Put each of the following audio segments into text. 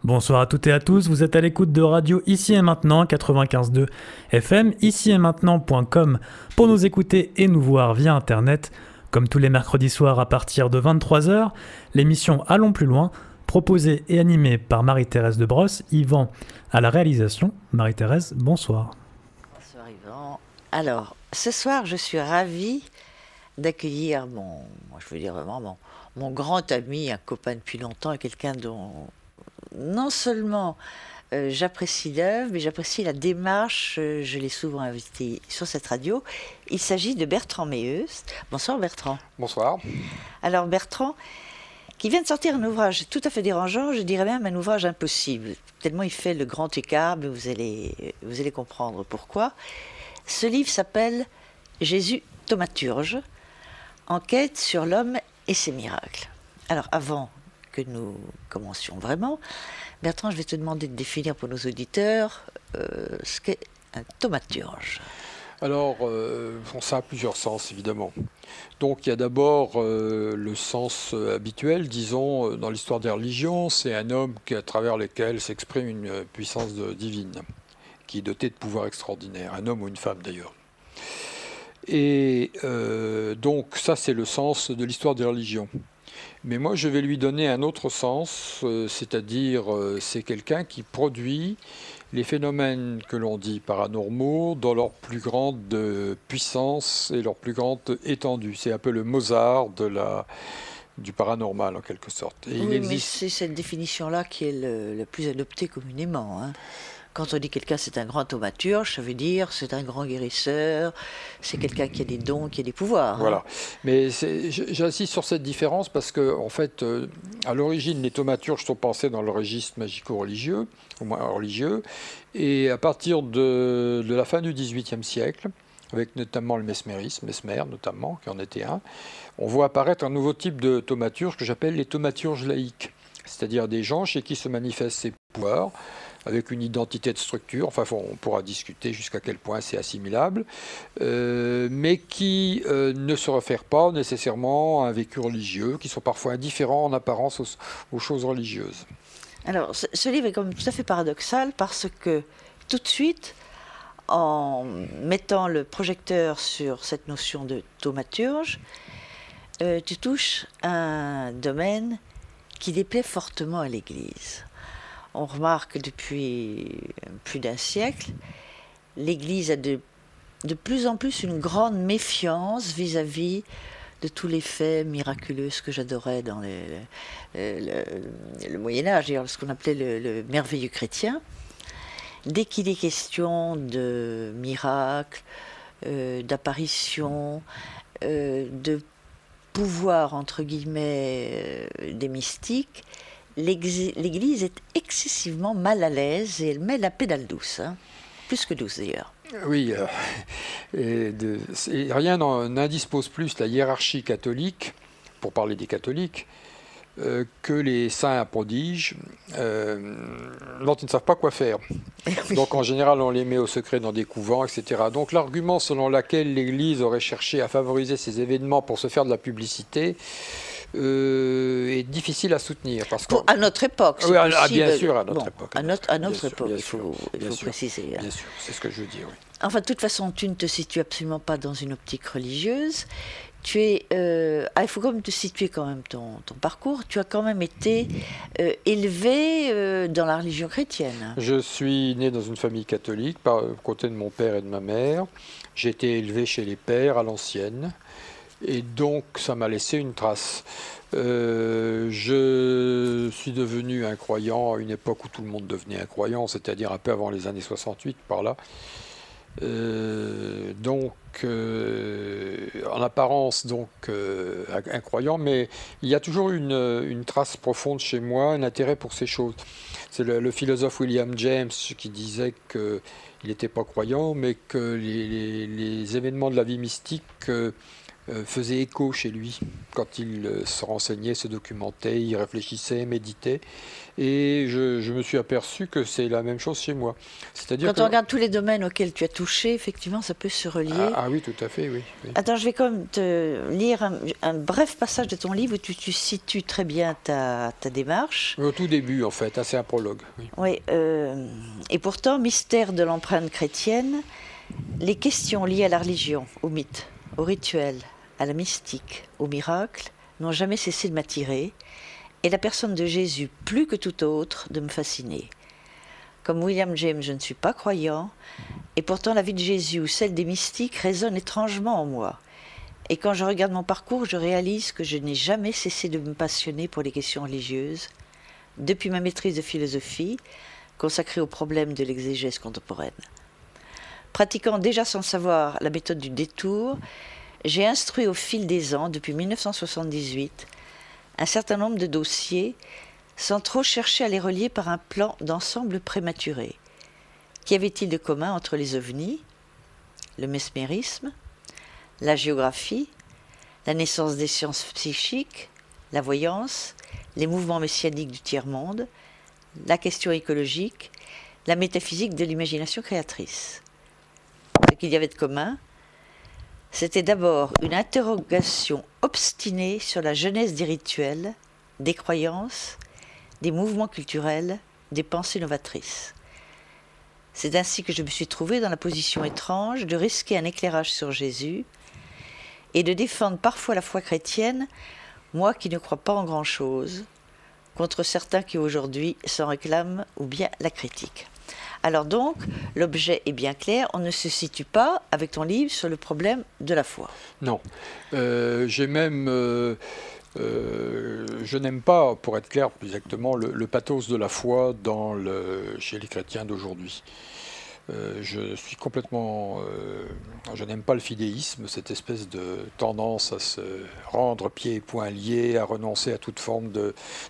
Bonsoir à toutes et à tous, vous êtes à l'écoute de Radio Ici et Maintenant, 95.2 FM, ici-et-maintenant.com pour nous écouter et nous voir via Internet. Comme tous les mercredis soirs à partir de 23h, l'émission Allons plus loin, proposée et animée par Marie-Thérèse de Brosse, Yvan à la réalisation. Marie-Thérèse, bonsoir. Bonsoir Yvan. Alors, ce soir, je suis ravie d'accueillir mon grand ami, un copain depuis longtemps, et quelqu'un dont non seulement j'apprécie l'œuvre, mais j'apprécie la démarche. Je l'ai souvent invité sur cette radio. Il s'agit de Bertrand Meeus. Bonsoir Bertrand. Bonsoir. Alors Bertrand, qui vient de sortir un ouvrage tout à fait dérangeant, je dirais même un ouvrage impossible, tellement il fait le grand écart, mais vous allez comprendre pourquoi. Ce livre s'appelle Jésus thaumaturge, enquête sur l'homme et ses miracles. Alors avant que nous commencions vraiment, Bertrand, je vais te demander de définir pour nos auditeurs ce qu'est un thaumaturge. Alors, ça a plusieurs sens, évidemment. Donc, il y a d'abord le sens habituel, disons, dans l'histoire des religions, c'est un homme à travers lequel s'exprime une puissance divine, qui est doté de pouvoirs extraordinaires, un homme ou une femme d'ailleurs. Et donc, ça, c'est le sens de l'histoire des religions. Mais moi, je vais lui donner un autre sens, c'est-à-dire c'est quelqu'un qui produit les phénomènes que l'on dit paranormaux dans leur plus grande puissance et leur plus grande étendue. C'est un peu le Mozart du paranormal, en quelque sorte. Et oui, mais c'est cette définition-là qui est la plus adoptée communément, hein. Quand on dit quelqu'un c'est un grand thaumaturge, ça veut dire c'est un grand guérisseur, c'est quelqu'un qui a des dons, qui a des pouvoirs. Voilà. Hein. Mais j'insiste sur cette différence parce que, en fait, à l'origine, les thaumaturges sont pensés dans le registre magico-religieux, au moins religieux, et à partir de la fin du XVIIIe siècle, avec notamment le mesmérisme, Mesmer notamment, qui en était un, on voit apparaître un nouveau type de thaumaturge que j'appelle les thaumaturges laïques, c'est-à-dire des gens chez qui se manifestent ces pouvoirs, avec une identité de structure, enfin on pourra discuter jusqu'à quel point c'est assimilable, mais qui ne se réfèrent pas nécessairement à un vécu religieux, qui sont parfois indifférents en apparence aux choses religieuses. Alors ce livre est quand même tout à fait paradoxal parce que tout de suite, en mettant le projecteur sur cette notion de thaumaturge, tu touches un domaine qui déplaît fortement à l'Église. On remarque depuis plus d'un siècle, l'Église a de plus en plus une grande méfiance vis-à-vis de tous les faits miraculeux, ce que j'adorais dans le Moyen-Âg, ce qu'on appelait le merveilleux chrétien. Dès qu'il est question de miracles, d'apparitions, de pouvoir, entre guillemets, des mystiques, l'Église est excessivement mal à l'aise et elle met la pédale douce, hein, plus que douce d'ailleurs. Oui, rien n'indispose plus la hiérarchie catholique, pour parler des catholiques, que les saints prodiges dont ils ne savent pas quoi faire. Oui. Donc en général, on les met au secret dans des couvents, etc. Donc l'argument selon lequel l'Église aurait cherché à favoriser ces événements pour se faire de la publicité est difficile à soutenir. Parce à notre époque, oui, bien sûr, à notre époque. À notre époque, il faut préciser. Bien sûr, c'est ce que je veux dire, oui. Enfin, de toute façon, tu ne te situes absolument pas dans une optique religieuse. Tu es, il faut quand même te situer quand même ton parcours. Tu as quand même été élevé dans la religion chrétienne. Je suis né dans une famille catholique, par côté de mon père et de ma mère. J'ai été élevé chez les pères à l'ancienne. Et donc, ça m'a laissé une trace. Je suis devenu un croyant à une époque où tout le monde devenait un croyant, c'est-à-dire un peu avant les années 68, par là. En apparence, un croyant, mais il y a toujours une trace profonde chez moi, un intérêt pour ces choses. C'est le philosophe William James qui disait qu'il n'était pas croyant, mais que les événements de la vie mystique faisait écho chez lui quand il se renseignait, se documentait, il réfléchissait, méditait. Et je me suis aperçu que c'est la même chose chez moi. C'est-à-dire Quand on regarde tous les domaines auxquels tu as touché, effectivement, ça peut se relier. Ah oui, tout à fait, oui. Attends, je vais quand même te lire un bref passage de ton livre où tu situes très bien ta démarche. Au tout début, en fait, c'est un prologue. Oui. Oui, et pourtant, mystère de l'empreinte chrétienne, les questions liées à la religion, au mythe, au rituel, à la mystique, au miracle, n'ont jamais cessé de m'attirer, et la personne de Jésus, plus que tout autre, de me fasciner. Comme William James, je ne suis pas croyant, et pourtant la vie de Jésus ou celle des mystiques résonne étrangement en moi. Et quand je regarde mon parcours, je réalise que je n'ai jamais cessé de me passionner pour les questions religieuses, depuis ma maîtrise de philosophie, consacrée aux problèmes de l'exégèse contemporaine. Pratiquant déjà sans savoir la méthode du détour, j'ai instruit au fil des ans, depuis 1978, un certain nombre de dossiers, sans trop chercher à les relier par un plan d'ensemble prématuré. Qu'y avait-il de commun entre les ovnis, le mesmérisme, la géographie, la naissance des sciences psychiques, la voyance, les mouvements messianiques du tiers-monde, la question écologique, la métaphysique de l'imagination créatrice? Ce qu'il y avait de commun, c'était d'abord une interrogation obstinée sur la genèse des rituels, des croyances, des mouvements culturels, des pensées novatrices. C'est ainsi que je me suis trouvée dans la position étrange de risquer un éclairage sur Jésus et de défendre parfois la foi chrétienne, moi qui ne crois pas en grand-chose, contre certains qui aujourd'hui s'en réclament ou bien la critiquent. Alors donc, l'objet est bien clair, on ne se situe pas, avec ton livre, sur le problème de la foi. Non. J'ai même... je n'aime pas, pour être clair plus exactement, le pathos de la foi chez les chrétiens d'aujourd'hui. Je suis complètement... je n'aime pas le fidéisme, cette espèce de tendance à se rendre pieds et poings liés, à renoncer à toute forme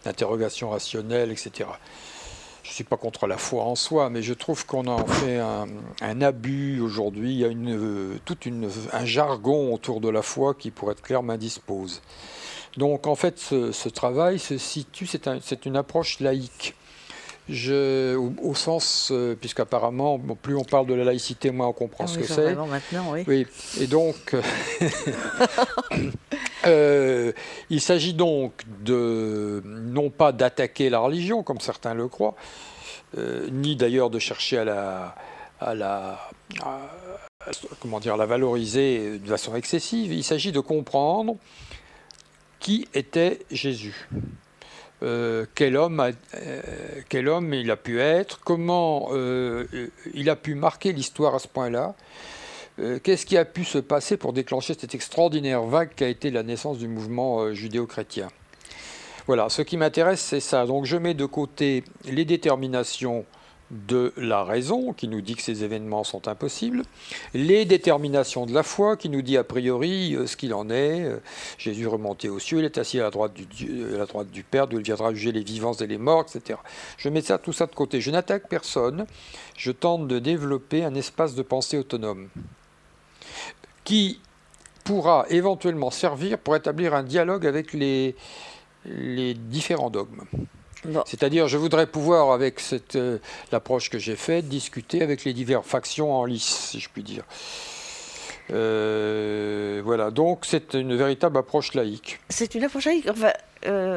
d'interrogation rationnelle, etc. Je ne suis pas contre la foi en soi, mais je trouve qu'on en fait un abus aujourd'hui. Il y a un jargon autour de la foi qui, pour être clair, m'indispose. Donc en fait, ce travail se situe, c'est une approche laïque. Au sens, puisqu'apparemment, plus on parle de la laïcité, moins on comprend ce que c'est. Vraiment maintenant, oui. Oui. Et donc, il s'agit donc non pas d'attaquer la religion, comme certains le croient, ni d'ailleurs de chercher à la valoriser de façon excessive. Il s'agit de comprendre qui était Jésus. Quel homme il a pu être, comment il a pu marquer l'histoire à ce point-là, qu'est-ce qui a pu se passer pour déclencher cette extraordinaire vague qui a été la naissance du mouvement judéo-chrétien. Voilà, ce qui m'intéresse, c'est ça. Donc je mets de côté les déterminations de la raison, qui nous dit que ces événements sont impossibles, les déterminations de la foi, qui nous dit a priori ce qu'il en est. Jésus remonté aux cieux, il est assis à la droite du Père, d'où il viendra juger les vivants et les morts, etc. Je mets tout ça de côté. Je n'attaque personne. Je tente de développer un espace de pensée autonome qui pourra éventuellement servir pour établir un dialogue avec les différents dogmes. Bon. C'est-à-dire, je voudrais pouvoir, avec l'approche que j'ai faite, discuter avec les diverses factions en lice, si je puis dire. Voilà, donc c'est une véritable approche laïque. C'est une approche laïque. Enfin,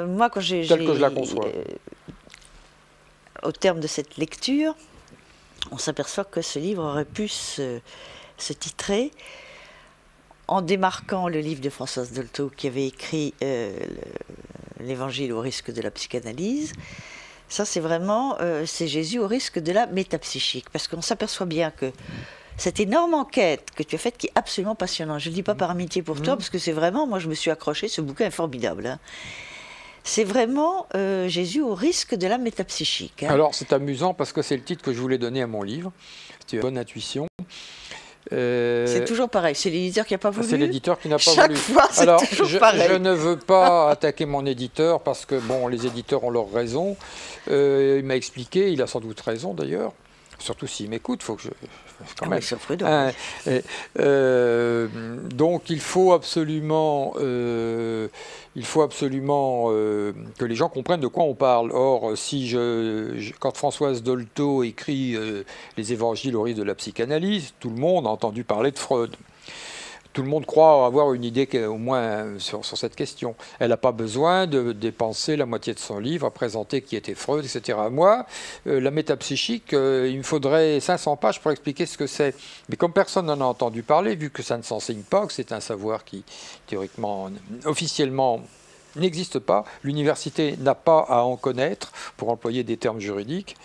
moi, quand telle que je la conçois. Au terme de cette lecture, on s'aperçoit que ce livre aurait pu se titrer en démarquant le livre de Françoise Dolto qui avait écrit l'Évangile au risque de la psychanalyse. Ça, c'est vraiment c'est Jésus au risque de la métapsychique, parce qu'on s'aperçoit bien que cette énorme enquête que tu as faite, qui est absolument passionnante, je ne le dis pas par amitié pour toi, parce que c'est vraiment, moi je me suis accrochée, ce bouquin est formidable, hein. C'est vraiment Jésus au risque de la métapsychique, hein. Alors c'est amusant parce que c'est le titre que je voulais donner à mon livre, c'est une bonne intuition. C'est toujours pareil, c'est l'éditeur qui n'a pas voulu. C'est l'éditeur qui n'a pas Chaque voulu. fois, c'est toujours pareil. Je ne veux pas attaquer mon éditeur parce que bon, les éditeurs ont leur raison. Il m'a expliqué, il a sans doute raison d'ailleurs. surtout s'il m'écoute, il faut que je... Quand même. même. Sauf prudent. Donc il faut absolument que les gens comprennent de quoi on parle. Or, si quand Françoise Dolto écrit les évangiles au risque de la psychanalyse, tout le monde a entendu parler de Freud. Tout le monde croit avoir une idée au moins sur cette question. Elle n'a pas besoin de dépenser la moitié de son livre à présenter qui était Freud, etc. Moi, la métapsychique, il me faudrait 500 pages pour expliquer ce que c'est. Mais comme personne n'en a entendu parler, vu que ça ne s'enseigne pas, que c'est un savoir qui, théoriquement, officiellement, n'existe pas, l'université n'a pas à en connaître, pour employer des termes juridiques,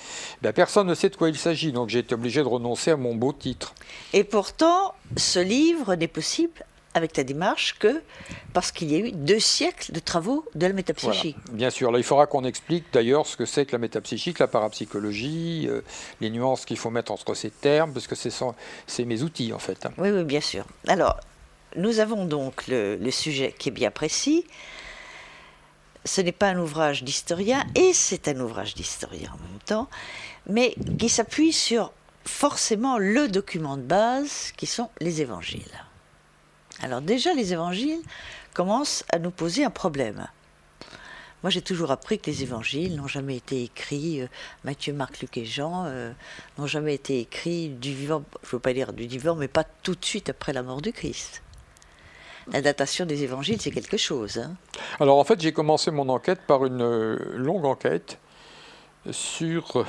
ben personne ne sait de quoi il s'agit, donc j'ai été obligé de renoncer à mon beau titre. Et pourtant, ce livre n'est possible avec ta démarche que parce qu'il y a eu 2 siècles de travaux de la métapsychique. Voilà. Bien sûr, là il faudra qu'on explique d'ailleurs ce que c'est que la métapsychique, la parapsychologie, les nuances qu'il faut mettre entre ces termes, parce que c'est mes outils en fait. Oui, oui, bien sûr. Alors, nous avons donc le sujet qui est bien précis. Ce n'est pas un ouvrage d'historien, et c'est un ouvrage d'historien en même temps, mais qui s'appuie sur forcément le document de base, qui sont les évangiles. Alors déjà, les évangiles commencent à nous poser un problème. Moi, j'ai toujours appris que les évangiles n'ont jamais été écrits, Matthieu, Marc, Luc et Jean, n'ont jamais été écrits du vivant, je ne veux pas dire du vivant, mais pas tout de suite après la mort du Christ. La datation des évangiles, c'est quelque chose. Hein. Alors en fait, j'ai commencé mon enquête par une longue enquête sur,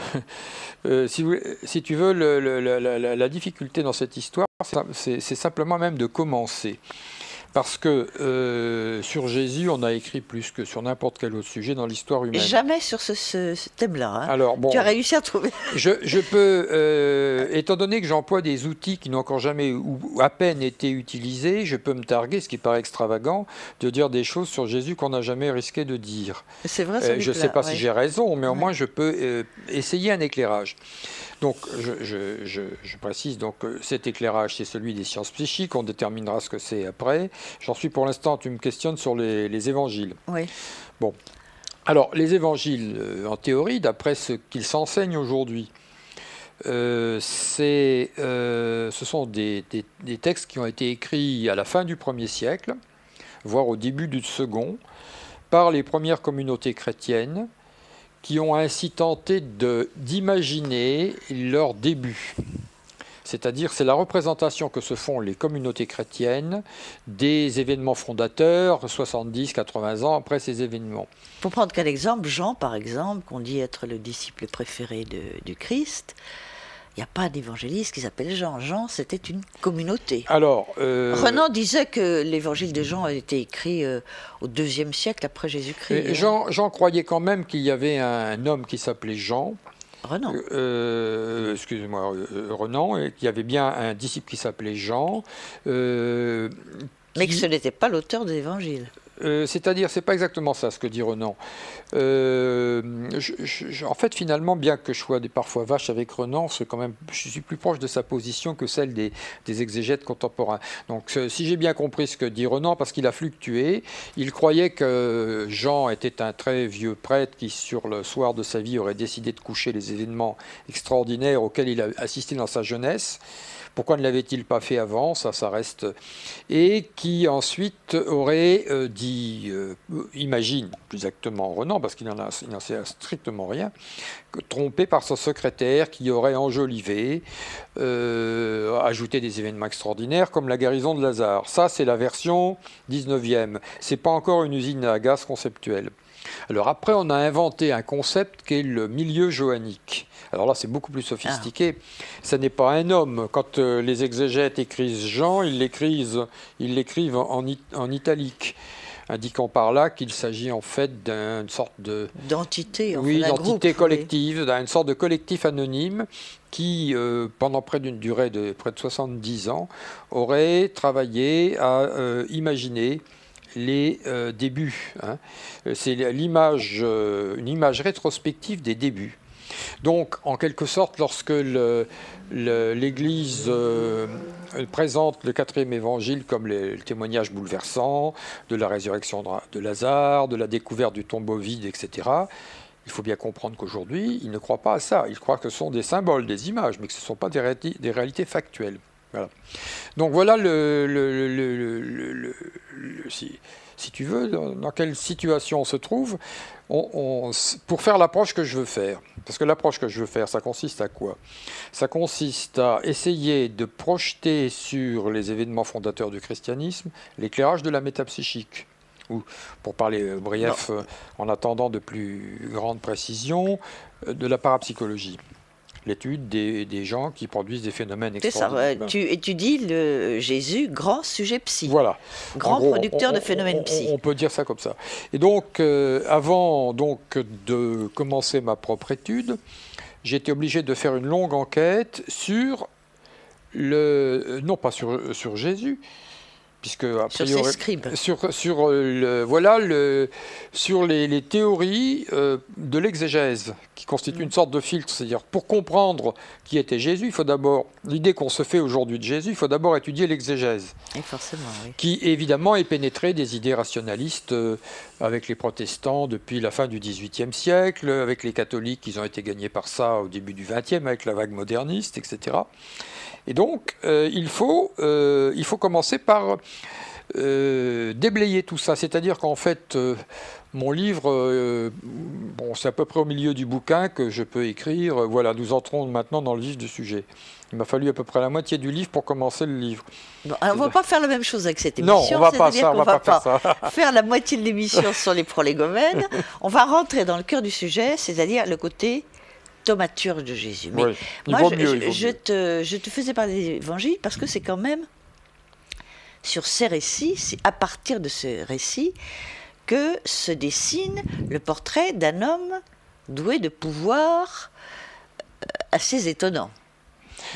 si tu veux, la difficulté dans cette histoire, c'est simplement même de commencer. Parce que sur Jésus, on a écrit plus que sur n'importe quel autre sujet dans l'histoire humaine. Jamais sur ce thème-là. Hein. Alors, bon, tu as réussi à trouver. Je peux, étant donné que j'emploie des outils qui n'ont encore jamais ou à peine été utilisés, je peux me targuer, ce qui paraît extravagant, de dire des choses sur Jésus qu'on n'a jamais risqué de dire. C'est vrai, je ne sais pas si j'ai raison, mais au moins je peux essayer un éclairage. Donc, je précise, donc, cet éclairage, c'est celui des sciences psychiques, on déterminera ce que c'est après. J'en suis pour l'instant, tu me questionnes sur les évangiles. Oui. Bon. Alors, les évangiles, en théorie, d'après ce qu'ils s'enseignent aujourd'hui, ce sont des textes qui ont été écrits à la fin du 1er siècle, voire au début du 2nd, par les premières communautés chrétiennes, qui ont ainsi tenté d'imaginer leur début. C'est-à-dire, c'est la représentation que se font les communautés chrétiennes des événements fondateurs, 70, 80 ans après ces événements. Pour prendre quel exemple, Jean, par exemple, qu'on dit être le disciple préféré du Christ, il n'y a pas d'évangéliste qui s'appelle Jean. Jean, c'était une communauté. Alors, Renan disait que l'évangile de Jean a été écrit au IIe siècle après Jésus-Christ. Jean croyait quand même qu'il y avait un homme qui s'appelait Jean. Renan. Excusez-moi, Renan, et qu'il y avait bien un disciple qui s'appelait Jean. Mais que ce n'était pas l'auteur des évangiles. C'est-à-dire, c'est pas exactement ça ce que dit Renan. En fait, finalement, bien que je sois parfois vache avec Renan, je suis plus proche de sa position que celle des exégètes contemporains. Donc, si j'ai bien compris ce que dit Renan, parce qu'il a fluctué, il croyait que Jean était un très vieux prêtre qui, sur le soir de sa vie, aurait décidé de coucher les événements extraordinaires auxquels il a assisté dans sa jeunesse. Pourquoi ne l'avait-il pas fait avant? Ça reste. Et qui ensuite aurait imagine plus exactement Renan, parce qu'il n'en sait strictement rien, trompé par son secrétaire qui aurait enjolivé, ajouté des événements extraordinaires comme la guérison de Lazare. Ça, c'est la version 19e. Ce n'est pas encore une usine à gaz conceptuelle. Alors après, on a inventé un concept qui est le milieu johannique. Alors là, c'est beaucoup plus sophistiqué. Ce n'est pas un homme. Quand les exégètes écrivent Jean, ils l'écrivent en italique, indiquant par là qu'il s'agit en fait d'une sorte d'entité, d'entité collective, d'une sorte de collectif anonyme qui, pendant d'une durée de près de 70 ans, aurait travaillé à imaginer les débuts. Hein. C'est une image rétrospective des débuts. Donc, en quelque sorte, lorsque l'Église présente le 4e évangile comme le témoignage bouleversant de la résurrection de Lazare, de la découverte du tombeau vide, etc., Il faut bien comprendre qu'aujourd'hui, ils ne croient pas à ça. Ils croient que ce sont des symboles, des images, mais que ce ne sont pas des réalités factuelles. Voilà. Donc voilà si tu veux, dans quelle situation on se trouve pour faire l'approche que je veux faire. Parce que l'approche que je veux faire, ça consiste à quoi? Ça consiste à essayer de projeter sur les événements fondateurs du christianisme l'éclairage de la métapsychique. Ou, pour parler bref, en attendant de plus grandes précisions, de la parapsychologie. L'étude des gens qui produisent des phénomènes extraordinaires. C'est ça, tu étudies Jésus, grand sujet psy. Voilà. Grand producteur de phénomènes psy. On peut dire ça comme ça. Et donc, avant de commencer ma propre étude, j'ai été obligé de faire une longue enquête sur non pas sur Jésus, puisque a priori, sur ses scribes. Sur les théories de l'exégèse, qui constituent une sorte de filtre. C'est-à-dire, pour comprendre qui était Jésus, il faut d'abord, l'idée qu'on se fait aujourd'hui de Jésus, il faut d'abord étudier l'exégèse. Et forcément, oui. Qui, évidemment, est pénétrée des idées rationalistes avec les protestants depuis la fin du XVIIIe siècle, avec les catholiques, ils ont été gagnés par ça au début du XXe, avec la vague moderniste, etc. Et donc, il faut commencer par déblayer tout ça. C'est-à-dire qu'en fait, mon livre, c'est à peu près au milieu du bouquin que je peux écrire. Voilà, nous entrons maintenant dans le vif du sujet. Il m'a fallu à peu près la moitié du livre pour commencer le livre. Bon, alors on ne va pas faire la même chose avec cette émission. Non, on ne va pas faire la moitié de l'émission sur les prolégomènes. On va rentrer dans le cœur du sujet, c'est-à-dire le côté thaumaturge de Jésus. Mais oui, moi, je te faisais parler des évangiles parce que c'est quand même sur ces récits, c'est à partir de ce récit que se dessine le portrait d'un homme doué de pouvoir assez étonnant.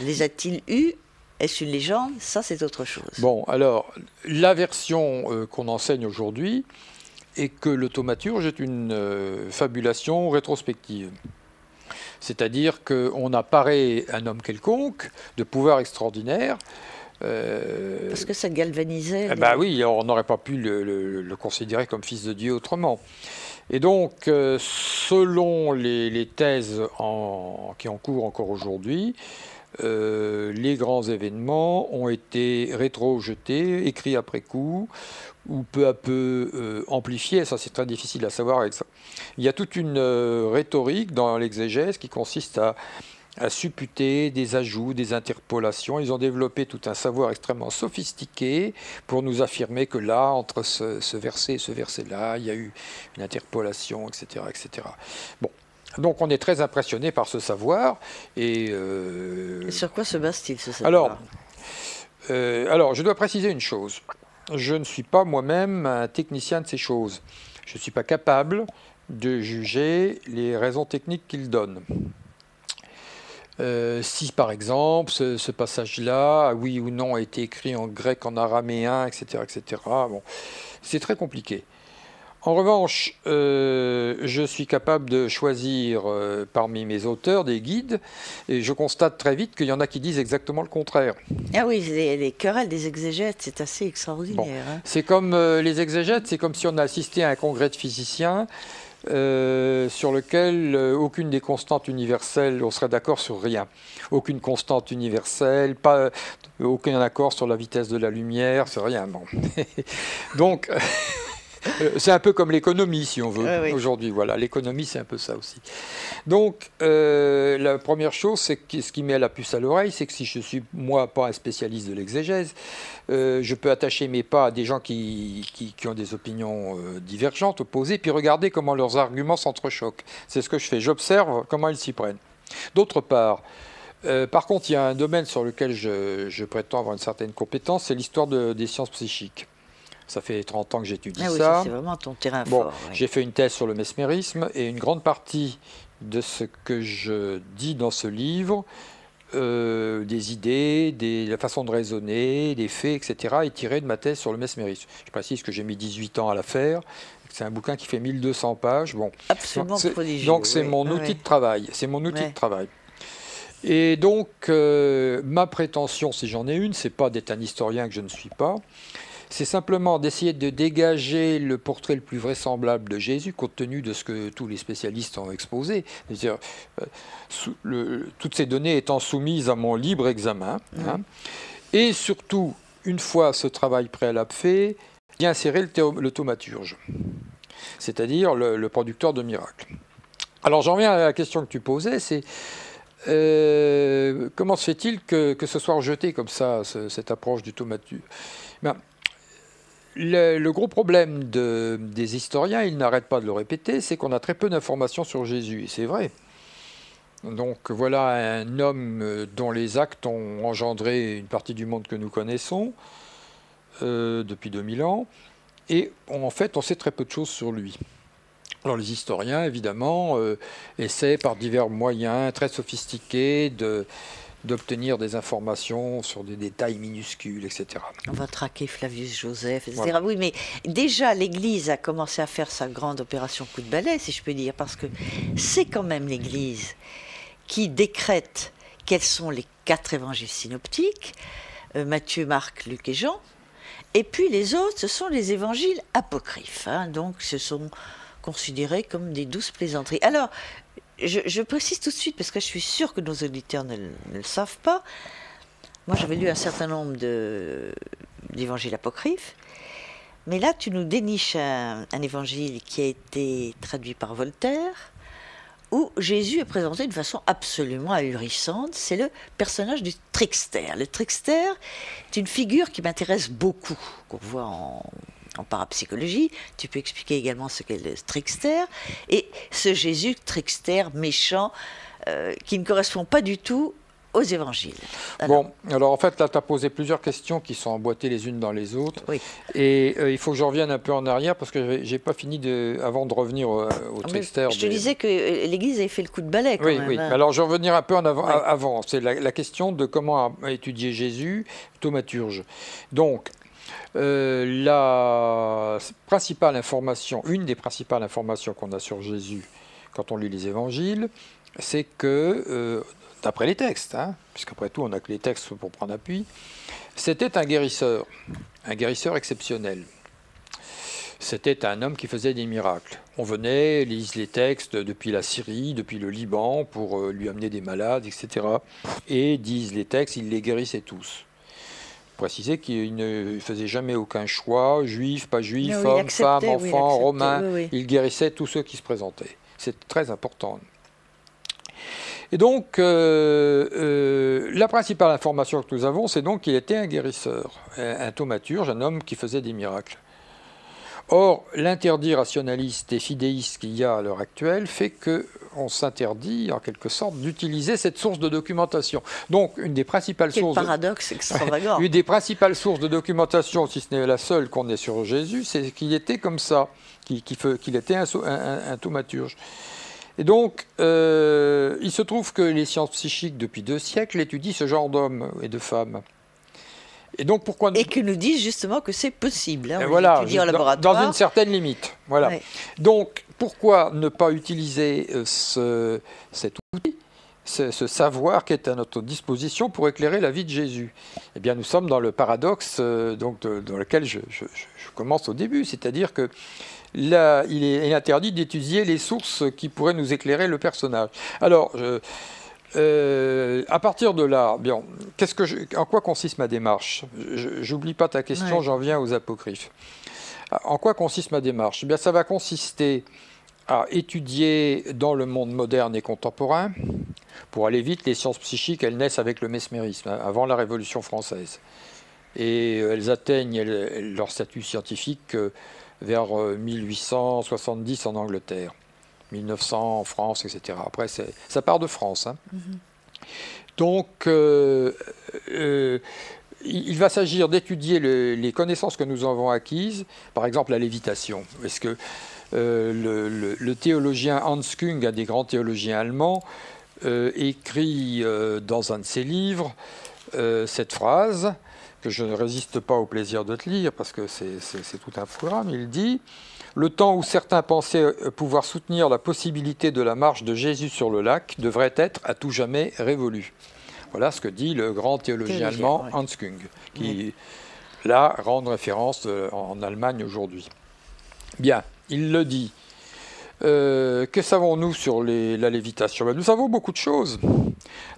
Les a-t-il eus? Est-ce une légende? Ça, c'est autre chose. Bon, alors, la version qu'on enseigne aujourd'hui est que le thaumaturge est une fabulation rétrospective. C'est-à-dire qu'on apparaît un homme quelconque, de pouvoir extraordinaire. Parce que ça galvanisait. Oui, on n'aurait pas pu le considérer comme fils de Dieu autrement. Et donc, selon les thèses qui ont cours encore aujourd'hui, les grands événements ont été rétro-jetés, écrits après coup, ou peu à peu amplifiés. Ça, c'est très difficile à savoir avec ça. Il y a toute une rhétorique dans l'exégèse qui consiste à supputer des ajouts, des interpolations. Ils ont développé tout un savoir extrêmement sophistiqué pour nous affirmer que là, entre ce verset et ce verset-là, il y a eu une interpolation, etc., etc. Bon. Donc on est très impressionné par ce savoir. Et sur quoi se base-t-il, ce savoir? Alors, je dois préciser une chose. Je ne suis pas moi-même un technicien de ces choses. Je ne suis pas capable de juger les raisons techniques qu'il donne. Si par exemple ce passage-là, oui ou non, a été écrit en grec, en araméen, etc., etc., bon, c'est très compliqué. En revanche, je suis capable de choisir parmi mes auteurs des guides, et je constate très vite qu'il y en a qui disent exactement le contraire. Ah oui, les querelles des exégètes, c'est assez extraordinaire. Bon. C'est comme les exégètes, c'est comme si on assistait à un congrès de physiciens sur lequel aucune des constantes universelles, on serait d'accord sur rien. Aucune constante universelle, aucun accord sur la vitesse de la lumière, c'est rien. Bon. Donc... c'est un peu comme l'économie, si on veut, oui. Aujourd'hui. Voilà, l'économie, c'est un peu ça aussi. Donc, la première chose, c'est que ce qui met la puce à l'oreille, c'est que si je ne suis, moi, pas un spécialiste de l'exégèse, je peux attacher mes pas à des gens qui ont des opinions divergentes, opposées, puis regarder comment leurs arguments s'entrechoquent. C'est ce que je fais. J'observe comment ils s'y prennent. D'autre part, par contre, il y a un domaine sur lequel je prétends avoir une certaine compétence, c'est l'histoire des sciences psychiques. Ça fait 30 ans que j'étudie ça. C'est vraiment ton terrain fort. Oui. J'ai fait une thèse sur le mesmérisme et une grande partie de ce que je dis dans ce livre, des idées, la façon de raisonner, des faits, etc., est tiré de ma thèse sur le mesmérisme. Je précise que j'ai mis 18 ans à la faire. C'est un bouquin qui fait 1200 pages. Bon. Absolument prodigieux. Donc c'est mon outil de travail. C'est mon outil de travail. Et donc, ma prétention, si j'en ai une, c'est pas d'être un historien que je ne suis pas, c'est simplement d'essayer de dégager le portrait le plus vraisemblable de Jésus, compte tenu de ce que tous les spécialistes ont exposé. C'est-à-dire, toutes ces données étant soumises à mon libre examen. Hein, et surtout, une fois ce travail préalable fait, d'y insérer le thaumaturge, c'est-à-dire le producteur de miracles. Alors j'en viens à la question que tu posais, c'est comment se fait-il que ce soit rejeté comme ça, cette approche du thaumaturge? Ben, le gros problème des historiens, ils n'arrêtent pas de le répéter, c'est qu'on a très peu d'informations sur Jésus, et c'est vrai. Donc voilà un homme dont les actes ont engendré une partie du monde que nous connaissons depuis 2000 ans, et en fait on sait très peu de choses sur lui. Alors les historiens, évidemment, essaient par divers moyens très sophistiqués d'obtenir des informations sur des détails minuscules, etc. On va traquer Flavius Joseph, etc. Voilà. Oui, mais déjà, l'Église a commencé à faire sa grande opération coup de balai, si je peux dire, parce que c'est quand même l'Église qui décrète quels sont les 4 évangiles synoptiques, Matthieu, Marc, Luc et Jean, et puis les autres, ce sont les évangiles apocryphes, hein, donc ce sont considérés comme des douces plaisanteries. Alors, je précise tout de suite, parce que je suis sûre que nos auditeurs ne le savent pas. Moi, j'avais lu un certain nombre d'évangiles apocryphes, mais là, tu nous déniches un évangile qui a été traduit par Voltaire, où Jésus est présenté de façon absolument ahurissante. C'est le personnage du trickster. Le trickster est une figure qui m'intéresse beaucoup, qu'on voit en parapsychologie. Tu peux expliquer également ce qu'est le trickster. Et ce Jésus trickster, méchant, qui ne correspond pas du tout aux évangiles. Alors en fait, là, tu as posé plusieurs questions qui sont emboîtées les unes dans les autres. Oui. Et il faut que je revienne un peu en arrière parce que j'ai pas fini avant de revenir au trickster. Je te disais que l'Église avait fait le coup de balai quand même. Oui. Hein. Alors je vais revenir un peu en avant. C'est la question de comment étudier Jésus, thaumaturge. Donc, la principale information, une des principales informations qu'on a sur Jésus quand on lit les évangiles, c'est que, d'après les textes, hein, puisqu'après tout on n'a que les textes pour prendre appui, c'était un guérisseur exceptionnel. C'était un homme qui faisait des miracles. On venait, lise les textes depuis la Syrie, depuis le Liban, pour lui amener des malades, etc. Et disent les textes, il les guérissait tous. Préciser qu'il ne faisait jamais aucun choix, juif, pas juif, homme, femme, enfant, romain. Il guérissait tous ceux qui se présentaient. C'est très important. Et donc, la principale information que nous avons, c'est donc qu'il était un guérisseur, un thaumaturge, un homme qui faisait des miracles. Or, l'interdit rationaliste et fidéiste qu'il y a à l'heure actuelle fait qu'on s'interdit, en quelque sorte, d'utiliser cette source de documentation. Donc, une des principales sources... Quel paradoxe extravagant. Une des principales sources de documentation, si ce n'est la seule qu'on ait sur Jésus, c'est qu'il était comme ça, qu'il était un thaumaturge. Et donc, il se trouve que les sciences psychiques, depuis 2 siècles, étudient ce genre d'hommes et de femmes. Et donc pourquoi... Et que nous disent justement que c'est possible. Hein, voilà, dans une certaine limite. Voilà. Ouais. Donc, pourquoi ne pas utiliser cet outil, ce savoir qui est à notre disposition pour éclairer la vie de Jésus? Eh bien, nous sommes dans le paradoxe dans lequel je commence au début, c'est-à-dire que là, il est interdit d'étudier les sources qui pourraient nous éclairer le personnage. Alors, à partir de là, bien, en quoi consiste ma démarche? J'oublie pas ta question, ouais. J'en viens aux apocryphes. En quoi consiste ma démarche? Eh bien, ça va consister à étudier dans le monde moderne et contemporain. Pour aller vite, les sciences psychiques, elles naissent avec le mesmérisme, avant la Révolution française. Et elles atteignent leur statut scientifique vers 1870 en Angleterre. 1900 en France, etc. Après, ça part de France. Hein. Donc, il va s'agir d'étudier les connaissances que nous avons acquises, par exemple la lévitation. Est-ce que le théologien Hans Küng, un des grands théologiens allemands, écrit dans un de ses livres cette phrase, que je ne résiste pas au plaisir de te lire, parce que c'est tout un programme. Il dit: le temps où certains pensaient pouvoir soutenir la possibilité de la marche de Jésus sur le lac devrait être à tout jamais révolu. Voilà ce que dit le grand théologien allemand Hans Küng, qui là rendre référence en Allemagne aujourd'hui. Bien, il le dit. Que savons-nous sur la lévitation? Nous savons beaucoup de choses.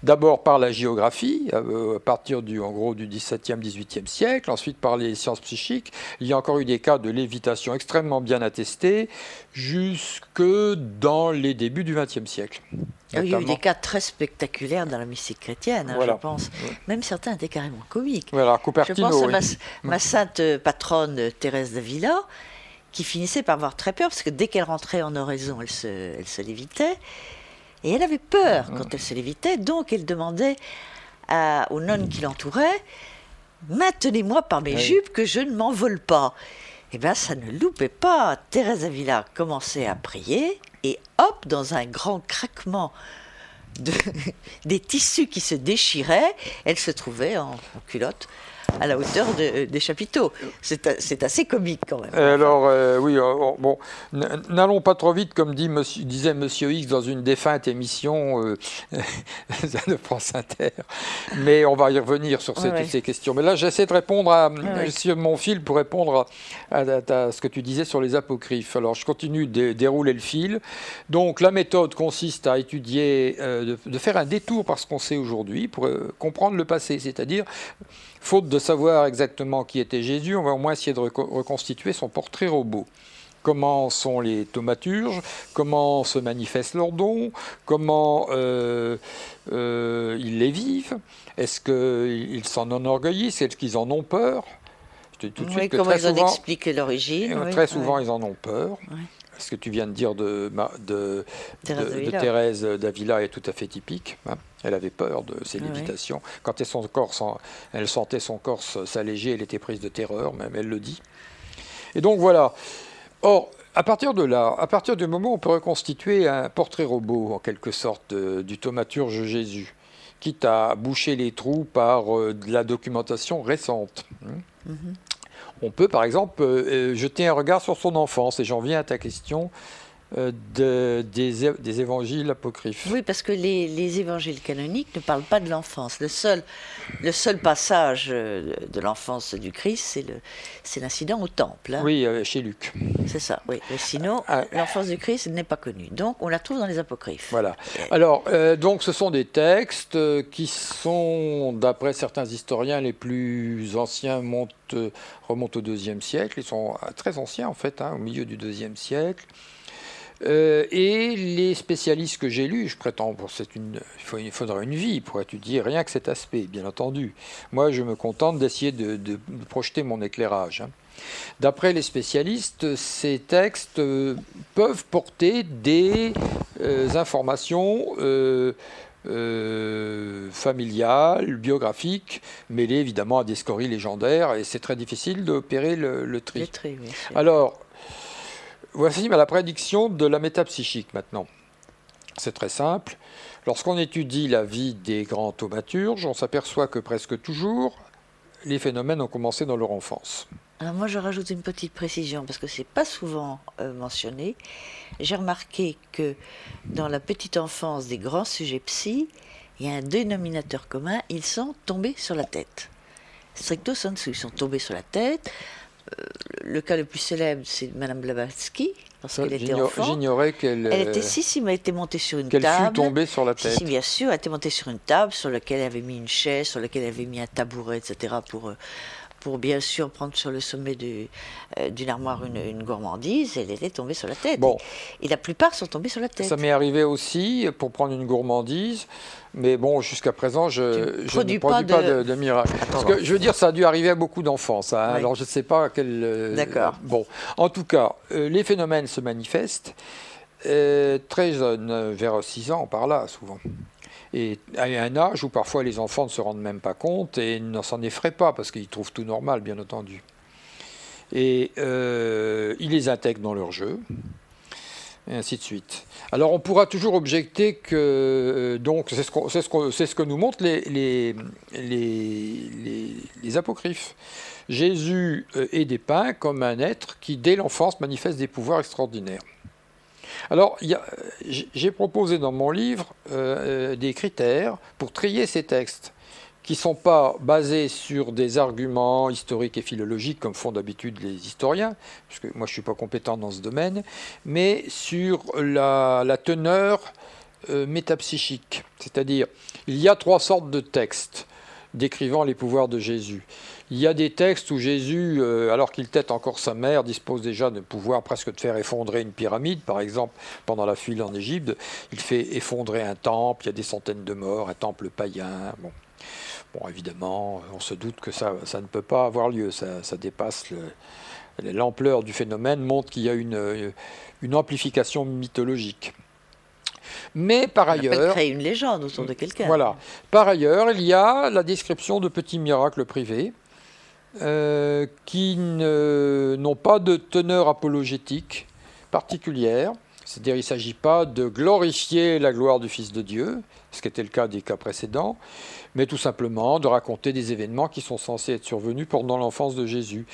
D'abord par la géographie, à partir en gros du XVIIe, XVIIIe siècle, ensuite par les sciences psychiques. Il y a encore eu des cas de lévitation extrêmement bien attestés, jusque dans les débuts du XXe siècle. Il y a eu des cas très spectaculaires dans la mystique chrétienne, hein, voilà. Je pense. Même certains étaient carrément comiques. Voilà, Cupertino, je pense à ma sainte patronne Thérèse d'Avila, qui finissait par avoir très peur, parce que dès qu'elle rentrait en oraison, elle se lévitait. Et elle avait peur quand elle se lévitait, donc elle demandait aux nonnes qui l'entouraient, « Maintenez-moi par mes jupes, que je ne m'envole pas ». Eh bien, ça ne loupait pas. Thérèse d'Avila commençait à prier, et hop, dans un grand craquement des tissus qui se déchiraient, elle se trouvait en culotte, à la hauteur des chapiteaux. C'est assez comique quand même. Alors, oui, bon, n'allons pas trop vite, comme disait Monsieur X dans une défunte émission de France Inter. Mais on va y revenir sur ces questions. Mais là, j'essaie de répondre sur mon fil pour répondre à ce que tu disais sur les apocryphes. Alors, je continue de dérouler le fil. Donc, la méthode consiste à étudier, de faire un détour par ce qu'on sait aujourd'hui pour comprendre le passé, c'est-à-dire faute de savoir exactement qui était Jésus, on va au moins essayer de reconstituer son portrait robot. Comment sont les thaumaturges, comment se manifestent leurs dons, comment ils les vivent, est-ce qu'ils s'en enorgueillissent, est-ce qu'ils en ont peur? Je te dis tout de suite que comment très ils en souvent, expliquent l'origine. Très souvent, ils en ont peur. Oui. Ce que tu viens de dire de Thérèse d'Avila est tout à fait typique. Hein. Elle avait peur de ces lévitations. Quand elle sentait son corps s'alléger, elle était prise de terreur, même elle le dit. Et donc voilà. Or, à partir de là, à partir du moment où on peut reconstituer un portrait robot, en quelque sorte, du thaumaturge Jésus, quitte à boucher les trous par de la documentation récente. On peut, par exemple, jeter un regard sur son enfance. Et j'en viens à ta question des évangiles apocryphes. Oui, parce que les évangiles canoniques ne parlent pas de l'enfance. Le seul passage de l'enfance du Christ, c'est l'incident au temple. Hein. Oui, chez Luc. C'est ça, oui. Mais sinon, l'enfance du Christ n'est pas connue. Donc, on la trouve dans les apocryphes. Voilà. Alors, donc, ce sont des textes qui sont, d'après certains historiens, les plus anciens, remontent au IIe siècle. Ils sont très anciens, en fait, au milieu du IIe siècle. Et les spécialistes que j'ai lus, je prétends, il faudra une vie pour étudier rien que cet aspect, bien entendu. Moi, je me contente d'essayer de projeter mon éclairage. Hein. D'après les spécialistes, ces textes peuvent porter des informations familiales, biographiques, mêlées évidemment à des scories légendaires, et c'est très difficile d'opérer le tri. Le tri, oui. Alors, voici la prédiction de la métapsychique maintenant. C'est très simple. Lorsqu'on étudie la vie des grands thaumaturges, on s'aperçoit que presque toujours, les phénomènes ont commencé dans leur enfance. Alors moi, je rajoute une petite précision, parce que ce n'est pas souvent mentionné. J'ai remarqué que dans la petite enfance des grands sujets psy, il y a un dénominateur commun, ils sont tombés sur la tête. Stricto sensu, ils sont tombés sur la tête. Le cas le plus célèbre, c'est Madame Blavatsky, lorsqu'elle était enfant. J'ignorais qu'elle... Elle était, mais elle était montée sur une table. Qu'elle fut tombée sur la tête. Si, bien sûr, elle était montée sur une table sur laquelle elle avait mis une chaise, sur laquelle elle avait mis un tabouret, etc., pour bien sûr prendre sur le sommet d'une armoire une gourmandise, elle était tombée sur la tête. Bon. Et la plupart sont tombés sur la tête. Ça m'est arrivé aussi pour prendre une gourmandise, mais bon, jusqu'à présent, je ne produis pas de miracle. Parce que, je veux dire, ça a dû arriver à beaucoup d'enfants, ça. Hein. Oui. Alors, je ne sais pas quel... D'accord. Bon, en tout cas, les phénomènes se manifestent très jeunes, vers 6 ans, par là, souvent. Et à un âge où parfois les enfants ne se rendent même pas compte et ne s'en effraient pas parce qu'ils trouvent tout normal, bien entendu. Et ils les intègrent dans leur jeu, et ainsi de suite. Alors on pourra toujours objecter que, donc c'est ce que nous montrent les apocryphes. Jésus est dépeint comme un être qui, dès l'enfance, manifeste des pouvoirs extraordinaires. Alors, j'ai proposé dans mon livre des critères pour trier ces textes qui ne sont pas basés sur des arguments historiques et philologiques, comme font d'habitude les historiens, parce que moi je ne suis pas compétent dans ce domaine, mais sur la teneur métapsychique. C'est-à-dire, il y a 3 sortes de textes décrivant les pouvoirs de Jésus. Il y a des textes où Jésus, alors qu'il tète encore sa mère, dispose déjà de pouvoir presque de faire effondrer une pyramide. Par exemple, pendant la fuite en Égypte, il fait effondrer un temple, il y a des centaines de morts, un temple païen. Bon, évidemment, on se doute que ça ne peut pas avoir lieu. Ça dépasse l'ampleur du phénomène, montre qu'il y a une amplification mythologique. Mais par ailleurs, créer une légende autour de quelqu'un. Voilà. Par ailleurs, il y a la description de petits miracles privés qui n'ont pas de teneur apologétique particulière. C'est-à-dire, il ne s'agit pas de glorifier la gloire du Fils de Dieu, ce qui était le cas des cas précédents, mais tout simplement de raconter des événements qui sont censés être survenus pendant l'enfance de Jésus.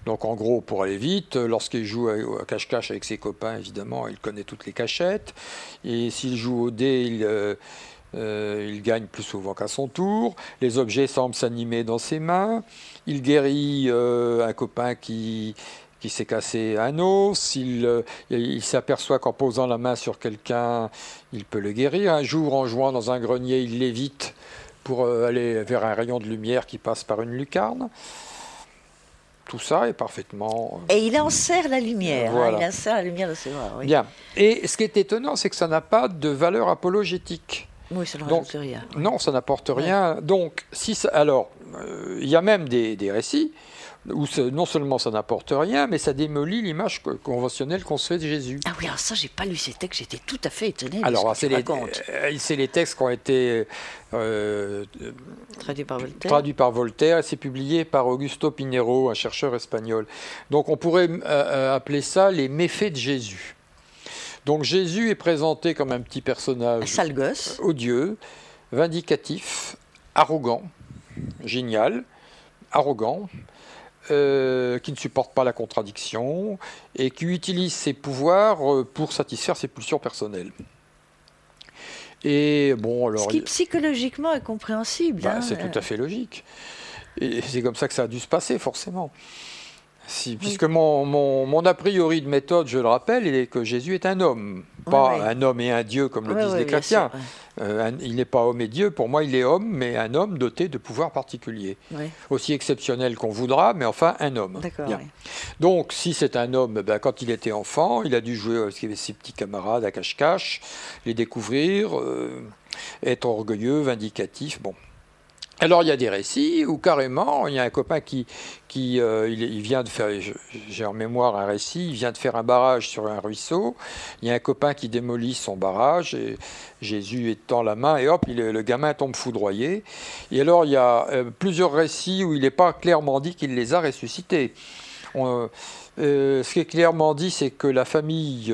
Donc en gros, pour aller vite, lorsqu'il joue à cache-cache avec ses copains, évidemment, il connaît toutes les cachettes, et s'il joue au dé, il gagne plus souvent qu'à son tour, les objets semblent s'animer dans ses mains, il guérit un copain qui s'est cassé un os, il s'aperçoit qu'en posant la main sur quelqu'un, il peut le guérir. Un jour, en jouant dans un grenier, il l'évite pour aller vers un rayon de lumière qui passe par une lucarne. Tout ça est parfaitement... Et il enserre la lumière, voilà. Il insère la lumière de ses bras. Oui. Bien. Et ce qui est étonnant, c'est que ça n'a pas de valeur apologétique. Oui, ça ne rajoute rien. Non, ça n'apporte rien. Donc, alors, il y a même des récits où non seulement ça n'apporte rien, mais ça démolit l'image conventionnelle qu'on se fait de Jésus. Ah oui, alors ça, j'ai pas lu ces textes, j'étais tout à fait étonné. Alors, c'est les textes qui ont été traduits par Voltaire, et c'est publié par Augusto Pinheiro, un chercheur espagnol. Donc, on pourrait appeler ça les méfaits de Jésus. Donc, Jésus est présenté comme un petit personnage sale gosse, odieux, vindicatif, arrogant, génial, arrogant, qui ne supporte pas la contradiction et qui utilise ses pouvoirs pour satisfaire ses pulsions personnelles. Et bon, alors, ce qui psychologiquement est compréhensible. C'est tout à fait logique. Et c'est comme ça que ça a dû se passer, forcément. Puisque mon a priori de méthode, je le rappelle, est que Jésus est un homme, pas un homme et un Dieu comme le disent les chrétiens. Il n'est pas homme et Dieu, pour moi il est homme, mais un homme doté de pouvoirs particuliers. Aussi exceptionnel qu'on voudra, mais enfin un homme. Bien. Donc si c'est un homme, quand il était enfant, il a dû jouer avec ses petits camarades à cache-cache, les découvrir, être orgueilleux, vindicatif, bon. Alors il y a des récits où carrément il y a un copain qui il vient de faire, j'ai en mémoire un récit, il vient de faire un barrage sur un ruisseau, il y a un copain qui démolit son barrage et Jésus étend la main et hop, le gamin tombe foudroyé. Et alors il y a plusieurs récits où il n'est pas clairement dit qu'il les a ressuscités. Ce qui est clairement dit, c'est que la famille...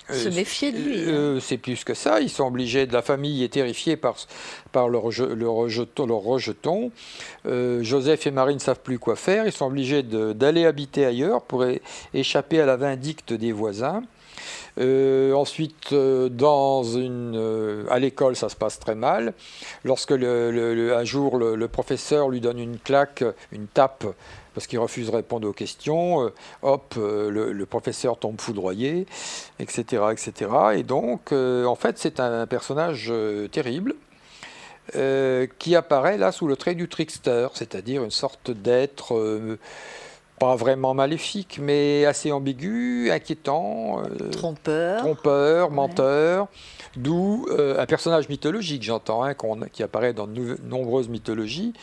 se méfier de lui. C'est plus que ça. Ils sont obligés, la famille est terrifiée par leur rejeton. Joseph et Marie ne savent plus quoi faire. Ils sont obligés d'aller habiter ailleurs pour échapper à la vindicte des voisins. Ensuite, à l'école, ça se passe très mal. Lorsque un jour le professeur lui donne une claque, une tape, parce qu'il refuse de répondre aux questions, le professeur tombe foudroyé, etc., etc. Et donc, en fait, c'est un personnage terrible qui apparaît là sous le trait du trickster, c'est-à-dire une sorte d'être pas vraiment maléfique, mais assez ambigu, inquiétant, trompeur, menteur, d'où un personnage mythologique, j'entends, qui apparaît dans de nombreuses mythologies,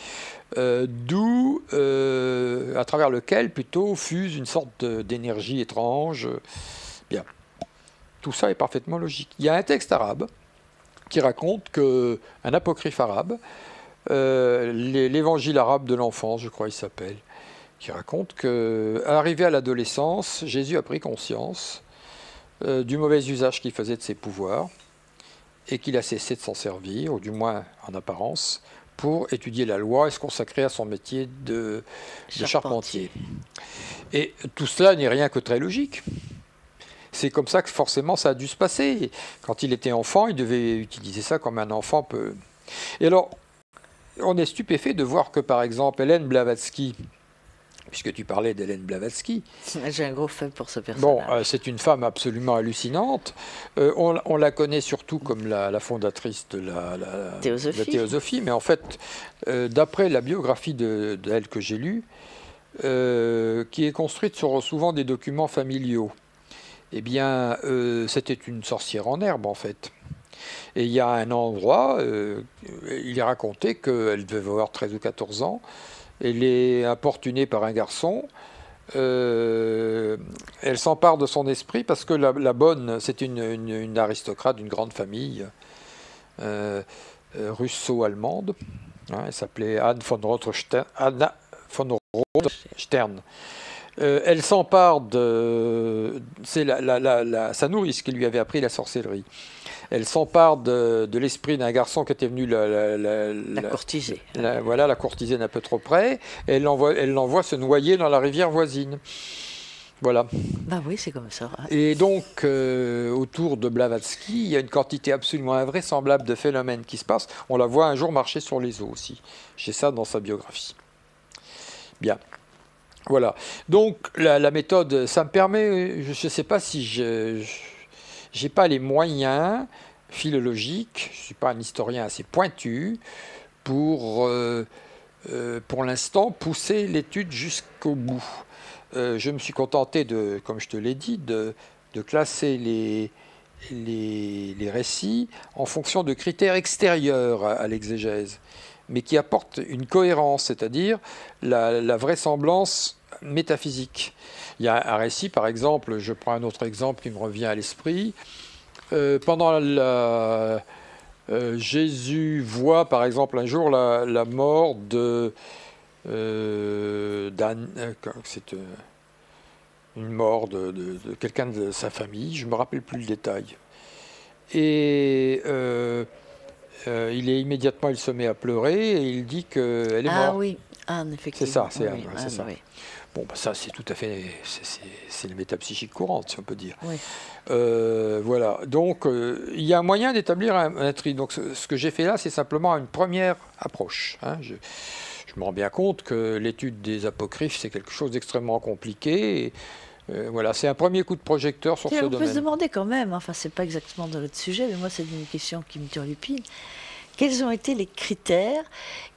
d'où à travers lequel plutôt fuse une sorte d'énergie étrange. Bien, tout ça est parfaitement logique. Il y a un texte arabe qui raconte un apocryphe arabe, l'évangile arabe de l'enfance, je crois il s'appelle, qui raconte qu'à l'arrivée à l'adolescence, Jésus a pris conscience du mauvais usage qu'il faisait de ses pouvoirs et qu'il a cessé de s'en servir, ou du moins en apparence, pour étudier la loi et se consacrer à son métier de charpentier. Et tout cela n'est rien que très logique. C'est comme ça que forcément ça a dû se passer. Quand il était enfant, il devait utiliser ça comme un enfant peut. Et alors, on est stupéfait de voir que, par exemple, Hélène Blavatsky, puisque tu parlais d'Hélène Blavatsky. J'ai un gros faible pour ce personnage. Bon, c'est une femme absolument hallucinante. On la connaît surtout comme la fondatrice de la théosophie, mais en fait, d'après la biographie d'elle que j'ai lue, qui est construite sur souvent des documents familiaux, eh bien, c'était une sorcière en herbe, en fait. Et il y a un endroit, il est raconté qu'elle devait avoir 13 ou 14 ans, elle est importunée par un garçon, elle s'empare de son esprit parce que la bonne, c'est une aristocrate d'une grande famille russo-allemande, hein, elle s'appelait Anna von Rothstern. Elle s'empare c'est sa nourrice qui lui avait appris la sorcellerie. Elle s'empare de l'esprit d'un garçon qui était venu la courtiser. Voilà, la courtiser d'un peu trop près. Et elle l'envoie se noyer dans la rivière voisine. Voilà. Bah oui, c'est comme ça. Et donc, autour de Blavatsky, il y a une quantité absolument invraisemblable de phénomènes qui se passent. On la voit un jour marcher sur les eaux aussi. J'ai ça dans sa biographie. Bien. Voilà. Donc, la méthode, ça me permet, je ne sais pas si j'ai pas les moyens philologiques, je ne suis pas un historien assez pointu, pour l'instant, pousser l'étude jusqu'au bout. Je me suis contenté, comme je te l'ai dit, de classer les récits en fonction de critères extérieurs à l'exégèse, mais qui apportent une cohérence, c'est-à-dire la vraisemblance métaphysique. Il y a un récit, par exemple, je prends un autre exemple qui me revient à l'esprit. Pendant Jésus voit, par exemple, un jour la mort c'est une mort de quelqu'un de sa famille, je ne me rappelle plus le détail. Et il se met à pleurer et il dit qu'elle est morte. Ah oui, Anne, effectivement. C'est ça, c'est Anne, oui, c'est ça. Oui. Bon, bah ça, c'est tout à fait... C'est la métapsychique courante, si on peut dire. Oui. Voilà. Donc, il y a un moyen d'établir un tri. Donc, ce que j'ai fait là, c'est simplement une première approche. Hein. Je me rends bien compte que l'étude des apocryphes, c'est quelque chose d'extrêmement compliqué. Et, voilà, c'est un premier coup de projecteur sur ce domaine. On peut se demander quand même, enfin, c'est pas exactement dans notre sujet, mais moi, c'est une question qui me turlupine. Quels ont été les critères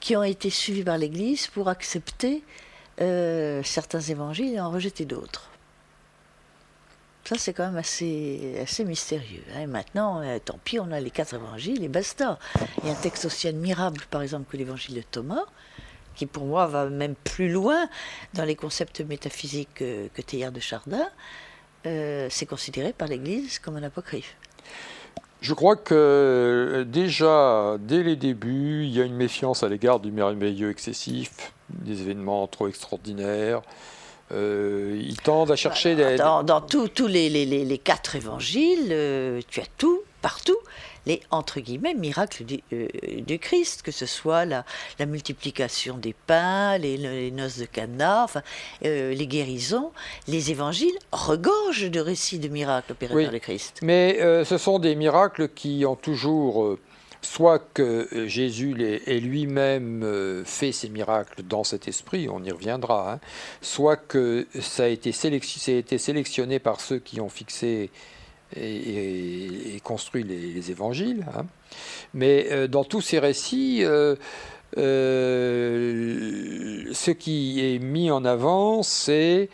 qui ont été suivis par l'Église pour accepter certains évangiles et en rejeter d'autres? Ça, c'est quand même assez mystérieux. Hein. Maintenant, tant pis, on a les 4 évangiles et basta. Il y a un texte aussi admirable, par exemple, que l'évangile de Thomas, qui pour moi va même plus loin dans les concepts métaphysiques que Teilhard de Chardin. C'est considéré par l'Église comme un apocryphe. Je crois que déjà, dès les débuts, il y a une méfiance à l'égard du merveilleux excessif, des événements trop extraordinaires. Ils tendent à chercher Dans tous les 4 évangiles, tu as tout, partout, les entre guillemets miracles du Christ, que ce soit la multiplication des pains, les noces de Cana, enfin, les guérisons. Les évangiles regorgent de récits de miracles opérés par le Christ. Mais ce sont des miracles qui ont toujours soit que Jésus ait lui-même fait ces miracles dans cet esprit, on y reviendra, hein, soit que ça a été sélectionné par ceux qui ont fixé et construit les évangiles. Hein. Mais dans tous ces récits, ce qui est mis en avant, c'est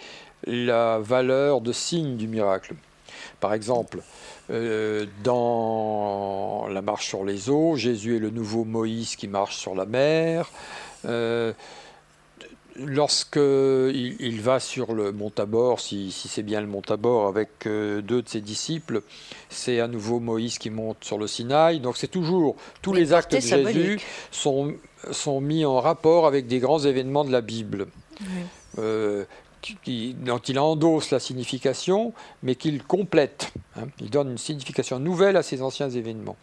la valeur de signe du miracle. Par exemple, dans la marche sur les eaux, Jésus est le nouveau Moïse qui marche sur la mer. Lorsqu'il va sur le mont Tabor, si c'est bien le mont Tabor, avec 2 de ses disciples, c'est à nouveau Moïse qui monte sur le Sinaï. Donc c'est toujours, tous les actes de Jésus sont mis en rapport avec des grands événements de la Bible. Oui. Dont il endosse la signification, mais qu'il complète. Hein. Il donne une signification nouvelle à ces anciens événements.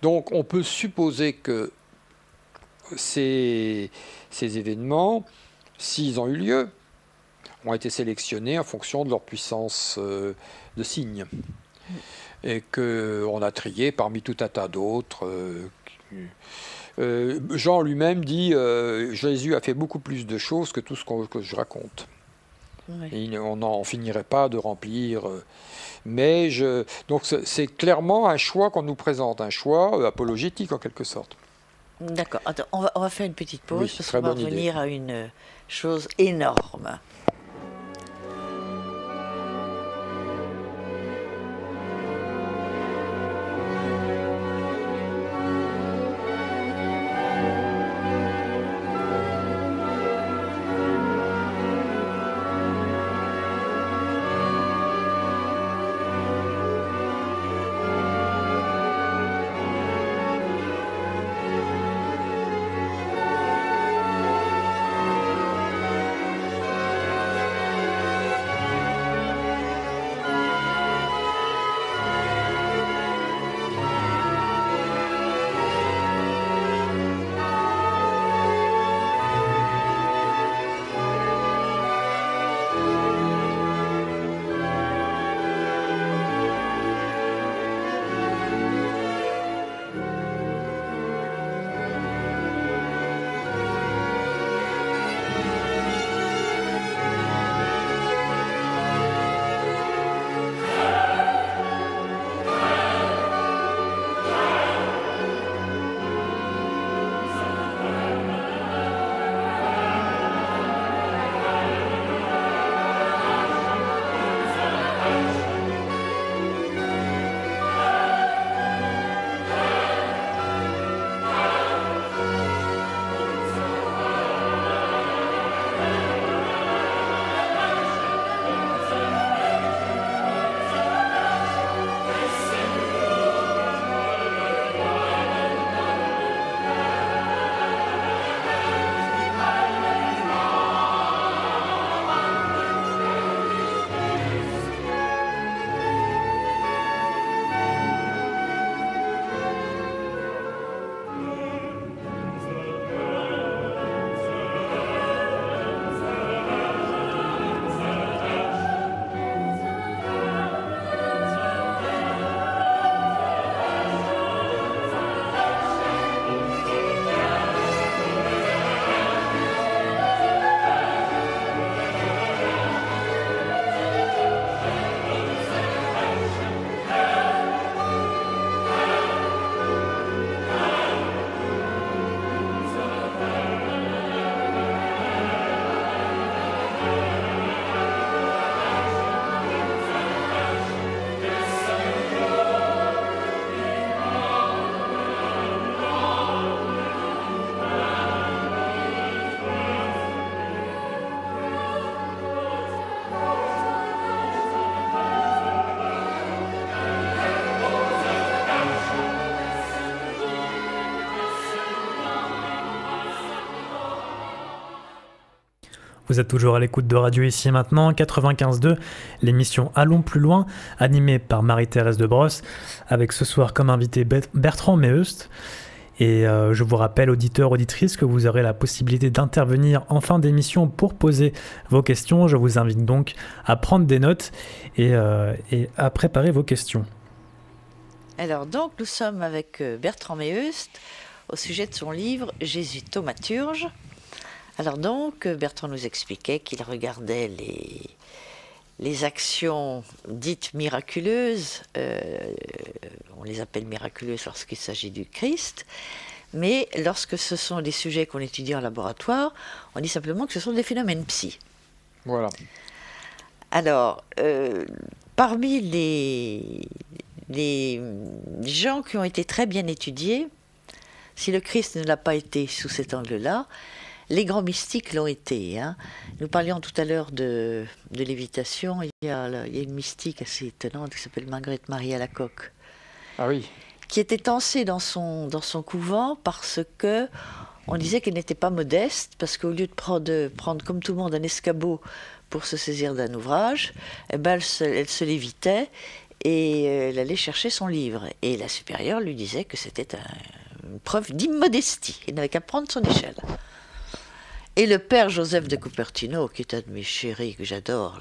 Donc on peut supposer que ces événements, s'ils ont eu lieu, ont été sélectionnés en fonction de leur puissance de signe. Et qu'on a trié parmi tout un tas d'autres. Jean lui-même dit Jésus a fait beaucoup plus de choses que tout ce que je raconte. Oui. Et on n'en finirait pas de remplir. Donc c'est clairement un choix qu'on nous présente, un choix apologétique en quelque sorte. D'accord. Attends, on va faire une petite pause parce qu'on va revenir à une chose énorme. Vous êtes toujours à l'écoute de Radio Ici et Maintenant, 95.2, l'émission Allons plus loin, animée par Marie-Thérèse de Brosse, avec ce soir comme invité Bertrand Meheust. Et je vous rappelle, auditeurs, auditrices, que vous aurez la possibilité d'intervenir en fin d'émission pour poser vos questions. Je vous invite donc à prendre des notes et à préparer vos questions. Alors donc, nous sommes avec Bertrand Meheust au sujet de son livre « Jésus thaumaturge ». Alors donc, Bertrand nous expliquait qu'il regardait les actions dites miraculeuses, on les appelle miraculeuses lorsqu'il s'agit du Christ, mais lorsque ce sont des sujets qu'on étudie en laboratoire, on dit simplement que ce sont des phénomènes psy. Voilà. Alors, parmi les gens qui ont été très bien étudiés, si le Christ ne l'a pas été sous cet angle-là, les grands mystiques l'ont été. Hein. Nous parlions tout à l'heure de lévitation. Il y a une mystique assez étonnante qui s'appelle Marguerite Marie Alacoque. Ah oui. Qui était tancée dans son couvent parce que on disait qu'elle n'était pas modeste, parce qu'au lieu de prendre comme tout le monde un escabeau pour se saisir d'un ouvrage, eh ben elle se lévitait et elle allait chercher son livre. Et la supérieure lui disait que c'était une preuve d'immodestie. Il n'avait qu'à prendre son échelle. Et le père Joseph de Cupertino, qui est un de mes chéris que j'adore,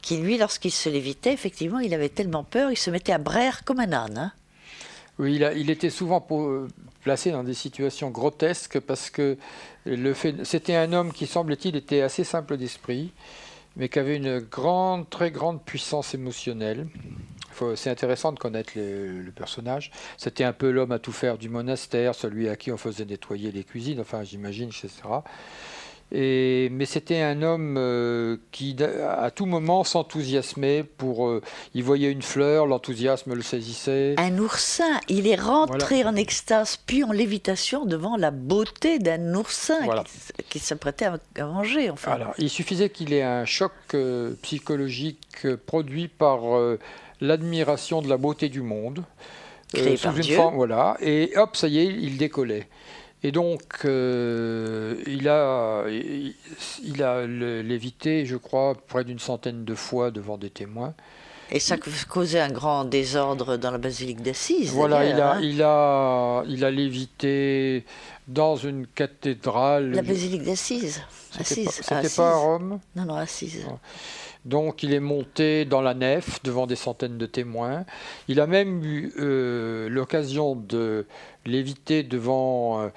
qui lui, lorsqu'il se lévitait, effectivement, il avait tellement peur, il se mettait à braire comme un âne. Hein. Oui, il était souvent placé dans des situations grotesques parce que c'était un homme qui, semble-t-il, était assez simple d'esprit, mais qui avait une très grande puissance émotionnelle. C'est intéressant de connaître le personnage. C'était un peu l'homme à tout faire du monastère, celui à qui on faisait nettoyer les cuisines, enfin j'imagine, etc. Mais c'était un homme qui, à tout moment, s'enthousiasmait il voyait une fleur, l'enthousiasme le saisissait. Un oursin, il est rentré en extase, puis en lévitation devant la beauté d'un oursin qui s'apprêtait à manger. Enfin. Alors, il suffisait qu'il ait un choc psychologique produit par l'admiration de la beauté du monde. Créé par Dieu. Voilà, et hop, ça y est, il décollait. Et donc, il a lévité, je crois, près d'une centaine de fois devant des témoins. Et ça causait un grand désordre dans la basilique d'Assise. Voilà, il a lévité dans une cathédrale. La basilique d'Assise. C'était pas à Rome? Non, Assise. Donc il est monté dans la nef devant des centaines de témoins. Il a même eu l'occasion de léviter devant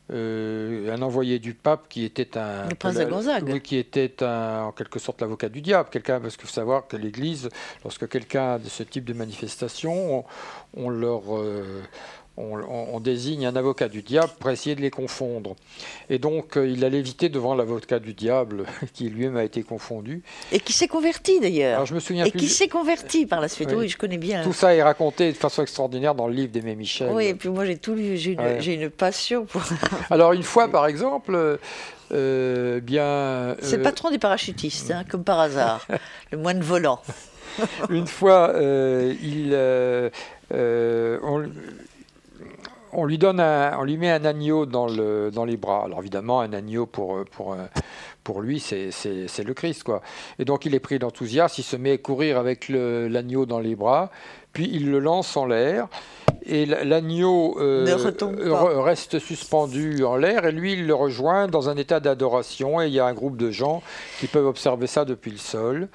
un envoyé du pape qui était le prince de Gonzague. qui était en quelque sorte l'avocat du diable. Parce qu'il faut savoir que l'Église, lorsque quelqu'un a de ce type de manifestation, on désigne un avocat du diable pour essayer de les confondre. Et donc, il a lévité devant l'avocat du diable, qui lui-même a été confondu. Et qui s'est converti d'ailleurs. Alors, je me souviens qui s'est converti par la suite. Oui, je connais bien. Tout ça est raconté de façon extraordinaire dans le livre d'Aimé Michel. Oui, et puis moi j'ai tout lu, j'ai une passion pour... Alors, une fois, par exemple... C'est le patron des parachutistes, comme par hasard, le moine volant. Une fois, on lui met un agneau dans les bras. Alors évidemment, un agneau pour lui, c'est le Christ, quoi. Et donc il est pris d'enthousiasme, il se met à courir avec l'agneau dans les bras, puis il le lance en l'air. Et l'agneau reste suspendu en l'air, et lui, il le rejoint dans un état d'adoration. Et il y a un groupe de gens qui peuvent observer ça depuis le sol.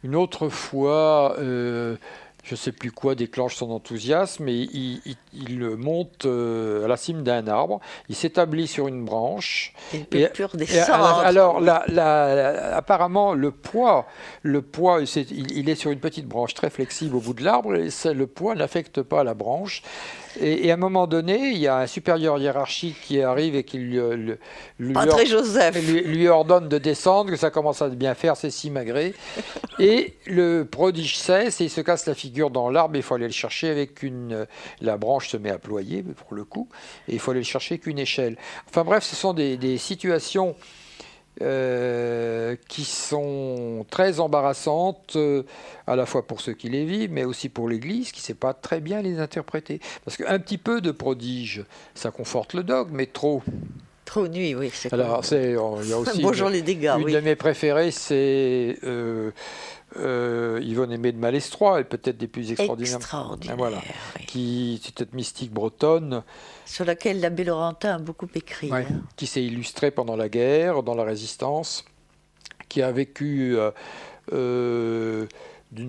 Une autre fois... je ne sais plus quoi déclenche son enthousiasme, et il monte à la cime d'un arbre, il s'établit sur une branche. Alors, apparemment, le poids il est sur une petite branche très flexible au bout de l'arbre, et le poids n'affecte pas la branche. Et à un moment donné, il y a un supérieur hiérarchique qui arrive et qui lui ordonne de descendre, que ça commence à bien faire, c'est si magré. Et le prodige cesse et il se casse la figure dans l'arbre. Il faut aller le chercher avec la branche se met à ployer pour le coup, et il faut aller le chercher avec une échelle. Enfin bref, ce sont des situations qui sont très embarrassantes, à la fois pour ceux qui les vivent, mais aussi pour l'Église, qui ne sait pas très bien les interpréter. Parce qu'un petit peu de prodige, ça conforte le dogme, mais trop... Trop nuit, oui. Alors, il y a aussi bonjour les dégâts, une de mes préférées, c'est Yvonne Aimée de Malestroit, et peut-être des plus extraordinaires. Voilà. Oui. C'est cette mystique bretonne. Sur laquelle l'abbé Laurentin a beaucoup écrit. Ouais, qui s'est illustrée pendant la guerre, dans la Résistance, qui a vécu d'une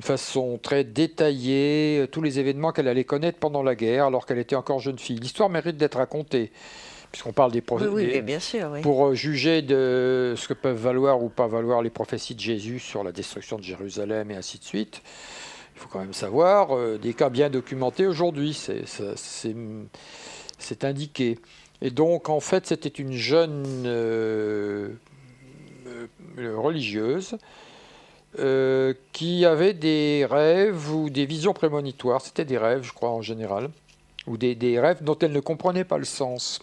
façon très détaillée tous les événements qu'elle allait connaître pendant la guerre, alors qu'elle était encore jeune fille. L'histoire mérite d'être racontée. Puisqu'on parle bien sûr, oui. Pour juger de ce que peuvent valoir ou pas valoir les prophéties de Jésus sur la destruction de Jérusalem et ainsi de suite, il faut quand même savoir, des cas bien documentés aujourd'hui, c'est indiqué. Et donc, en fait, c'était une jeune religieuse qui avait des rêves ou des visions prémonitoires. C'était des rêves, je crois, en général, ou des rêves dont elle ne comprenait pas le sens.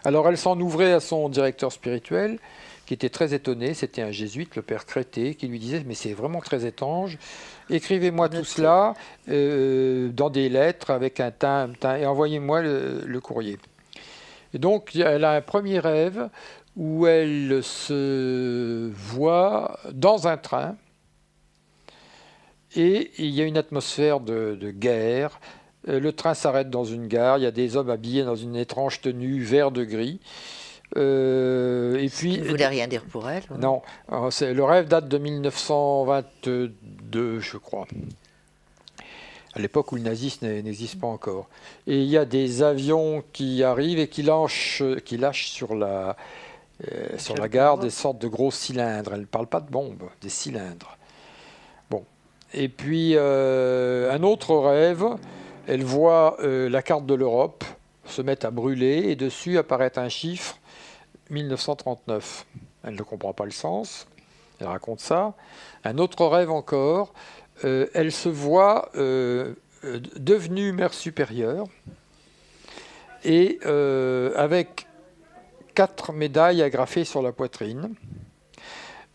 Alors elle s'en ouvrait à son directeur spirituel, qui était très étonné, c'était un jésuite, le père Crété, qui lui disait « mais c'est vraiment très étrange, écrivez-moi tout cela dans des lettres avec un timbre et envoyez-moi le courrier ». Et donc elle a un premier rêve où elle se voit dans un train, et il y a une atmosphère de guerre. Le train s'arrête dans une gare, il y a des hommes habillés dans une étrange tenue vert de gris. Et puis, ça ne voulait rien dire pour elle. Non, le rêve date de 1922, je crois. à l'époque où le nazisme n'existe pas encore. Et il y a des avions qui arrivent et qui lâchent sur la gare des sortes de gros cylindres. Elle ne parle pas de bombes, des cylindres. Bon. Et puis, un autre rêve, elle voit la carte de l'Europe se mettre à brûler et dessus apparaît un chiffre, 1939. Elle ne comprend pas le sens, elle raconte ça. Un autre rêve encore, elle se voit devenue mère supérieure et avec 4 médailles agrafées sur la poitrine.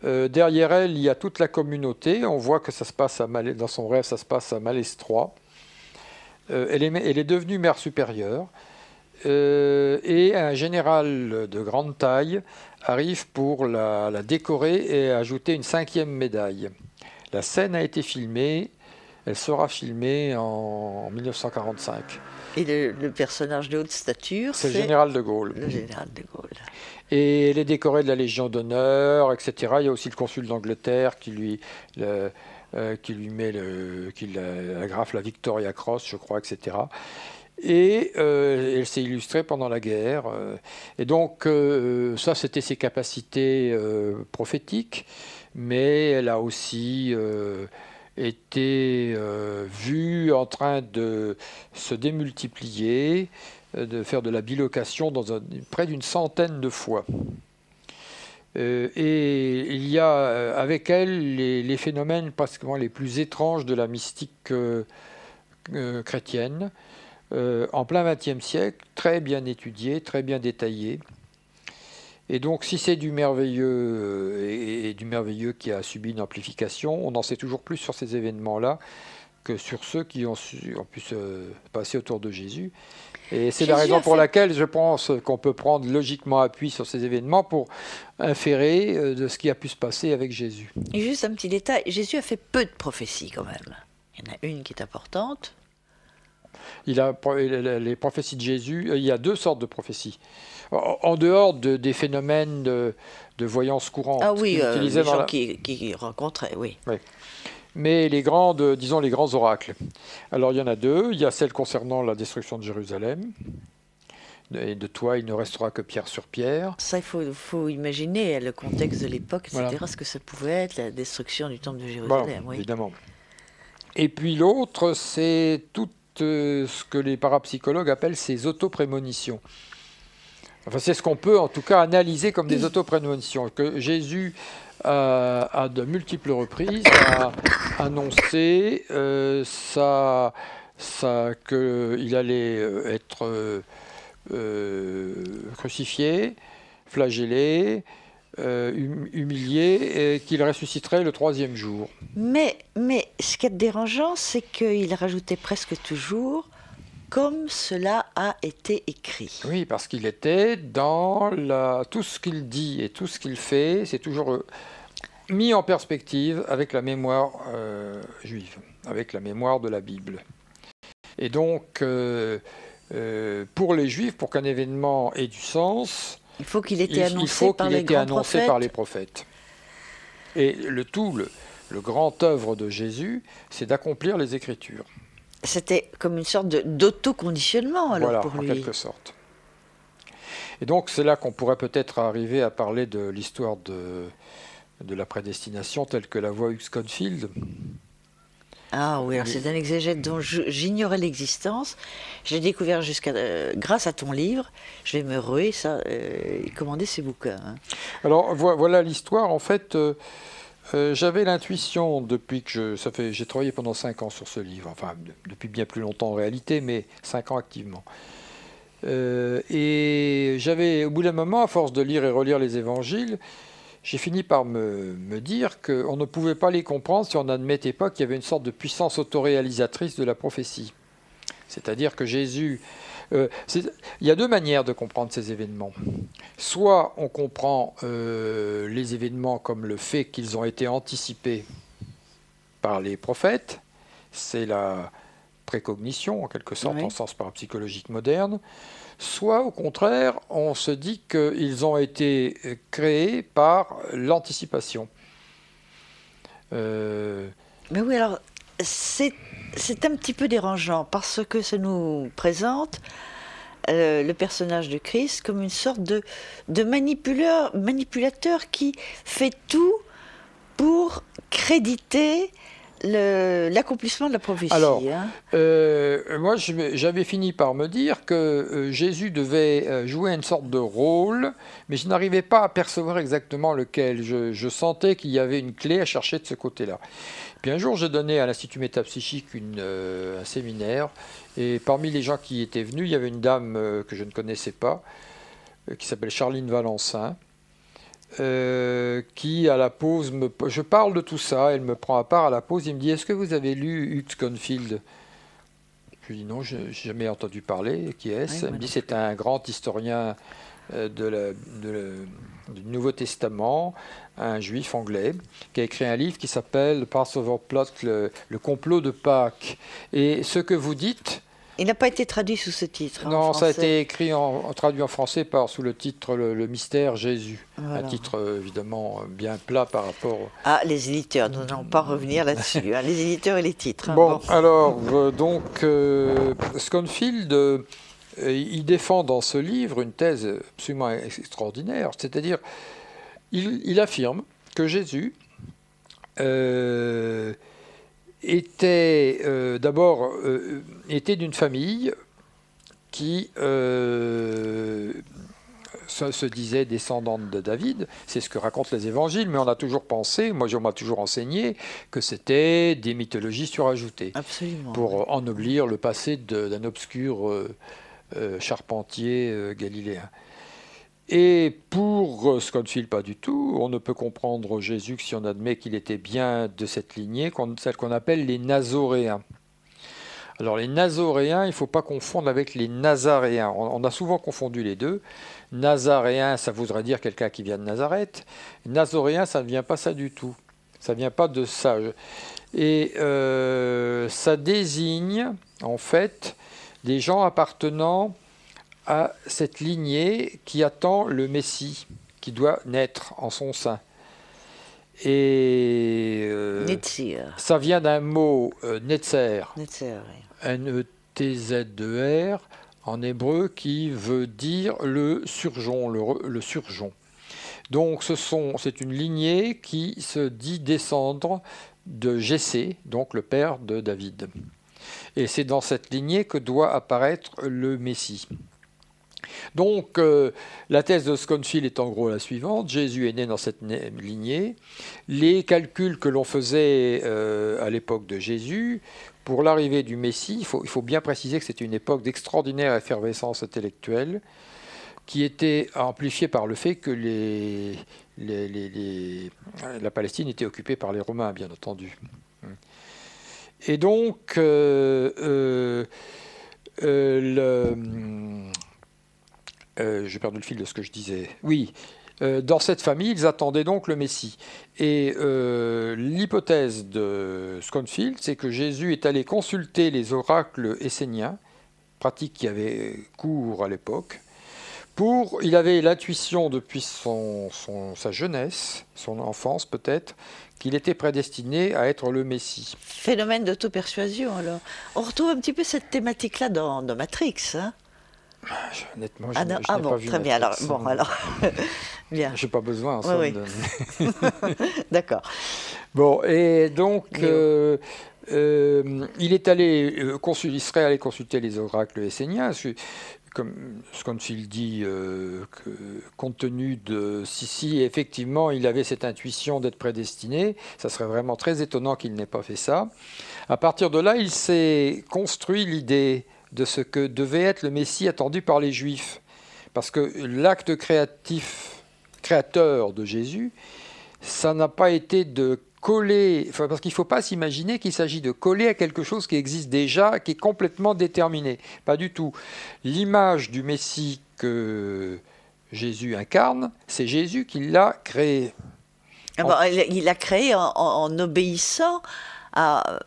Derrière elle, il y a toute la communauté. On voit que ça se passe dans son rêve, ça se passe à Malestroit. Elle est devenue mère supérieure. Et un général de grande taille arrive pour la décorer et ajouter une 5e médaille. La scène a été filmée, elle sera filmée en 1945. Et le personnage de haute stature, c'est le général de Gaulle. Le général de Gaulle. Et elle est décorée de la Légion d'honneur, etc. Il y a aussi le consul d'Angleterre qui lui agrafe la Victoria Cross, je crois, etc. Et elle s'est illustrée pendant la guerre. Et donc, ça, c'était ses capacités prophétiques, mais elle a aussi été vue en train de se démultiplier, de faire de la bilocation près d'une centaine de fois. Et il y a avec elle les phénomènes pratiquement les plus étranges de la mystique chrétienne. En plein XXe siècle, très bien étudié, très bien détaillé. Et donc, si c'est du merveilleux et du merveilleux qui a subi une amplification, on en sait toujours plus sur ces événements-là que sur ceux qui ont pu se passer autour de Jésus. Et c'est la raison pour laquelle je pense qu'on peut prendre logiquement appui sur ces événements pour inférer de ce qui a pu se passer avec Jésus. Et juste un petit détail, Jésus a fait peu de prophéties quand même. Il y en a une qui est importante. Les prophéties de Jésus, il y a 2 sortes de prophéties. En dehors des phénomènes de voyance courante. Ah oui, les gens qui rencontraient, oui. Oui. Mais les grands oracles. Alors il y en a 2. Il y a celle concernant la destruction de Jérusalem. Et de toi, il ne restera que pierre sur pierre. Ça, il faut imaginer le contexte de l'époque, etc., voilà. Ce que ça pouvait être, la destruction du temple de Jérusalem. Bon, oui. Évidemment. Et puis l'autre, c'est tout ce que les parapsychologues appellent ces autoprémonitions. Enfin, c'est ce qu'on peut en tout cas analyser comme des autoprémonitions, que Jésus à de multiples reprises a annoncé qu'il allait être crucifié, flagellé, humilié, et qu'il ressusciterait le 3e jour. Mais ce qui est dérangeant, c'est qu'il rajoutait presque toujours comme cela a été écrit. Oui, parce qu'il était dans tout ce qu'il dit et tout ce qu'il fait, c'est toujours mis en perspective avec la mémoire juive, avec la mémoire de la Bible. Et donc, pour les Juifs, pour qu'un événement ait du sens, il faut qu'il ait été annoncé par les prophètes. Et le grand œuvre de Jésus, c'est d'accomplir les Écritures. C'était comme une sorte d'autoconditionnement alors pour lui. Voilà, en quelque sorte. Et donc c'est là qu'on pourrait peut-être arriver à parler de l'histoire de la prédestination telle que la voit Hugh Sconfield. Ah oui, alors c'est un exégète dont j'ignorais l'existence. Je l'ai découvert grâce à ton livre. Je vais me ruer et commander ces bouquins. Hein. Alors voilà l'histoire. En fait, j'avais l'intuition depuis que j'ai travaillé pendant 5 ans sur ce livre. Enfin, depuis bien plus longtemps en réalité, mais 5 ans activement. Et j'avais, au bout d'un moment, à force de lire et relire les évangiles, j'ai fini par me dire qu'on ne pouvait pas les comprendre si on n'admettait pas qu'il y avait une sorte de puissance autoréalisatrice de la prophétie. C'est-à-dire que Jésus... il y a 2 manières de comprendre ces événements. Soit on comprend les événements comme le fait qu'ils ont été anticipés par les prophètes, c'est la précognition en quelque sorte, oui. En sens parapsychologique moderne. Soit au contraire, on se dit qu'ils ont été créés par l'anticipation. Mais oui, alors c'est c'est un petit peu dérangeant parce que ça nous présente le personnage de Christ comme une sorte de manipulateur qui fait tout pour créditer l'accomplissement de la prophétie. Alors, moi, j'avais fini par me dire que Jésus devait jouer une sorte de rôle, mais je n'arrivais pas à percevoir exactement lequel. Je sentais qu'il y avait une clé à chercher de ce côté-là. Puis un jour, j'ai donné à l'Institut Métapsychique un séminaire, et parmi les gens qui étaient venus, il y avait une dame que je ne connaissais pas, qui s'appelle Charline Valençin, qui à la pause, je parle de tout ça, elle me prend à part à la pause, il me dit: est-ce que vous avez lu Hugh Schonfield? Je lui dis non, je n'ai jamais entendu parler. Qui est-ce? Elle me dit: c'est un grand historien du Nouveau Testament, un juif anglais, qui a écrit un livre qui s'appelle Passover Plot, le complot de Pâques. Et ce que vous dites... Il n'a pas été traduit sous ce titre. Non, ça a été écrit traduit en français sous le titre Le mystère Jésus. Voilà. Un titre évidemment bien plat par rapport... Ah, les éditeurs, nous n'allons pas revenir là-dessus. Hein, les éditeurs et les titres. Hein, bon, alors, donc, Schonfield, il défend dans ce livre une thèse absolument extraordinaire. C'est-à-dire, il affirme que Jésus... était d'abord était d'une famille qui se disait descendante de David. C'est ce que racontent les évangiles, mais on a toujours pensé, moi on m'a toujours enseigné, que c'était des mythologies surajoutées. Absolument, pour ennoblir le passé d'un obscur charpentier galiléen. Et pour Schonfield, pas du tout. On ne peut comprendre Jésus que si on admet qu'il était bien de cette lignée, celle qu'on appelle les Nazoréens. Alors les Nazoréens, il ne faut pas confondre avec les Nazaréens. On a souvent confondu les deux. Nazaréen, ça voudrait dire quelqu'un qui vient de Nazareth. Nazoréen, ça ne vient pas ça du tout. Ça ne vient pas de ça. Et ça désigne, en fait, des gens appartenant à cette lignée qui attend le Messie, qui doit naître en son sein. Et ça vient d'un mot Netzer, N-E-T-Z-E-R, en hébreu, qui veut dire le surgeon, le surgeon. Donc c'est une lignée qui se dit descendre de Jessé, donc le père de David. Et c'est dans cette lignée que doit apparaître le Messie. Donc, la thèse de Schonfield est en gros la suivante. Jésus est né dans cette lignée. Les calculs que l'on faisait à l'époque de Jésus, pour l'arrivée du Messie, il faut bien préciser que c'était une époque d'extraordinaire effervescence intellectuelle, qui était amplifiée par le fait que la Palestine était occupée par les Romains, bien entendu. Et donc, j'ai perdu le fil de ce que je disais. Oui, dans cette famille, ils attendaient donc le Messie. Et l'hypothèse de Schonfield, c'est que Jésus est allé consulter les oracles esséniens, pratique qui avait cours à l'époque. Il avait l'intuition depuis sa jeunesse, son enfance peut-être, qu'il était prédestiné à être le Messie. Phénomène d'auto-persuasion, alors. On retrouve un petit peu cette thématique-là dans Matrix, hein? Honnêtement, je n'ai pas vu. Très bien. Alors, bien. J'ai pas besoin. En somme, oui. D'accord. Bon, et donc, il est allé il serait allé consulter les oracles esséniens. Comme Schonfield dit, que, compte tenu de si effectivement il avait cette intuition d'être prédestiné, ça serait vraiment très étonnant qu'il n'ait pas fait ça. À partir de là, il s'est construit l'idée de ce que devait être le Messie attendu par les Juifs. Parce que l'acte créateur de Jésus, ça n'a pas été de coller, parce qu'il ne faut pas s'imaginer qu'il s'agit de coller à quelque chose qui existe déjà, qui est complètement déterminé. Pas du tout. L'image du Messie que Jésus incarne, c'est Jésus qui l'a créé. Il l'a créé en obéissant à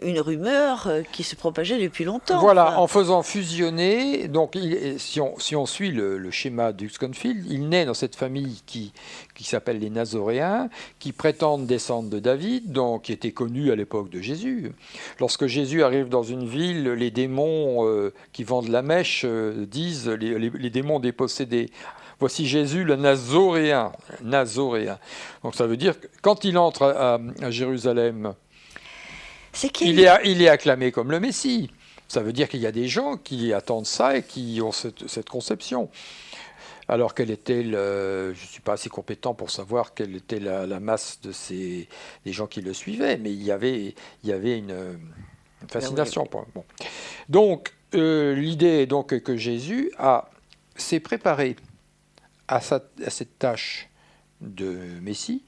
une rumeur qui se propageait depuis longtemps. Voilà, Enfin, en faisant fusionner, donc si on suit le schéma du Sconfield, il naît dans cette famille qui s'appelle les Nazoréens, qui prétendent descendre de David, donc qui était connu à l'époque de Jésus. Lorsque Jésus arrive dans une ville, les démons qui vendent la mèche disent, les démons dépossédés, voici Jésus le Nazoréen. Nazoréen. Donc ça veut dire que quand il entre à Jérusalem, il est acclamé comme le Messie. Ça veut dire qu'il y a des gens qui attendent ça et qui ont cette conception. Alors quelle était je ne suis pas assez compétent pour savoir quelle était la masse des gens qui le suivaient, mais il y avait une fascination. Bon. Donc l'idée est donc que Jésus s'est préparé à cette tâche de Messie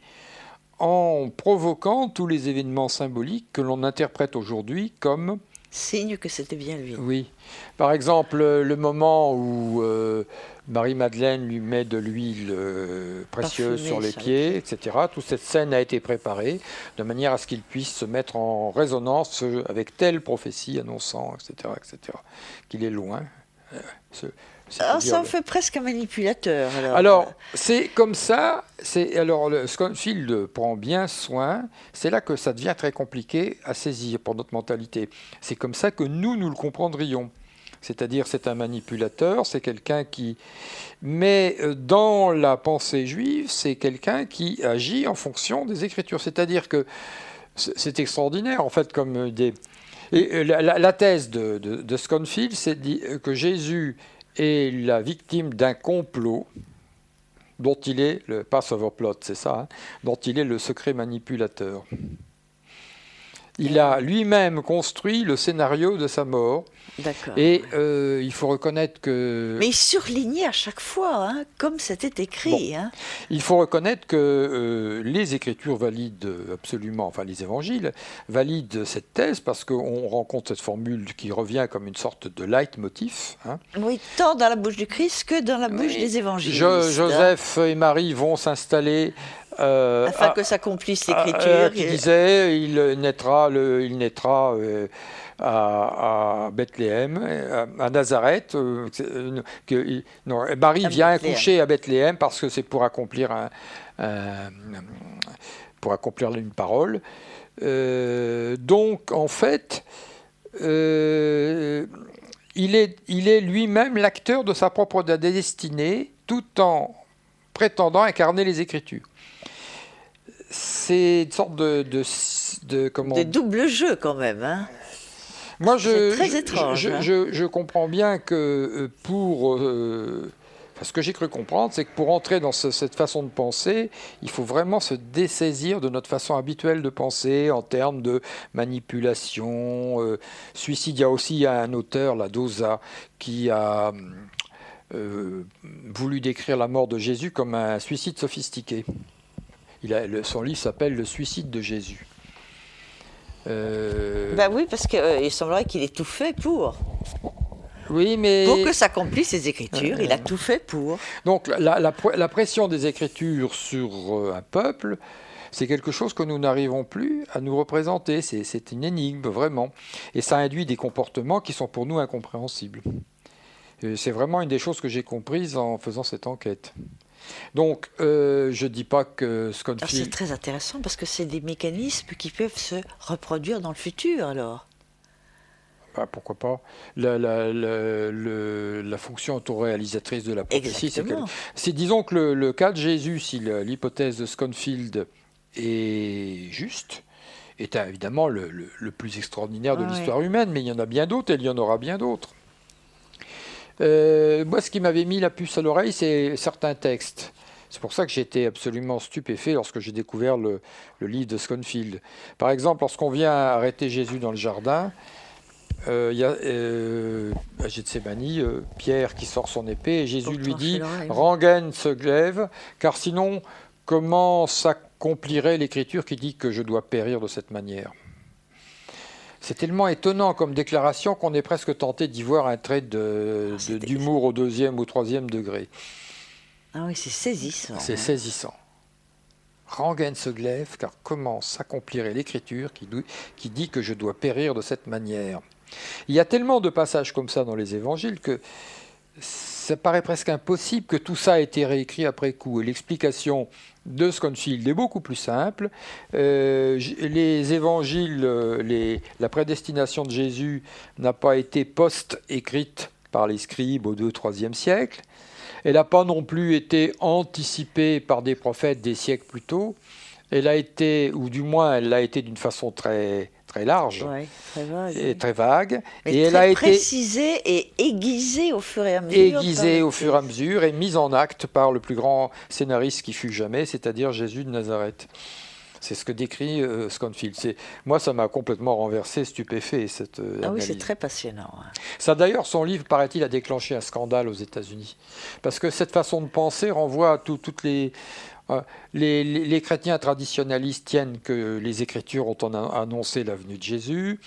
en provoquant tous les événements symboliques que l'on interprète aujourd'hui comme... signe que c'était bien lui. Oui. Par exemple, le moment où Marie-Madeleine lui met de l'huile précieuse sur les pieds, etc. Toute cette scène a été préparée de manière à ce qu'il puisse se mettre en résonance avec telle prophétie annonçant, etc., qu'il est loin. Ça en fait presque un manipulateur. Alors c'est comme ça. Alors, le Sconfield prend bien soin. C'est là que ça devient très compliqué à saisir pour notre mentalité. C'est comme ça que nous le comprendrions. C'est-à-dire, c'est un manipulateur, c'est quelqu'un qui... Mais dans la pensée juive, c'est quelqu'un qui agit en fonction des Écritures. C'est-à-dire que c'est extraordinaire, en fait, comme des... Et la thèse de Sconfield, c'est que Jésus est la victime d'un complot dont il est le Passover plot, c'est ça, hein, dont il est le secret manipulateur. Il a lui-même construit le scénario de sa mort. D'accord. Et il faut reconnaître que... Mais il surlignait à chaque fois, hein, comme c'était écrit. Bon. Hein. Il faut reconnaître que les Écritures valident absolument, enfin les Évangiles, valident cette thèse parce qu'on rencontre cette formule qui revient comme une sorte de leitmotiv. Hein. Oui, tant dans la bouche du Christ que dans la bouche des Évangiles. Joseph et Marie vont s'installer... afin que s'accomplisse l'Écriture. Qui disait, il naîtra à Bethléem, à Nazareth. Marie vient accoucher à Bethléem parce que c'est pour accomplir une parole. Donc, en fait, il est lui-même l'acteur de sa propre destinée, tout en prétendant incarner les Écritures. C'est une sorte de double jeu quand même. Hein. Moi, c'est très étrange. Je comprends bien que ce que j'ai cru comprendre, c'est que pour entrer dans cette façon de penser, il faut vraiment se dessaisir de notre façon habituelle de penser en termes de manipulation, suicide. Il y a aussi un auteur, la Dosa, qui a voulu décrire la mort de Jésus comme un suicide sophistiqué. Son livre s'appelle « Le suicide de Jésus ». Ben oui, parce qu'il semblerait qu'il ait tout fait pour. Oui, mais... Pour que s'accomplissent ses Écritures, il a tout fait pour. Donc la pression des Écritures sur un peuple, c'est quelque chose que nous n'arrivons plus à nous représenter. C'est une énigme, vraiment. Et ça induit des comportements qui sont pour nous incompréhensibles. C'est vraiment une des choses que j'ai comprises en faisant cette enquête. Donc, je ne dis pas que Sconfield... C'est très intéressant parce que c'est des mécanismes qui peuvent se reproduire dans le futur, alors. Bah, pourquoi pas. La fonction autoréalisatrice de la prophétie, c'est disons que le cas de Jésus, si l'hypothèse de Sconfield est juste, est évidemment le plus extraordinaire de l'histoire humaine, mais il y en a bien d'autres et il y en aura bien d'autres. Moi, ce qui m'avait mis la puce à l'oreille, c'est certains textes. C'est pour ça que j'étais absolument stupéfait lorsque j'ai découvert le livre de Sconfield. Par exemple, lorsqu'on vient arrêter Jésus dans le jardin, il y a à Gethsémani, Pierre qui sort son épée, et Jésus lui dit « Rengaine se glaive, car sinon, comment s'accomplirait l'écriture qui dit que je dois périr de cette manière ?» C'est tellement étonnant comme déclaration qu'on est presque tenté d'y voir un trait d'humour au 2e ou 3e degré. Ah oui, c'est saisissant. C'est saisissant. Rengaine se glaive, car comment s'accomplirait l'écriture qui dit que je dois périr de cette manière? Il y a tellement de passages comme ça dans les évangiles que ça paraît presque impossible que tout ça ait été réécrit après coup. Et l'explication de Sconfield est beaucoup plus simple. Les évangiles, la prédestination de Jésus n'a pas été post-écrite par les scribes au 2e, 3e siècle. Elle n'a pas non plus été anticipée par des prophètes des siècles plus tôt. Elle a été, ou du moins elle l'a été d'une façon très large, ouais, très vague, et très vague. Mais et très elle a précisée et aiguisée au fur et à mesure. Aiguisée au fur et à mesure et mise en acte par le plus grand scénariste qui fut jamais, c'est-à-dire Jésus de Nazareth. C'est ce que décrit Sconfield. Moi, ça m'a complètement renversé, stupéfait, cette analyse. Ah oui, c'est très passionnant. Hein. Ça, d'ailleurs, son livre, paraît-il, a déclenché un scandale aux États-Unis. Parce que cette façon de penser renvoie à toutes les chrétiens traditionnalistes tiennent que les Écritures ont annoncé la venue de Jésus.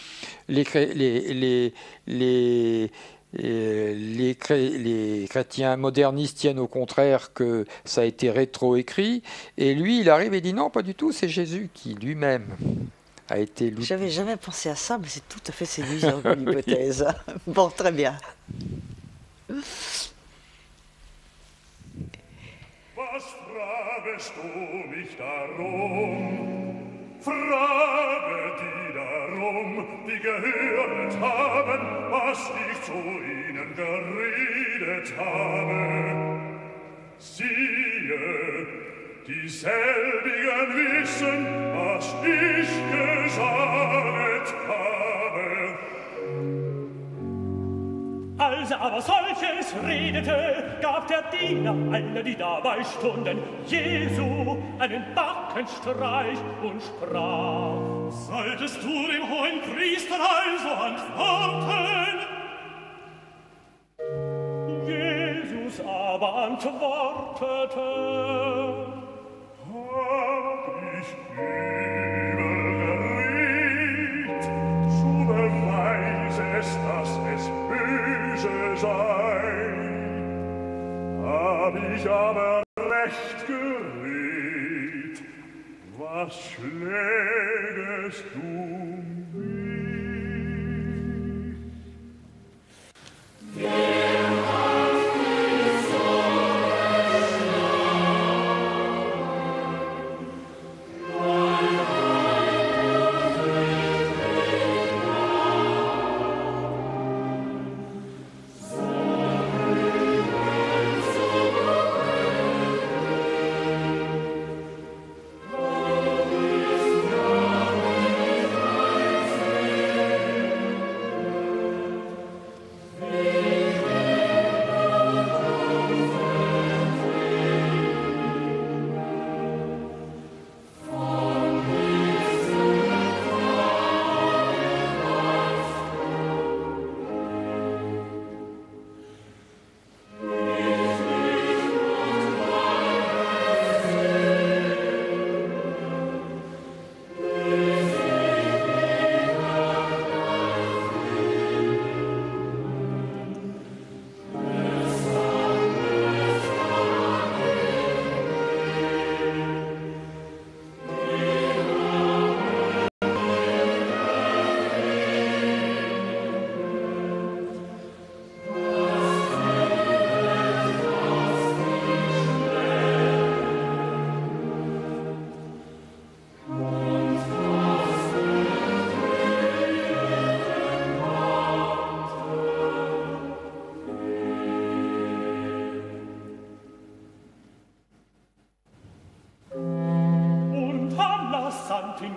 Les chrétiens modernistes tiennent au contraire que ça a été rétro-écrit. Et lui, il arrive et dit non, pas du tout, c'est Jésus qui lui-même a été... J'avais jamais pensé à ça, mais c'est tout à fait séduisant comme hypothèse. Bon, très bien. Was fragest du mich darum? Frage die darum, die gehört haben, was ich zu ihnen geredet habe. Siehe, dieselbigen wissen, was ich gesagt habe. Als er aber solches redete, gab der Diener alle, die dabei stunden, Jesu einen Backenstreich und sprach: Solltest du dem hohen Priester also antworten? Jesus aber antwortete: Hab ich übel geredet, so beweise es, dass es böse sei. Hab ich aber recht geredet, was schlägest du mich?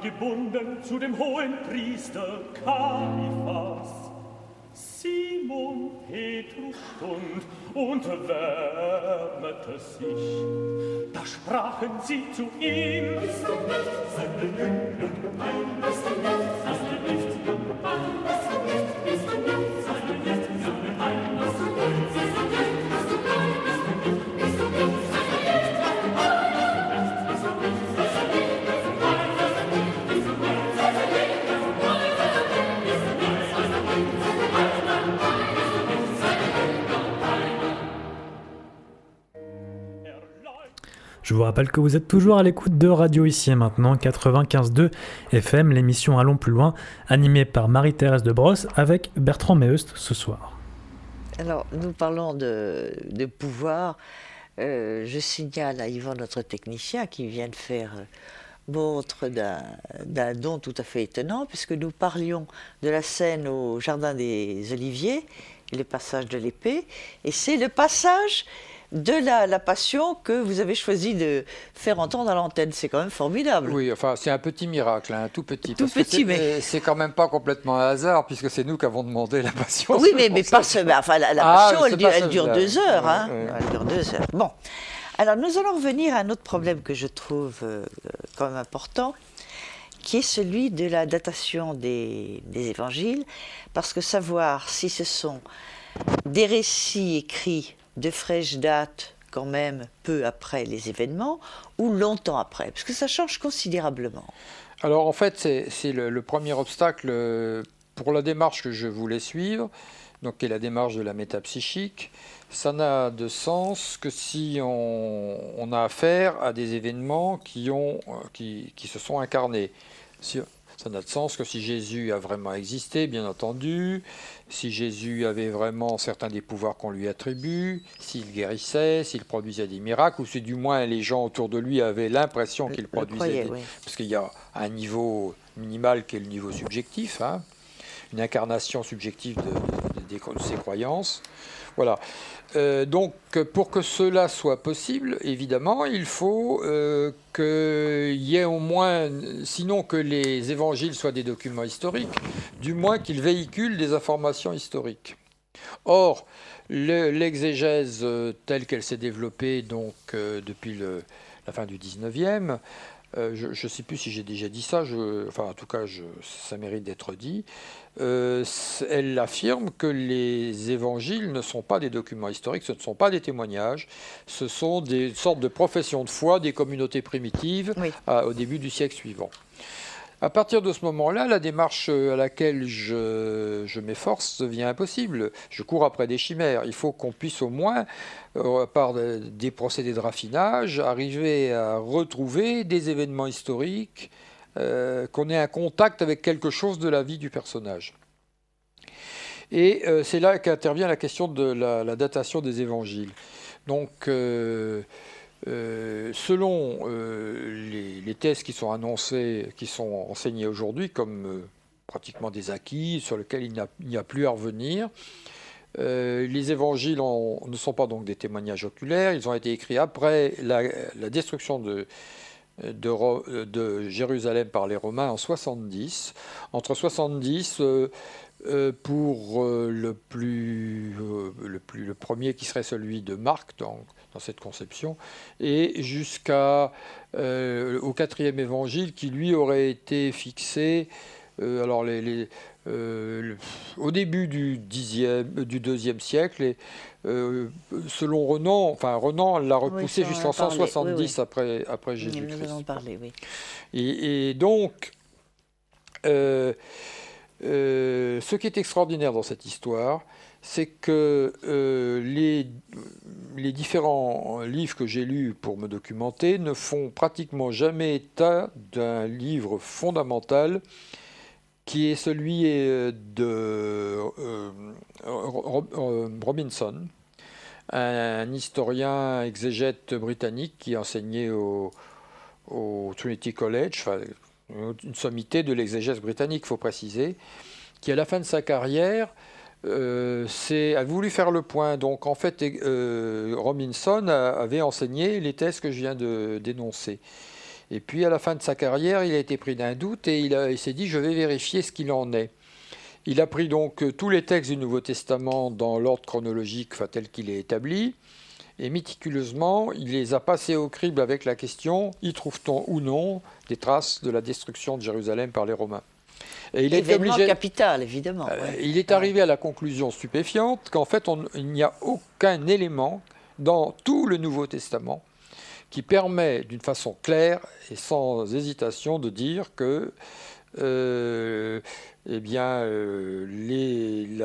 Gebunden zu dem hohen Priester Kaiphas. Simon Petrus stund und wärmete sich. Da sprachen sie zu ihm: Bist du nicht seine Jünger? Nein, bist du nicht seine Jünger? Nein, bist du nicht, bist du nicht seine Jünger? Nein, bist du nicht, bist du nicht, bist du nicht, bist du nicht, bist du nicht seine Jünger? Bist du nicht seine Jünger? Je vous rappelle que vous êtes toujours à l'écoute de Radio Ici et Maintenant, 95.2 FM, l'émission Allons plus loin, animée par Marie-Thérèse de Brosse avec Bertrand Meust ce soir. Alors, nous parlons de pouvoir. Je signale à Yvan, notre technicien, qui vient de faire montre d'un don tout à fait étonnant, puisque nous parlions de la scène au Jardin des Oliviers, le passage de l'épée, et c'est le passage de la Passion que vous avez choisi de faire entendre à l'antenne. C'est quand même formidable. Oui, enfin, c'est un petit miracle, hein, tout petit. Tout petit, mais... C'est quand même pas complètement un hasard, puisque c'est nous qui avons demandé la Passion. Oui, mais pas seulement. Enfin, la Passion, elle dure 2 heures. Hein. Oui. Elle dure 2 heures. Bon. Alors, nous allons revenir à un autre problème que je trouve quand même important, qui est celui de la datation des évangiles, parce que savoir si ce sont des récits écrits de fraîche date, quand même, peu après les événements, ou longtemps après, parce que ça change considérablement. Alors, en fait, c'est le premier obstacle pour la démarche que je voulais suivre, donc qui est la démarche de la métapsychique. Ça n'a de sens que si on a affaire à des événements qui se sont incarnés. Ça n'a de sens que si Jésus a vraiment existé, bien entendu, si Jésus avait vraiment certains des pouvoirs qu'on lui attribue, s'il guérissait, s'il produisait des miracles, ou si du moins les gens autour de lui avaient l'impression qu'il produisait oui. Parce qu'il y a un niveau minimal qui est le niveau subjectif, hein, une incarnation subjective de ses croyances. Voilà. Donc, pour que cela soit possible, évidemment, il faut qu'il y ait au moins, sinon que les évangiles soient des documents historiques, du moins qu'ils véhiculent des informations historiques. Or, l'exégèse telle qu'elle s'est développée donc, depuis la fin du 19e, je ne sais plus si j'ai déjà dit ça, enfin en tout cas ça mérite d'être dit, elle affirme que les évangiles ne sont pas des documents historiques, ce ne sont pas des témoignages, ce sont des sortes de professions de foi des communautés primitives au début du siècle suivant. À partir de ce moment-là, la démarche à laquelle je m'efforce devient impossible. Je cours après des chimères. Il faut qu'on puisse au moins, par des procédés de raffinage, arriver à retrouver des événements historiques, qu'on ait un contact avec quelque chose de la vie du personnage. Et c'est là qu'intervient la question de la datation des évangiles. Donc, selon les thèses qui sont annoncées, qui sont enseignées aujourd'hui comme pratiquement des acquis sur lesquels il n'y a plus à revenir, les évangiles ne sont pas donc des témoignages oculaires, ils ont été écrits après la destruction de Jérusalem par les Romains en 70. Entre 70, pour le premier qui serait celui de Marc, dans cette conception, et jusqu'au 4e évangile qui lui aurait été fixé au début du 2e siècle, et selon Renan l'a repoussé jusqu'en 170 après Jésus-Christ. Nous en avons parlé, oui. Et donc, ce qui est extraordinaire dans cette histoire, c'est que les différents livres que j'ai lus pour me documenter ne font pratiquement jamais état d'un livre fondamental qui est celui de Robinson, un historien exégète britannique qui enseignait au Trinity College, une sommité de l'exégèse britannique, il faut préciser, qui à la fin de sa carrière a voulu faire le point. Donc en fait, Robinson avait enseigné les thèses que je viens de dénoncer. Et puis à la fin de sa carrière, il a été pris d'un doute et il s'est dit « je vais vérifier ce qu'il en est ». Il a pris donc tous les textes du Nouveau Testament dans l'ordre chronologique tel qu'il est établi, et méticuleusement, il les a passés au crible avec la question « y trouve-t-on ou non des traces de la destruction de Jérusalem par les Romains ?» Et il est obligé, capital, évidemment. Il est arrivé à la conclusion stupéfiante qu'en fait, il n'y a aucun élément dans tout le Nouveau Testament qui permet d'une façon claire et sans hésitation de dire que la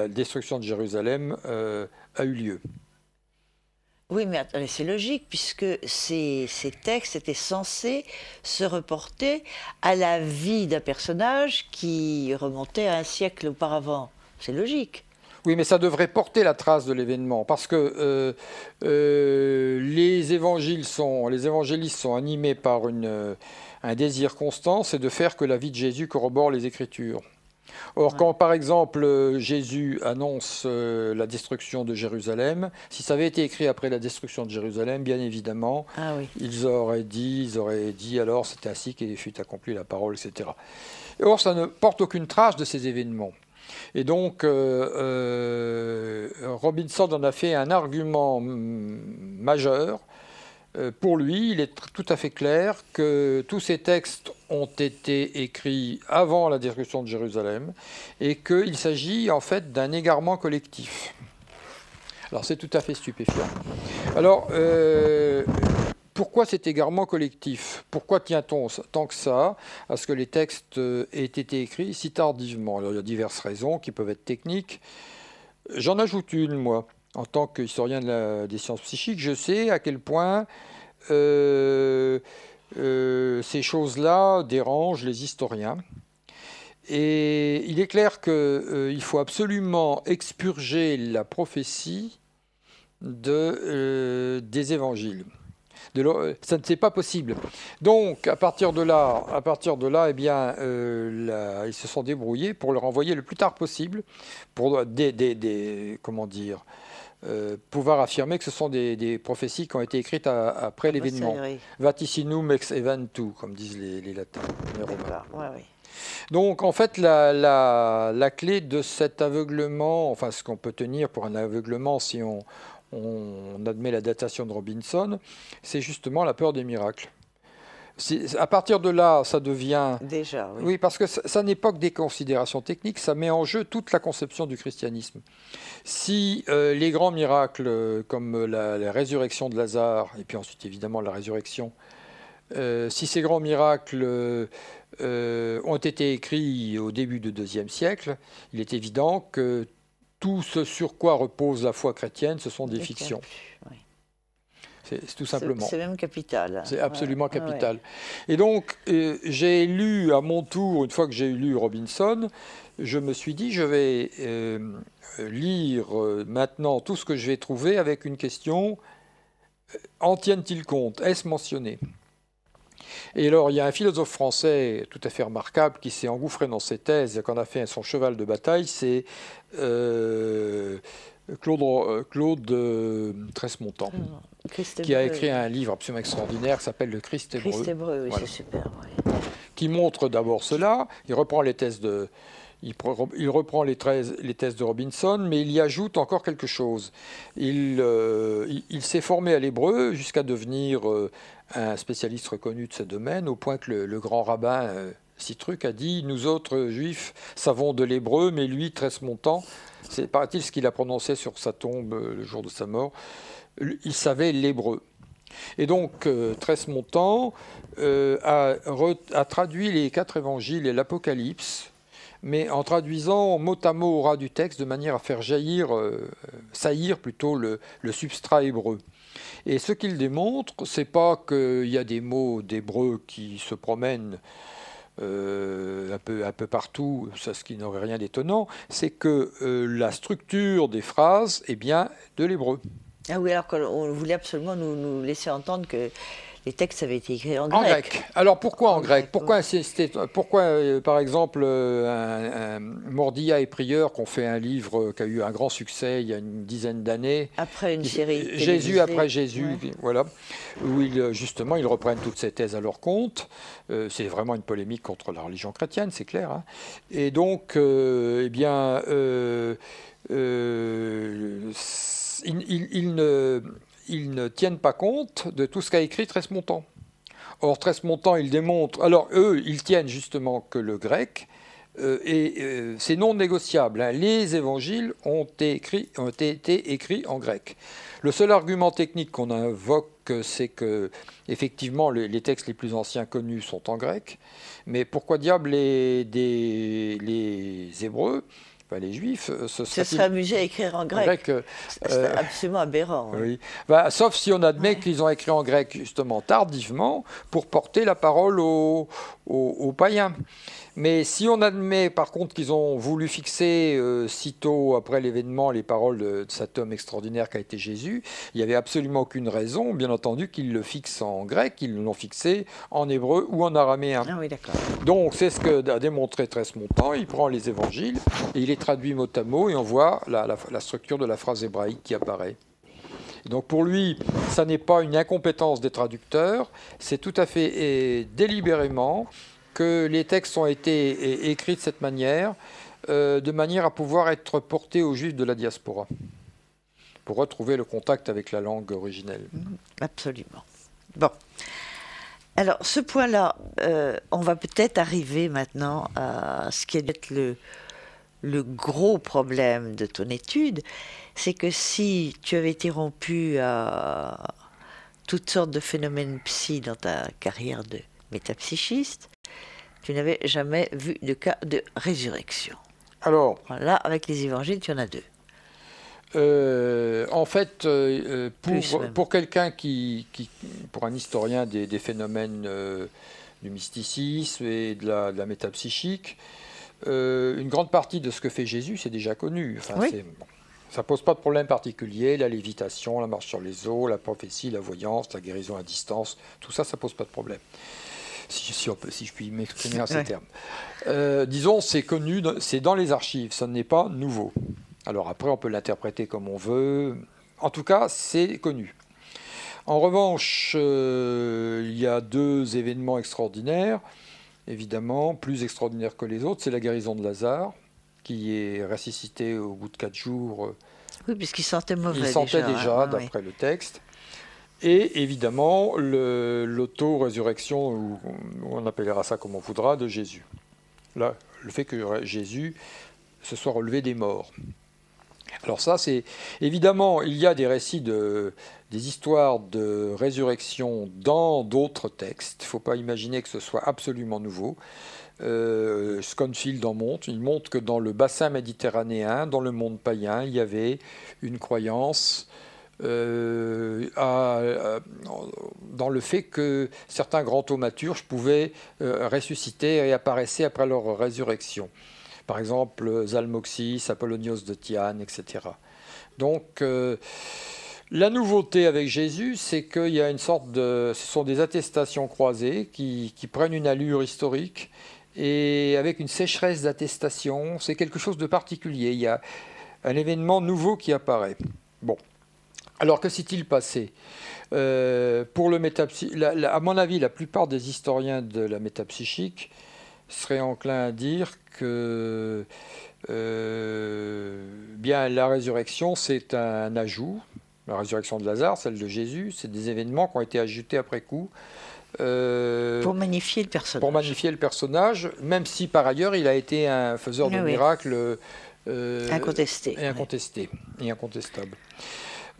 destruction de Jérusalem a eu lieu. Oui, mais attendez, c'est logique, puisque ces textes étaient censés se reporter à la vie d'un personnage qui remontait à un siècle auparavant. C'est logique. Oui, mais ça devrait porter la trace de l'événement, parce que les évangélistes sont animés par un désir constant, c'est de faire que la vie de Jésus corrobore les Écritures. Or, quand par exemple Jésus annonce la destruction de Jérusalem, si ça avait été écrit après la destruction de Jérusalem, bien évidemment, ils auraient dit alors c'était ainsi qu'il fut accompli la parole, etc. Et or, ça ne porte aucune trace de ces événements. Et donc, Robinson en a fait un argument majeur. Pour lui, il est tout à fait clair que tous ces textes ont été écrits avant la destruction de Jérusalem et qu'il s'agit en fait d'un égarement collectif. Alors c'est tout à fait stupéfiant. Alors, pourquoi cet égarement collectif? Pourquoi tient-on tant que ça à ce que les textes aient été écrits si tardivement? Alors, il y a diverses raisons qui peuvent être techniques. J'en ajoute une, moi. En tant qu'historien des sciences psychiques, je sais à quel point ces choses-là dérangent les historiens. Et il est clair qu'il faut absolument expurger la prophétie des évangiles. Ça ne c'est pas possible. Donc, à partir de là, eh bien, ils se sont débrouillés pour le renvoyer le plus tard possible, pour comment dire, pouvoir affirmer que ce sont des prophéties qui ont été écrites après l'événement. Vaticinum ex eventu, comme disent les latins, les romains. Ouais. Donc, en fait, la clé de cet aveuglement, enfin, ce qu'on peut tenir pour un aveuglement si on admet la datation de Robinson, c'est justement la peur des miracles. À partir de là, ça devient... Déjà, oui. Oui, parce que ça n'est pas que des considérations techniques, ça met en jeu toute la conception du christianisme. Si les grands miracles, comme la résurrection de Lazare, et puis ensuite évidemment la résurrection, si ces grands miracles ont été écrits au début du IIe siècle, il est évident que tout ce sur quoi repose la foi chrétienne, ce sont des fictions. Oui. C'est tout simplement. C'est même capital. C'est absolument capital. Ouais. Et donc, j'ai lu à mon tour, une fois que j'ai lu Robinson, je me suis dit, je vais lire maintenant tout ce que je vais trouver avec une question, en tiennent-ils compte? Est-ce mentionné? Et alors, il y a un philosophe français tout à fait remarquable qui s'est engouffré dans ses thèses et qui en a fait son cheval de bataille, c'est Claude Tresmontant, qui a écrit un livre absolument extraordinaire qui s'appelle Le Christ hébreu. Christ hébreu, oui, voilà. C'est super. Oui. Qui montre d'abord cela, il reprend les thèses de... Il reprend les thèses de Robinson, mais il y ajoute encore quelque chose. Il s'est formé à l'hébreu jusqu'à devenir un spécialiste reconnu de ce domaine, au point que le grand rabbin Citruc a dit « Nous autres juifs savons de l'hébreu, mais lui, Tresmontant, c'est paraît-il ce qu'il a prononcé sur sa tombe le jour de sa mort, il savait l'hébreu ». Et donc, Tresmontant a traduit les 4 évangiles et l'Apocalypse, mais en traduisant mot à mot au ras du texte de manière à faire saillir plutôt le substrat hébreu. Et ce qu'il démontre, c'est pas qu'il y a des mots d'hébreu qui se promènent un peu partout, ce qui n'aurait rien d'étonnant, c'est que la structure des phrases est bien de l'hébreu. Ah oui, alors qu'on voulait absolument nous laisser entendre que les textes avaient été écrits en grec. En grec. Alors pourquoi en grec? Pourquoi, par exemple, Mordilla et Prieur, qui ont fait un livre qui a eu un grand succès il y a une dizaine d'années. Après une série. Jésus après Jésus, ouais. Voilà. Où justement, ils reprennent toutes ces thèses à leur compte. C'est vraiment une polémique contre la religion chrétienne, c'est clair. Hein. Et donc, eh bien, ils ne tiennent pas compte de tout ce qu'a écrit Tresmontant. Or, Tresmontant, il démontre... Alors, eux, ils tiennent justement que le grec, c'est non négociable. Hein. Les évangiles ont été écrits en grec. Le seul argument technique qu'on invoque, c'est que, effectivement, les textes les plus anciens connus sont en grec. Mais pourquoi diable les Hébreux pas les Juifs, se serait amusé à écrire en grec. C'est absolument aberrant. Oui. Bah, sauf si on admet qu'ils ont écrit en grec justement tardivement pour porter la parole aux païens. Mais si on admet par contre qu'ils ont voulu fixer sitôt après l'événement les paroles de cet homme extraordinaire qu'a été Jésus, il n'y avait absolument aucune raison, bien entendu, qu'ils le fixent en grec, qu'ils l'ont fixé en hébreu ou en araméen. Ah oui, d'accord. Donc c'est ce qu'a démontré Tresmontant, il prend les évangiles et il les traduit mot à mot et on voit la structure de la phrase hébraïque qui apparaît. Et donc pour lui, ça n'est pas une incompétence des traducteurs, c'est tout à fait délibérément que les textes ont été écrits de cette manière, de manière à pouvoir être portés aux Juifs de la diaspora, pour retrouver le contact avec la langue originelle. Absolument. Bon. Alors, ce point-là, on va peut-être arriver maintenant à ce qui est le gros problème de ton étude, c'est que si tu avais été rompu à toutes sortes de phénomènes psy dans ta carrière de métapsychiste, tu n'avais jamais vu de cas de résurrection. Alors, là, avec les évangiles, tu en as deux. En fait, pour quelqu'un pour un historien des phénomènes du mysticisme et de la métapsychique, une grande partie de ce que fait Jésus, c'est déjà connu. Enfin, oui. Ça pose pas de problème particulier. La lévitation, la marche sur les eaux, la prophétie, la voyance, la guérison à distance, tout ça, ça pose pas de problème. Si je puis m'exprimer en ces termes. Disons, c'est connu, c'est dans les archives, ça n'est pas nouveau. Alors après, on peut l'interpréter comme on veut. En tout cas, c'est connu. En revanche, il y a deux événements extraordinaires, évidemment, plus extraordinaires que les autres. C'est la guérison de Lazare, qui est ressuscité au bout de 4 jours. Oui, puisqu'il sentait mauvais. Il sentait déjà d'après le texte. Et évidemment, l'auto-résurrection, ou on appellera ça comme on voudra, de Jésus. Là, le fait que Jésus se soit relevé des morts. Alors ça, c'est... Évidemment, il y a des récits, des histoires de résurrection dans d'autres textes. Il ne faut pas imaginer que ce soit absolument nouveau. Sconfield en montre. Il montre que dans le bassin méditerranéen, dans le monde païen, il y avait une croyance dans le fait que certains grands thaumaturges pouvaient ressusciter et apparaissaient après leur résurrection. Par exemple, Zalmoxis, Apollonios de Tyane, etc. Donc, la nouveauté avec Jésus, c'est qu'il y a une sorte de... Ce sont des attestations croisées qui prennent une allure historique et avec une sécheresse d'attestations. C'est quelque chose de particulier. Il y a un événement nouveau qui apparaît. Bon. Alors, que s'est-il passé pour le à mon avis, la plupart des historiens de la métapsychique seraient enclins à dire que bien, la résurrection, c'est un ajout. La résurrection de Lazare, celle de Jésus, c'est des événements qui ont été ajoutés après coup. Pour magnifier le personnage. Pour magnifier le personnage, même si par ailleurs il a été un faiseur de miracles incontesté. Et incontestable.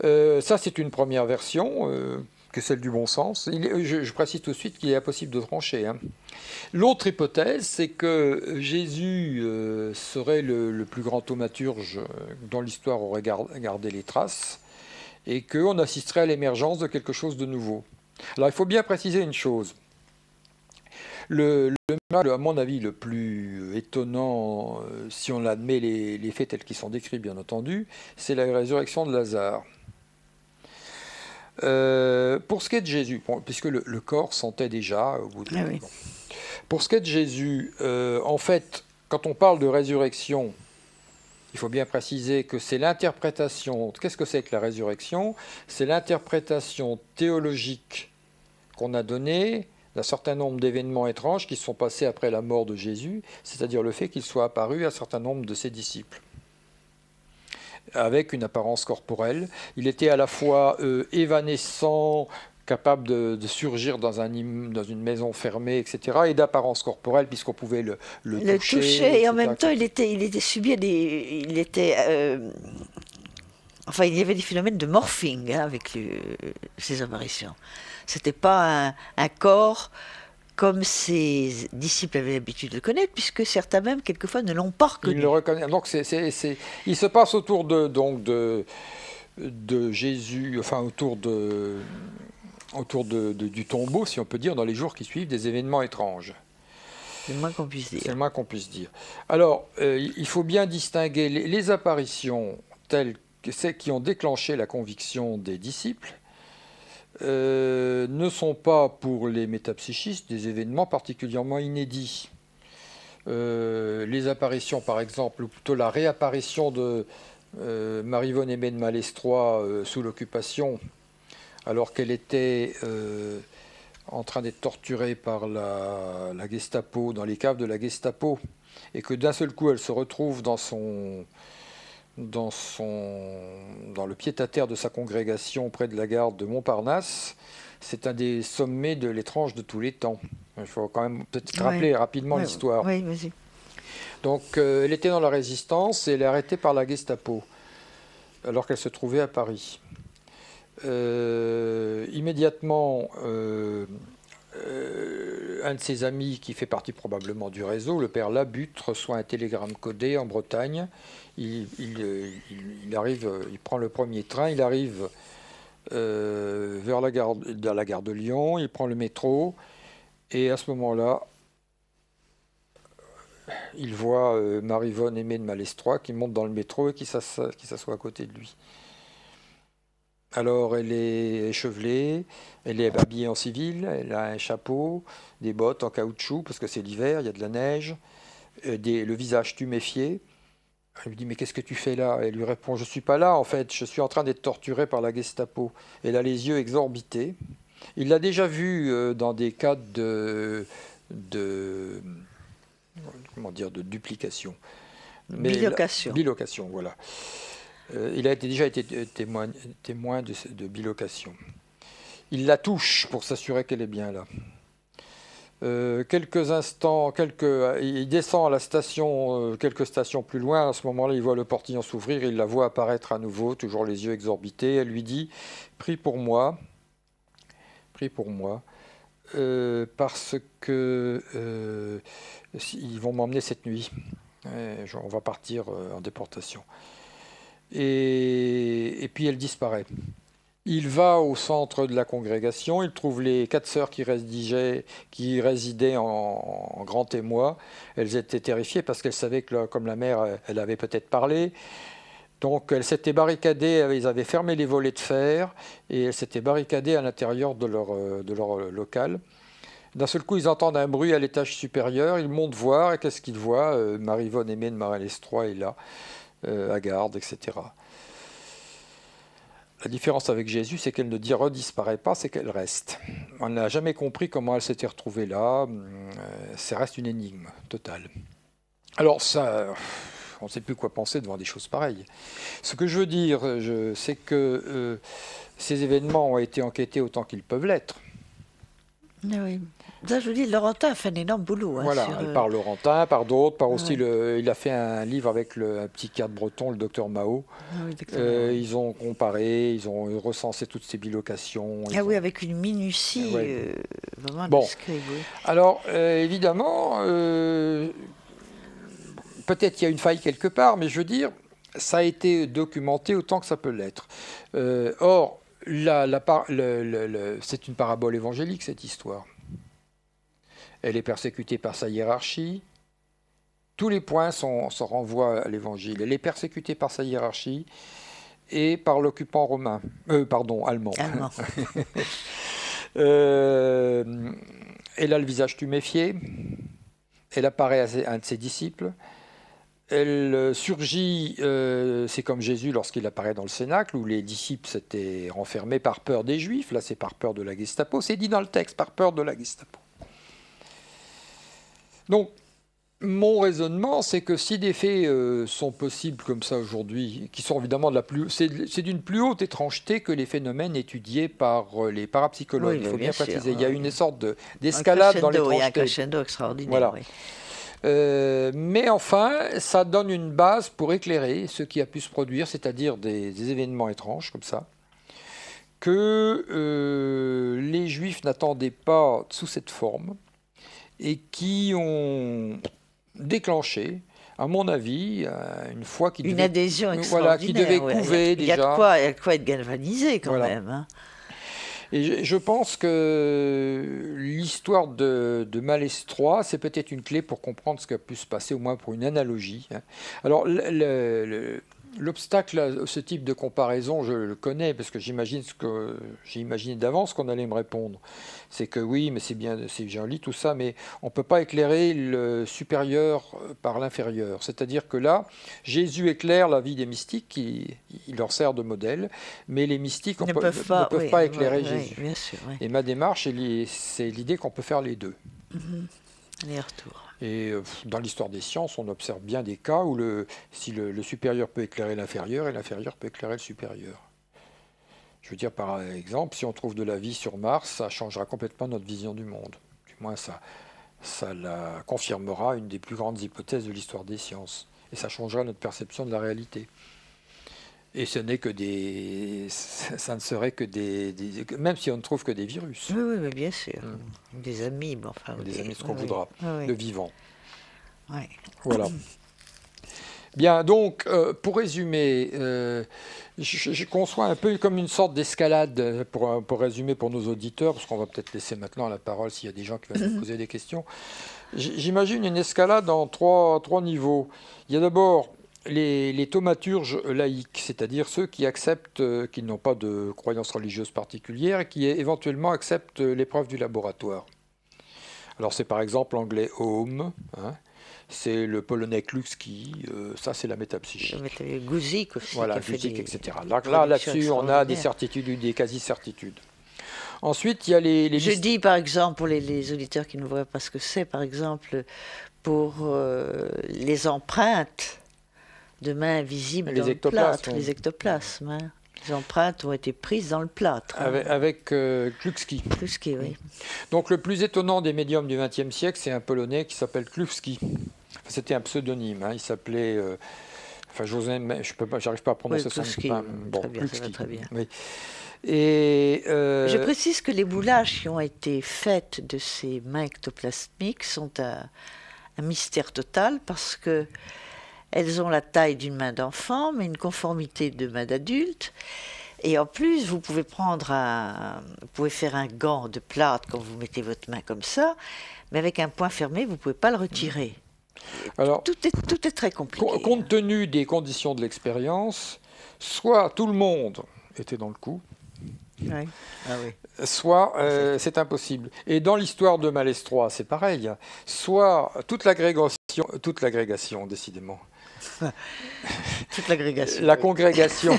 Ça, c'est une première version, que celle du bon sens. Je précise tout de suite qu'il est impossible de trancher. Hein. L'autre hypothèse, c'est que Jésus serait le plus grand thaumaturge dont l'histoire aurait gardé les traces, et qu'on assisterait à l'émergence de quelque chose de nouveau. Alors, il faut bien préciser une chose. Le miracle, à mon avis, le plus étonnant, si on admet les faits tels qu'ils sont décrits, bien entendu, c'est la résurrection de Lazare. Pour ce qui est de Jésus, puisque le corps sentait déjà au bout de... oui. Bon. Pour ce qui est de Jésus, en fait, quand on parle de résurrection, il faut bien préciser que c'est l'interprétation... Qu'est-ce que c'est que la résurrection? C'est l'interprétation théologique qu'on a donnée d'un certain nombre d'événements étranges qui se sont passés après la mort de Jésus, c'est-à-dire le fait qu'il soit apparu à un certain nombre de ses disciples, avec une apparence corporelle. Il était à la fois évanescent, capable de surgir dans une maison fermée, etc., et d'apparence corporelle, puisqu'on pouvait le toucher. Et en même temps, il était subi enfin, il y avait des phénomènes de morphing avec ces apparitions. C'était pas un corps comme ses disciples avaient l'habitude de le connaître, puisque certains même, quelquefois, ne l'ont pas reconnu. Il le reconnaît. Donc, il se passe autour de Jésus, enfin autour du tombeau, si on peut dire, dans les jours qui suivent, des événements étranges. C'est le moins qu'on puisse dire. C'est le moins qu'on puisse dire. Alors, il faut bien distinguer les apparitions telles que celles qui ont déclenché la conviction des disciples, ne sont pas pour les métapsychistes des événements particulièrement inédits. Les apparitions, par exemple, ou plutôt la réapparition de Marie-Yvonne Aimée de Malestroit sous l'occupation, alors qu'elle était en train d'être torturée par la Gestapo, dans les caves de la Gestapo, et que d'un seul coup elle se retrouve dans le pied-à-terre de sa congrégation près de la gare de Montparnasse, c'est un des sommets de l'étrange de tous les temps. Il faut quand même peut-être rappeler rapidement l'histoire. Oui, vas-y. Donc elle était dans la résistance et elle est arrêtée par la Gestapo, alors qu'elle se trouvait à Paris. Immédiatement, un de ses amis qui fait partie probablement du réseau, le père Labutte, reçoit un télégramme codé en Bretagne. Il arrive, il prend le premier train, il arrive vers la gare de Lyon, il prend le métro, et à ce moment-là, il voit Marie-Yvonne Aimée de Malestroit qui monte dans le métro et qui s'assoit à côté de lui. Alors elle est échevelée, elle est habillée en civil, elle a un chapeau, des bottes en caoutchouc parce que c'est l'hiver, il y a de la neige, le visage tuméfié. Elle lui dit « Mais qu'est-ce que tu fais là ?» Elle lui répond « Je ne suis pas là en fait, je suis en train d'être torturée par la Gestapo. » Elle a les yeux exorbités. Il l'a déjà vue dans des cas de duplication. Bilocation. Bilocation, voilà. Il a déjà été témoin de bilocation. Il la touche pour s'assurer qu'elle est bien là. Quelques instants, il descend à la station, quelques stations plus loin. À ce moment-là, il voit le portillon s'ouvrir, il la voit apparaître à nouveau, toujours les yeux exorbités. Elle lui dit « Prie pour moi, parce que ils vont m'emmener cette nuit. On va partir en déportation. » Et puis elle disparaît. Il va au centre de la congrégation, il trouve les 4 sœurs qui résidaient en grand émoi. Elles étaient terrifiées parce qu'elles savaient que, comme la mère, elle avait peut-être parlé. Donc elles s'étaient barricadées, ils avaient fermé les volets de fer et elles s'étaient barricadées à l'intérieur de leur local. D'un seul coup, ils entendent un bruit à l'étage supérieur, ils montent voir, et qu'est-ce qu'ils voient? Marie-Yvonne Aimée de Malestroit est là. À garde, etc. La différence avec Jésus, c'est qu'elle ne redisparaît pas, c'est qu'elle reste. On n'a jamais compris comment elle s'était retrouvée là. Ça reste une énigme totale. Alors ça, on ne sait plus quoi penser devant des choses pareilles. Ce que je veux dire, c'est que ces événements ont été enquêtés autant qu'ils peuvent l'être. Oui. Ça, je vous dis, Laurentin a fait un énorme boulot. Voilà, par Laurentin, par d'autres, par aussi il a fait un livre avec un petit cadre breton, le docteur Mao. Oui, ils ont comparé, ils ont recensé toutes ces bilocations. Oui, avec une minutie vraiment discrète. Oui. Alors, évidemment, peut-être qu'il y a une faille quelque part, mais je veux dire, ça a été documenté autant que ça peut l'être. Or, c'est une parabole évangélique, cette histoire. Elle est persécutée par sa hiérarchie. Tous les points se renvoient à l'évangile. Elle est persécutée par sa hiérarchie et par l'occupant allemand. Elle a le visage tuméfié. Elle apparaît à un de ses disciples. Elle surgit, c'est comme Jésus lorsqu'il apparaît dans le Cénacle, où les disciples s'étaient renfermés par peur des Juifs. Là, c'est par peur de la Gestapo. C'est dit dans le texte, par peur de la Gestapo. Donc, mon raisonnement, c'est que si des faits sont possibles comme ça aujourd'hui, qui sont évidemment c'est d'une plus haute étrangeté que les phénomènes étudiés par les parapsychologues. Oui, il faut bien préciser. Sûr, il y a une sorte d'escalade dans l'étrangeté. Il y a un crescendo extraordinaire. Voilà. Oui. Mais enfin, ça donne une base pour éclairer ce qui a pu se produire, c'est-à-dire des événements étranges comme ça, que les Juifs n'attendaient pas sous cette forme. et qui ont déclenché, à mon avis, une foi qui Une adhésion voilà, qui devait extraordinaire. couver Il y a déjà. il y a de quoi être galvanisé quand Voilà. même. Hein. Et je pense que l'histoire de Malestroit, c'est peut-être une clé pour comprendre ce qui a pu se passer, au moins pour une analogie. Hein. Alors, l'obstacle à ce type de comparaison, je le connais, parce que j'imagine j'ai imaginé d'avance qu'on allait me répondre. C'est que oui, mais c'est bien, c'est joli tout ça, mais on ne peut pas éclairer le supérieur par l'inférieur. C'est-à-dire que là, Jésus éclaire la vie des mystiques, il leur sert de modèle, mais les mystiques ne peuvent pas éclairer Jésus. Bien sûr, oui. Et ma démarche, c'est l'idée qu'on peut faire les deux. Aller-retour. Et dans l'histoire des sciences, on observe bien des cas où si le supérieur peut éclairer l'inférieur et l'inférieur peut éclairer le supérieur. Je veux dire, par exemple, si on trouve de la vie sur Mars, ça changera complètement notre vision du monde. Du moins, ça la confirmera, une des plus grandes hypothèses de l'histoire des sciences. Et ça changera notre perception de la réalité. Et ce n'est que ça ne serait que même si on ne trouve que des virus. Oui, mais bien sûr. Des amibes, enfin. Des amibes, ce qu'on voudra, de vivant. Oui. Voilà. Bien, donc, pour résumer, je conçois un peu comme une sorte d'escalade, pour résumer pour nos auditeurs, parce qu'on va peut-être laisser maintenant la parole s'il y a des gens qui veulent nous poser des questions. J'imagine une escalade en trois niveaux. Il y a d'abord les thaumaturges laïcs, c'est-à-dire ceux qui acceptent qu'ils n'ont pas de croyance religieuse particulière et qui éventuellement acceptent l'épreuve du laboratoire. Alors c'est par exemple l'anglais Home, hein, c'est le polonais Kluski, ça c'est la métapsychique. Guzik aussi. Voilà, Guzik, etc. Là-dessus, on a des certitudes, des quasi-certitudes. Ensuite, il y a les... Je dis par exemple, pour les auditeurs qui ne voient pas ce que c'est, par exemple, pour les empreintes de mains invisibles dans le plâtre, les ectoplasmes. Hein. Les empreintes ont été prises dans le plâtre. Avec Kluski. Kluski, oui. Donc le plus étonnant des médiums du XXe siècle, c'est un Polonais qui s'appelle Kluski. Enfin, c'était un pseudonyme. Hein. Il s'appelait... enfin, j'arrive pas à prononcer son nom. Bon, très bien, ça va très bien. Oui. Et, je précise que les boulages qui ont été faites de ces mains ectoplasmiques sont un mystère total parce que elles ont la taille d'une main d'enfant, mais une conformité de main d'adulte. Et en plus, vous pouvez faire un gant de plâtre quand vous mettez votre main comme ça, mais avec un point fermé, vous ne pouvez pas le retirer. Alors, tout est très compliqué. Compte tenu des conditions de l'expérience, soit tout le monde était dans le coup, oui. Ah oui. Soit c'est impossible. Et dans l'histoire de Malestroit, c'est pareil. Soit toute l'agrégation, décidément. Toute l'agrégation. La congrégation.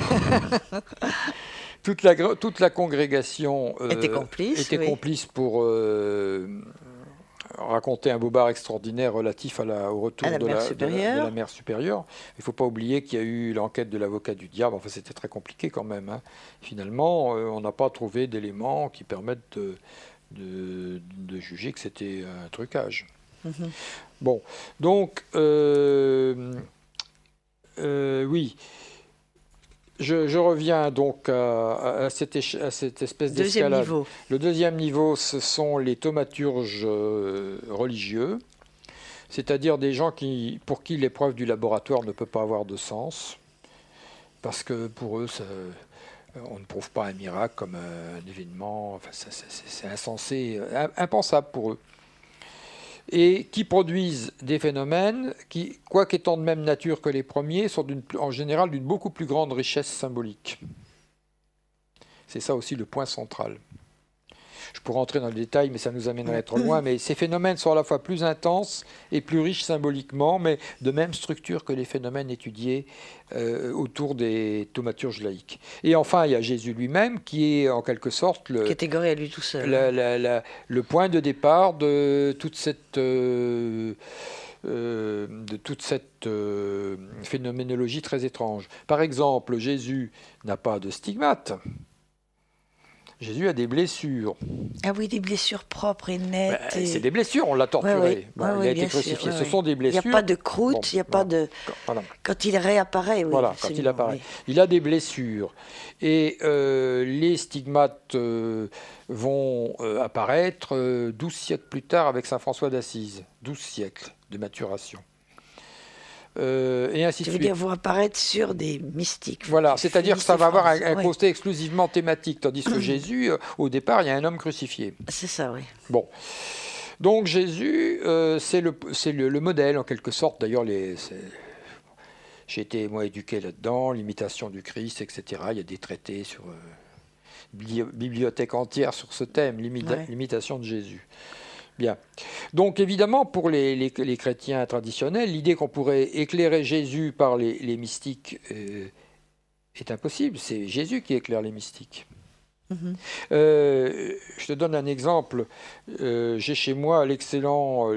toute la congrégation était complice pour raconter un bobard extraordinaire relatif au retour de la mère supérieure. Il ne faut pas oublier qu'il y a eu l'enquête de l'avocat du diable. Enfin, c'était très compliqué quand même. Hein. Finalement, on n'a pas trouvé d'éléments qui permettent de juger que c'était un trucage. Mm-hmm. Bon, donc, oui. Je reviens donc à cette espèce d'escalade. Le deuxième niveau, ce sont les thaumaturges religieux, c'est-à-dire des gens pour qui l'épreuve du laboratoire ne peut pas avoir de sens, parce que pour eux, on ne prouve pas un miracle comme un événement, enfin, c'est insensé, impensable pour eux. Et qui produisent des phénomènes qui, quoique étant de même nature que les premiers, sont en général d'une beaucoup plus grande richesse symbolique. C'est ça aussi le point central. Je pourrais entrer dans le détail, mais ça nous amènerait trop loin. Mais ces phénomènes sont à la fois plus intenses et plus riches symboliquement, mais de même structure que les phénomènes étudiés autour des thaumaturges laïques. Et enfin, il y a Jésus lui-même, qui est en quelque sorte catégorie à lui tout seul. Le point de départ de toute cette phénoménologie très étrange. Par exemple, Jésus n'a pas de stigmates. Jésus a des blessures. Ah oui, des blessures propres et nettes. C'est des blessures, on l'a torturé. Il a été crucifié. Ce sont des blessures. Il n'y a pas de croûte, il n'y a pas de... Quand il réapparaît, oui. Voilà, quand il apparaît. Oui. Il a des blessures. Et les stigmates vont apparaître 12 siècles plus tard avec saint François d'Assise. 12 siècles de maturation. Et ainsi de suite. Tu veux dire, vont apparaître sur des mystiques. Voilà, c'est-à-dire que ça va avoir un côté exclusivement thématique, tandis que Jésus, au départ, il y a un homme crucifié. C'est ça, oui. Bon. Donc Jésus, c'est le modèle, en quelque sorte. D'ailleurs, j'ai été, moi, éduqué là-dedans, l'imitation du Christ, etc. Il y a des traités sur... bibliothèque entière sur ce thème, l'imitation de Jésus. Bien. Donc évidemment, pour les chrétiens traditionnels, l'idée qu'on pourrait éclairer Jésus par les mystiques est impossible. C'est Jésus qui éclaire les mystiques. Je te donne un exemple. J'ai chez moi l'excellent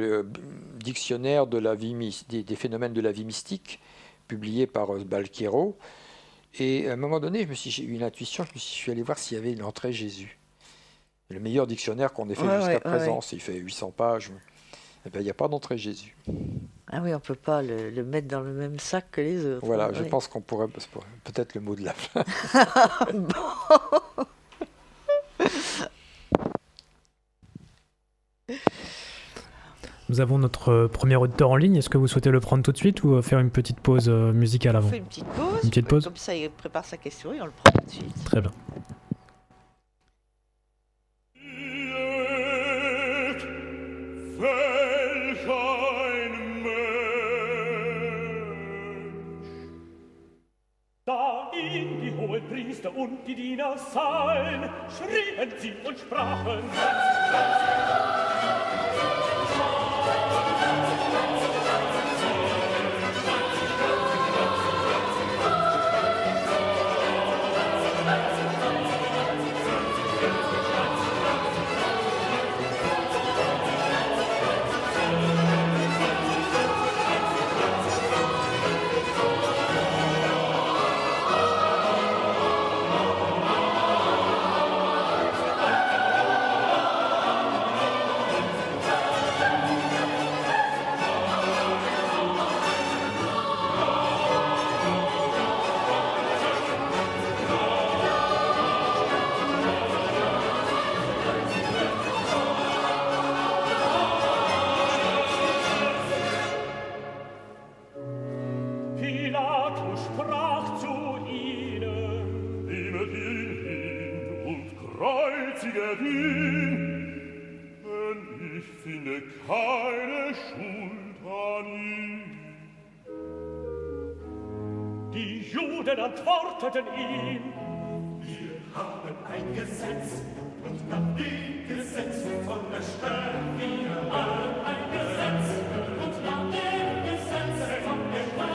dictionnaire de la vie, des phénomènes de la vie mystique, publié par Balquiero. Et à un moment donné, j'ai eu une intuition, je suis allé voir s'il y avait une entrée Jésus. Le meilleur dictionnaire qu'on ait fait jusqu'à présent, il fait 800 pages. Eh bien, il n'y a pas d'entrée Jésus. Ah oui, on ne peut pas le mettre dans le même sac que les autres. Voilà, je pense qu'on pourrait... Peut-être le mot de la fin. Nous avons notre premier auditeur en ligne. Est-ce que vous souhaitez le prendre tout de suite ou faire une petite pause musicale avant ? On fait une petite pause. Une petite pause ? Comme ça, il prépare sa question et on le prend tout de suite. Très bien. Da ihn die Hohenpriester und die Diener sahen, schrien sie und sprachen: Pilatus sprach zu ihnen: Nehmet ihn hin und kreuziget ihn, denn ich finde keine Schuld an ihm. Die Juden antworteten ihm: Wir haben ein Gesetz, und nach dem Gesetz von der Stern wir alle ein Gesetz, und nach dem Gesetz von der Stern.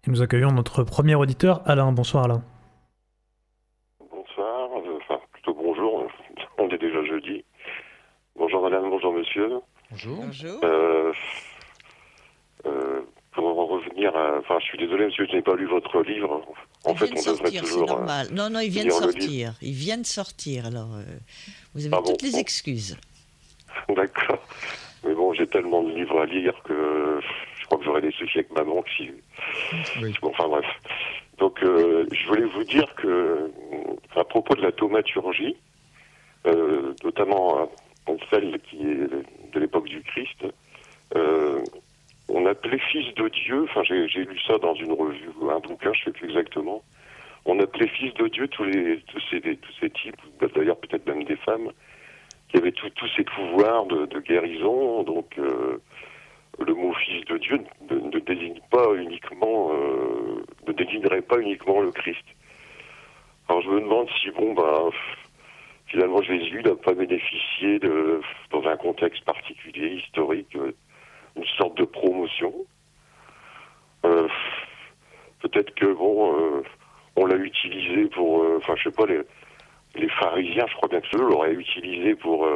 Et nous accueillons notre premier auditeur, Alain. Bonsoir Alain. Bonsoir, enfin plutôt bonjour, on est déjà jeudi. Bonjour madame, bonjour monsieur. Bonjour. Bonjour. Pour en revenir à... Enfin, je suis désolé monsieur, je n'ai pas lu votre livre. En fait, on devrait toujours... C'est normal. Non, il vient de sortir. Il vient de sortir, alors vous avez toutes les excuses. D'accord. Mais bon, j'ai tellement de livres à lire que je crois que j'aurais des soucis avec maman. Oui. Bon, enfin bref. Donc, je voulais vous dire que, à propos de la thaumaturgie, notamment celle qui est de l'époque du Christ, on appelait fils de Dieu, enfin j'ai lu ça dans une revue, un bouquin, je ne sais plus exactement, on appelait fils de Dieu tous ces types, d'ailleurs peut-être même des femmes, qui avaient tous ces pouvoirs de guérison. Donc le mot fils de Dieu ne désigne pas uniquement, ne désignerait pas uniquement le Christ. Alors je me demande si finalement Jésus n'a pas bénéficié dans un contexte particulier, historique, une sorte de promotion. Peut-être que on l'a utilisé pour, enfin je sais pas, les pharisiens, je crois bien que ceux l'auraient utilisé pour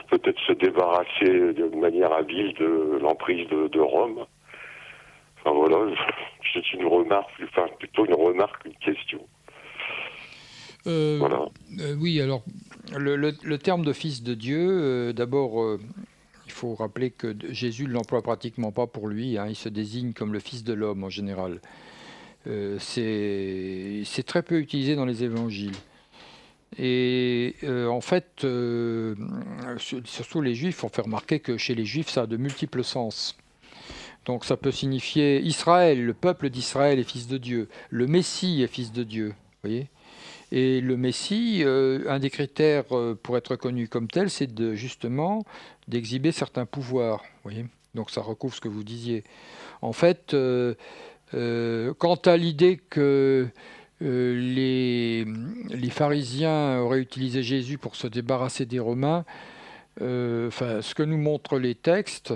peut-être se débarrasser de manière habile de l'emprise de Rome. Enfin voilà, c'est une remarque, enfin plutôt une remarque qu'une question. Voilà. Oui, alors le terme de fils de Dieu, d'abord, il faut rappeler que Jésus ne l'emploie pratiquement pas pour lui, hein, il se désigne comme le fils de l'homme en général. C'est très peu utilisé dans les évangiles. Et en fait, surtout les juifs, on fait remarquer que chez les juifs, ça a de multiples sens. Donc ça peut signifier Israël, le peuple d'Israël est fils de Dieu, le Messie est fils de Dieu, vous voyez. Et le Messie, un des critères pour être reconnu comme tel, c'est justement d'exhiber certains pouvoirs, vous voyez. Donc ça recouvre ce que vous disiez. En fait, quant à l'idée que les pharisiens auraient utilisé Jésus pour se débarrasser des Romains, enfin, ce que nous montrent les textes,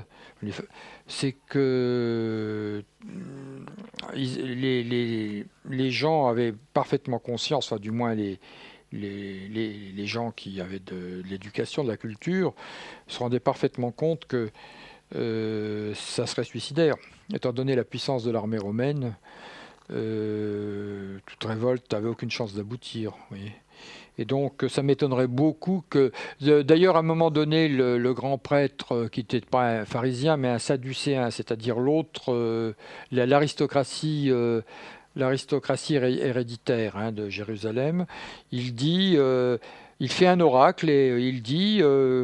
c'est que les gens avaient parfaitement conscience, enfin du moins les gens qui avaient de l'éducation, de la culture, se rendaient parfaitement compte que ça serait suicidaire, étant donné la puissance de l'armée romaine. Toute révolte n'avait aucune chance d'aboutir. Oui. Et donc ça m'étonnerait beaucoup que... D'ailleurs, à un moment donné, le grand prêtre, qui n'était pas un pharisien, mais un sadducéen, c'est-à-dire l'autre, l'aristocratie héréditaire, hein, de Jérusalem, il dit... il fait un oracle et il dit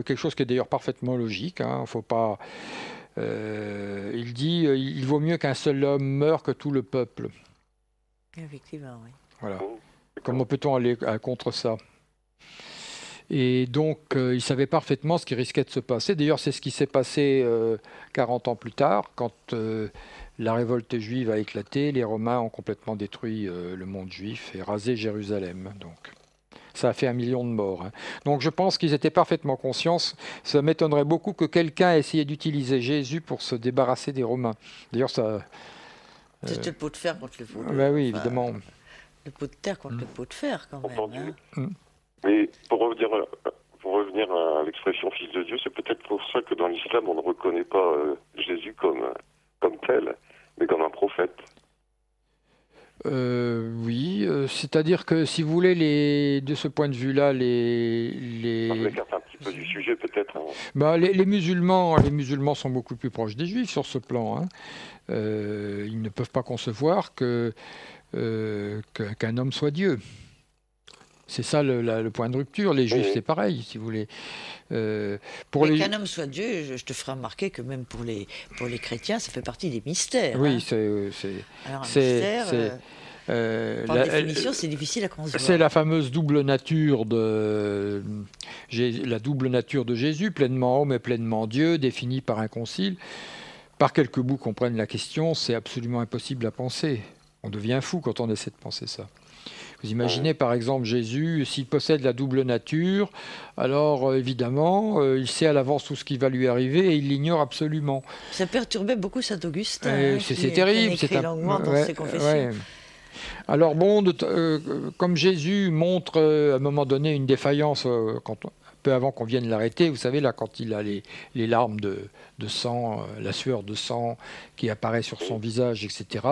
quelque chose qui est d'ailleurs parfaitement logique, hein, faut pas... il dit il vaut mieux qu'un seul homme meure que tout le peuple. Effectivement, oui. Voilà. Comment peut-on aller contre ça? Et donc, il savait parfaitement ce qui risquait de se passer. D'ailleurs, c'est ce qui s'est passé 40 ans plus tard, quand la révolte juive a éclaté. Les Romains ont complètement détruit le monde juif et rasé Jérusalem. Donc, ça a fait 1 million de morts. Hein. Donc, je pense qu'ils étaient parfaitement conscients. Ça m'étonnerait beaucoup que quelqu'un ait essayé d'utiliser Jésus pour se débarrasser des Romains. D'ailleurs, ça... C'était le pot de fer contre le pot de... Ben oui, évidemment. Le pot de terre contre le pot de fer, quand même. Hein. Mais pour revenir à l'expression fils de Dieu, c'est peut-être pour ça que dans l'islam, on ne reconnaît pas Jésus comme tel, mais comme un prophète. Oui, c'est-à-dire que si vous voulez, de ce point de vue-là, On écarte un petit peu du sujet peut-être. Hein. Bah, les musulmans sont beaucoup plus proches des juifs sur ce plan. Hein. Ils ne peuvent pas concevoir qu'un homme soit Dieu. C'est ça le point de rupture. Les juifs, c'est pareil, si vous voulez. Qu'un homme soit Dieu, je te ferai remarquer que même pour les chrétiens, ça fait partie des mystères. Oui, hein. Alors un mystère, par définition, c'est difficile à concevoir. C'est la fameuse double nature de Jésus, pleinement homme et pleinement Dieu, définie par un concile. Par quelques bouts qu'on prenne la question, c'est absolument impossible à penser. On devient fou quand on essaie de penser ça. Vous imaginez par exemple Jésus, s'il possède la double nature, alors évidemment, il sait à l'avance tout ce qui va lui arriver et il l'ignore absolument. Ça perturbait beaucoup Saint Augustin. C'est terrible. C'est longuement dans ses confessions. Ouais. Alors bon, comme Jésus montre à un moment donné une défaillance, peu avant qu'on vienne l'arrêter, vous savez là, quand il a les larmes de sang, la sueur de sang qui apparaît sur son visage, etc.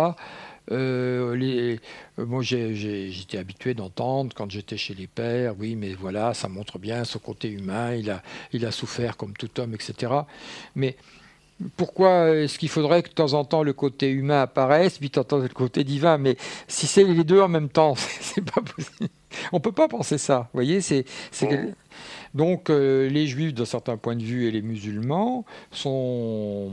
Moi j'étais habitué d'entendre quand j'étais chez les pères, oui mais voilà, ça montre bien ce côté humain, il a souffert comme tout homme, etc. Mais pourquoi est-ce qu'il faudrait que de temps en temps le côté humain apparaisse, puis de temps en temps le côté divin? Mais si c'est les deux en même temps, c'est pas possible. On peut pas penser ça, vous voyez, Donc les juifs d'un certain point de vue et les musulmans ont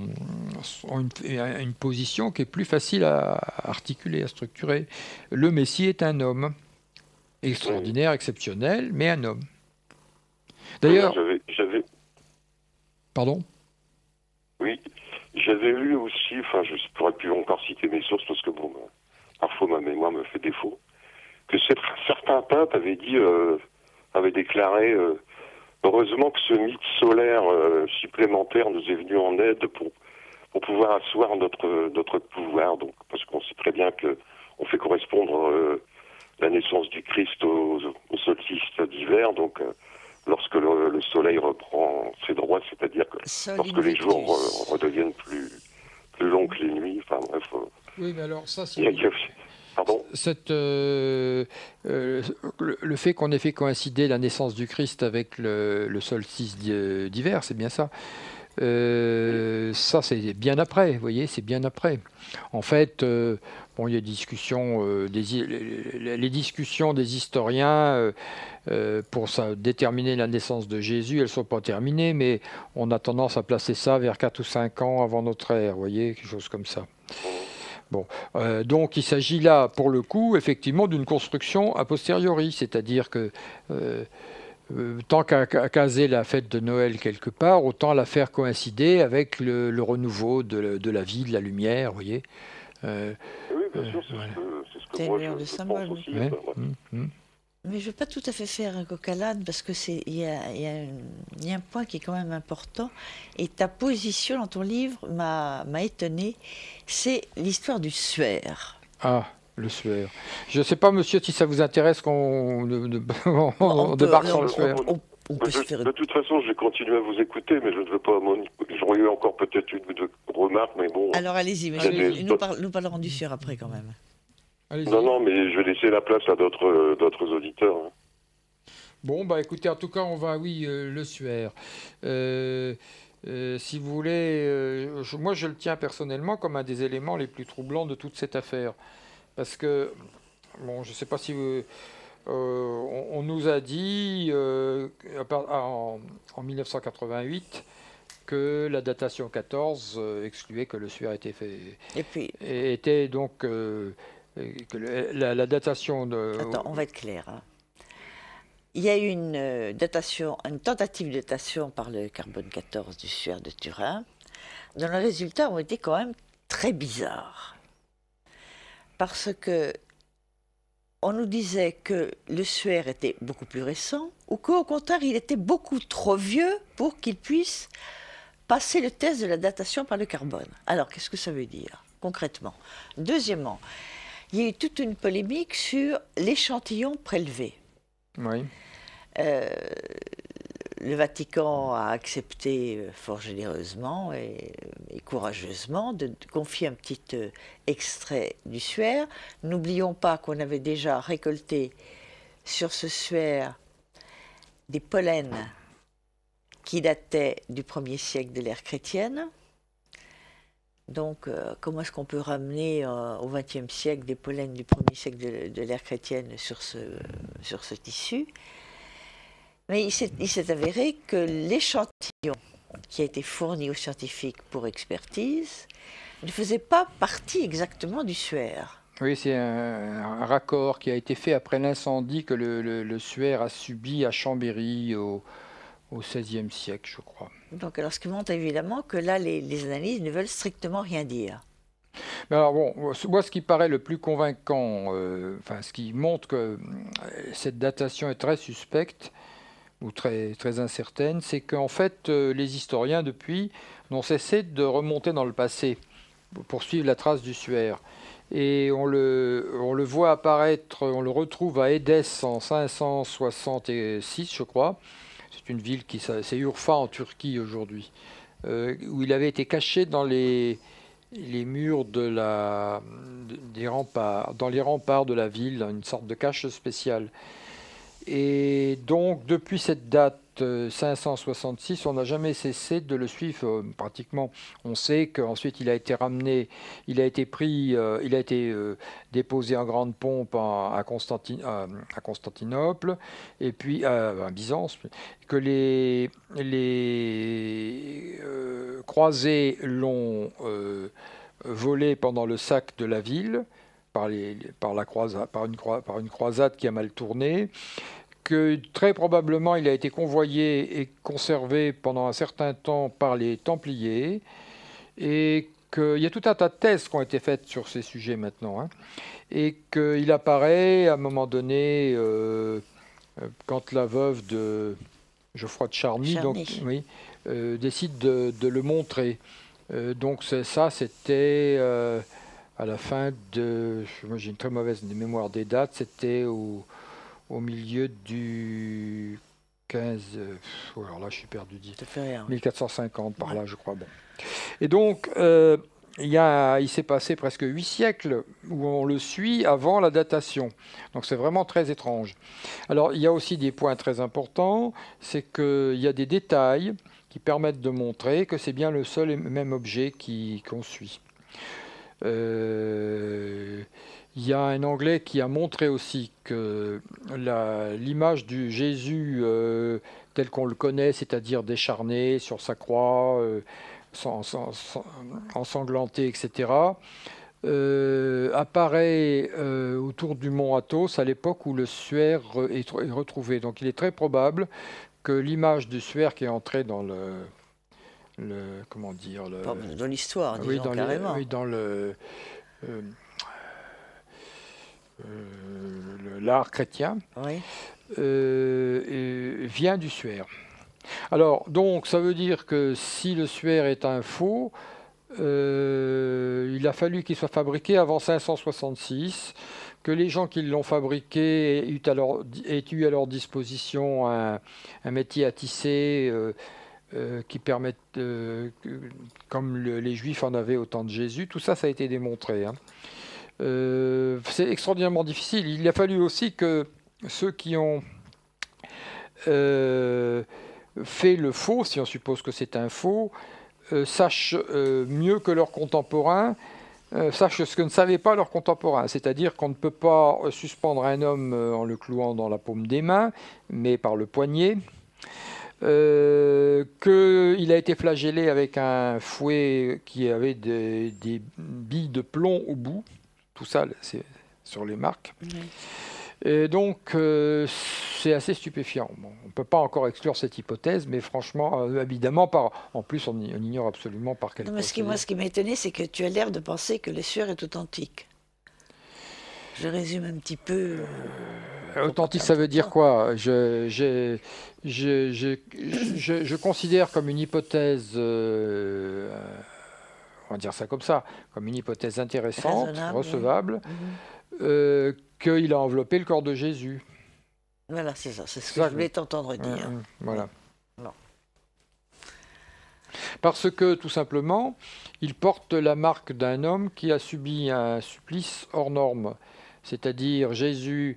une position qui est plus facile à articuler, à structurer. Le Messie est un homme extraordinaire, exceptionnel, mais un homme. D'ailleurs... Pardon? Oui, j'avais lu aussi, enfin je pourrais plus encore citer mes sources parce que bon, parfois ma mémoire me fait défaut, que certains papes avaient déclaré heureusement que ce mythe solaire supplémentaire nous est venu en aide pour pouvoir asseoir notre pouvoir, donc parce qu'on sait très bien que on fait correspondre la naissance du Christ au solstice d'hiver, donc lorsque le soleil reprend ses droits, c'est-à-dire que lorsque les jours redeviennent plus longs que les nuits, enfin bref. Oui, mais alors ça, c'est... Pardon ? Le fait qu'on ait fait coïncider la naissance du Christ avec le solstice d'hiver, c'est bien ça. Ça, c'est bien après, vous voyez, c'est bien après. En fait, bon, il y a les discussions des historiens pour déterminer la naissance de Jésus, elles ne sont pas terminées, mais on a tendance à placer ça vers 4 ou 5 ans avant notre ère, vous voyez, quelque chose comme ça. Bon, donc il s'agit là, pour le coup, effectivement, d'une construction a posteriori, c'est-à-dire que tant qu'à caser la fête de Noël quelque part, autant la faire coïncider avec le renouveau de la vie, de la lumière, vous voyez. Oui, bien sûr, c'est ce que moi je pense aussi. Ouais. Mais je ne veux pas tout à fait faire un coq à l'âne parce que il y a un point qui est quand même important. Et ta position dans ton livre m'a étonnée. C'est l'histoire du suaire. Ah, le suaire. Je ne sais pas, monsieur, si ça vous intéresse qu'on débarque sur le suaire. De toute façon, je vais continuer à vous écouter, mais je ne veux pas... J'aurais eu encore peut-être une ou deux remarques, mais bon... Alors allez-y, nous parlerons du suaire après quand même. Non, mais je vais laisser la place à d'autres auditeurs. Hein. Bon, bah écoutez, en tout cas, on va, le suaire. Si vous voulez, moi je le tiens personnellement comme un des éléments les plus troublants de toute cette affaire. Parce que, bon, je ne sais pas si on nous a dit en 1988 que la datation 14 excluait que le suaire était fait. Et puis, était donc... que la datation de... Attends, on va être clair. Hein. Il y a eu une tentative de datation par le carbone 14 du suaire de Turin, dont les résultats ont été quand même très bizarres. Parce que on nous disait que le suaire était beaucoup plus récent, ou qu'au contraire, il était beaucoup trop vieux pour qu'il puisse passer le test de la datation par le carbone. Alors, qu'est-ce que ça veut dire, concrètement? Deuxièmement, il y a eu toute une polémique sur l'échantillon prélevé. Oui. Le Vatican a accepté fort généreusement et courageusement de confier un petit extrait du suaire. N'oublions pas qu'on avait déjà récolté sur ce suaire des pollens qui dataient du 1er siècle de l'ère chrétienne. Donc, comment est-ce qu'on peut ramener au XXe siècle des pollens du 1er siècle de l'ère chrétienne sur ce tissu? Mais il s'est avéré que l'échantillon qui a été fourni aux scientifiques pour expertise ne faisait pas partie exactement du suaire. Oui, c'est un raccord qui a été fait après l'incendie que le suaire a subi à Chambéry au XVIe siècle, je crois. Donc, alors, ce qui montre évidemment que là, les analyses ne veulent strictement rien dire. Mais alors bon, moi, ce qui paraît le plus convaincant, ce qui montre que cette datation est très suspecte ou très, très incertaine, c'est qu'en fait, les historiens, depuis, n'ont cessé de remonter dans le passé pour suivre la trace du suaire. Et on le voit apparaître, on le retrouve à Édesse en 566, je crois. C'est une ville c'est Urfa en Turquie aujourd'hui, où il avait été caché dans les murs des remparts, dans les remparts de la ville, une sorte de cache spéciale. Et donc, depuis cette date 566, on n'a jamais cessé de le suivre pratiquement. On sait qu'ensuite il a été ramené, il a été déposé en grande pompe à Constantinople, et puis à Byzance, que les croisés l'ont volé pendant le sac de la ville, par une croisade qui a mal tourné, que très probablement il a été convoyé et conservé pendant un certain temps par les Templiers, et qu'il y a tout un tas de thèses qui ont été faites sur ces sujets maintenant, et qu'il apparaît à un moment donné, quand la veuve de Geoffroy de Charny. Donc, décide de le montrer. Donc ça, c'était... à la fin de... Moi j'ai une très mauvaise mémoire des dates, c'était au milieu du 15... alors là je suis perdu, Ça fait rien. 1450 par Ouais. là je crois. Bon. Et donc il s'est passé presque 8 siècles où on le suit avant la datation. Donc c'est vraiment très étrange. Alors il y a aussi des points très importants, c'est qu'il y a des détails qui permettent de montrer que c'est bien le seul et même objet qu'on suit. Il y a un Anglais qui a montré aussi que l'image du Jésus tel qu'on le connaît, c'est-à-dire décharné sur sa croix, ensanglanté, etc., apparaît autour du mont Athos à l'époque où le suaire est retrouvé. Donc il est très probable que l'image du suaire qui est entrée dans comment dire, dans l'histoire, disons, oui, carrément. oui, dans l'art chrétien, Oui. vient du suaire. Alors, donc, ça veut dire que si le suaire est un faux, il a fallu qu'il soit fabriqué avant 566, que les gens qui l'ont fabriqué aient eu à leur disposition un métier à tisser qui permettent, comme les Juifs en avaient au temps de Jésus, tout ça, ça a été démontré. Hein. C'est extraordinairement difficile. Il a fallu aussi que ceux qui ont fait le faux, si on suppose que c'est un faux, sachent mieux que leurs contemporains, sachent ce que ne savaient pas leurs contemporains. C'est-à-dire qu'on ne peut pas suspendre un homme en le clouant dans la paume des mains, mais par le poignet. Qu'il a été flagellé avec un fouet qui avait des billes de plomb au bout. Tout ça, c'est sur les marques. Mmh. Et donc, c'est assez stupéfiant. Bon, on ne peut pas encore exclure cette hypothèse, mais franchement, évidemment, en plus, on ignore absolument par quel procédé. Moi, ce qui m'a étonné, c'est que tu as l'air de penser que le suaire est authentique. Je résume un petit peu. Authentique, ça veut dire quoi? Je considère comme une hypothèse, on va dire ça comme ça, comme une hypothèse intéressante, raisonnable, recevable, oui. Qu'il a enveloppé le corps de Jésus. Voilà, c'est ça, c'est ce que je voulais t'entendre dire. Voilà. Non. Parce que, tout simplement, il porte la marque d'un homme qui a subi un supplice hors norme. C'est-à-dire, Jésus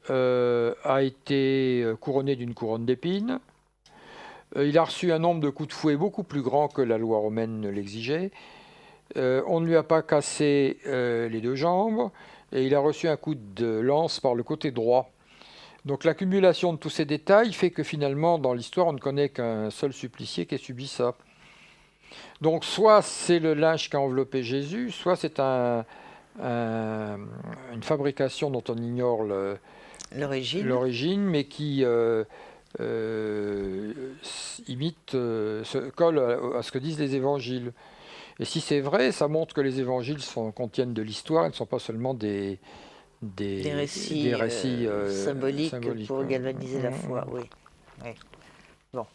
a été couronné d'une couronne d'épines. Il a reçu un nombre de coups de fouet beaucoup plus grand que la loi romaine ne l'exigeait. On ne lui a pas cassé les deux jambes et il a reçu un coup de lance par le côté droit. Donc l'accumulation de tous ces détails fait que finalement, dans l'histoire, on ne connaît qu'un seul supplicié qui a subi ça. Donc soit c'est le linge qui a enveloppé Jésus, soit c'est une fabrication dont on ignore l'origine, mais qui colle à ce que disent les évangiles. Et si c'est vrai, ça montre que les évangiles contiennent de l'histoire, ils ne sont pas seulement des récits symboliques pour galvaniser la foi. Oui. Oui. Bon.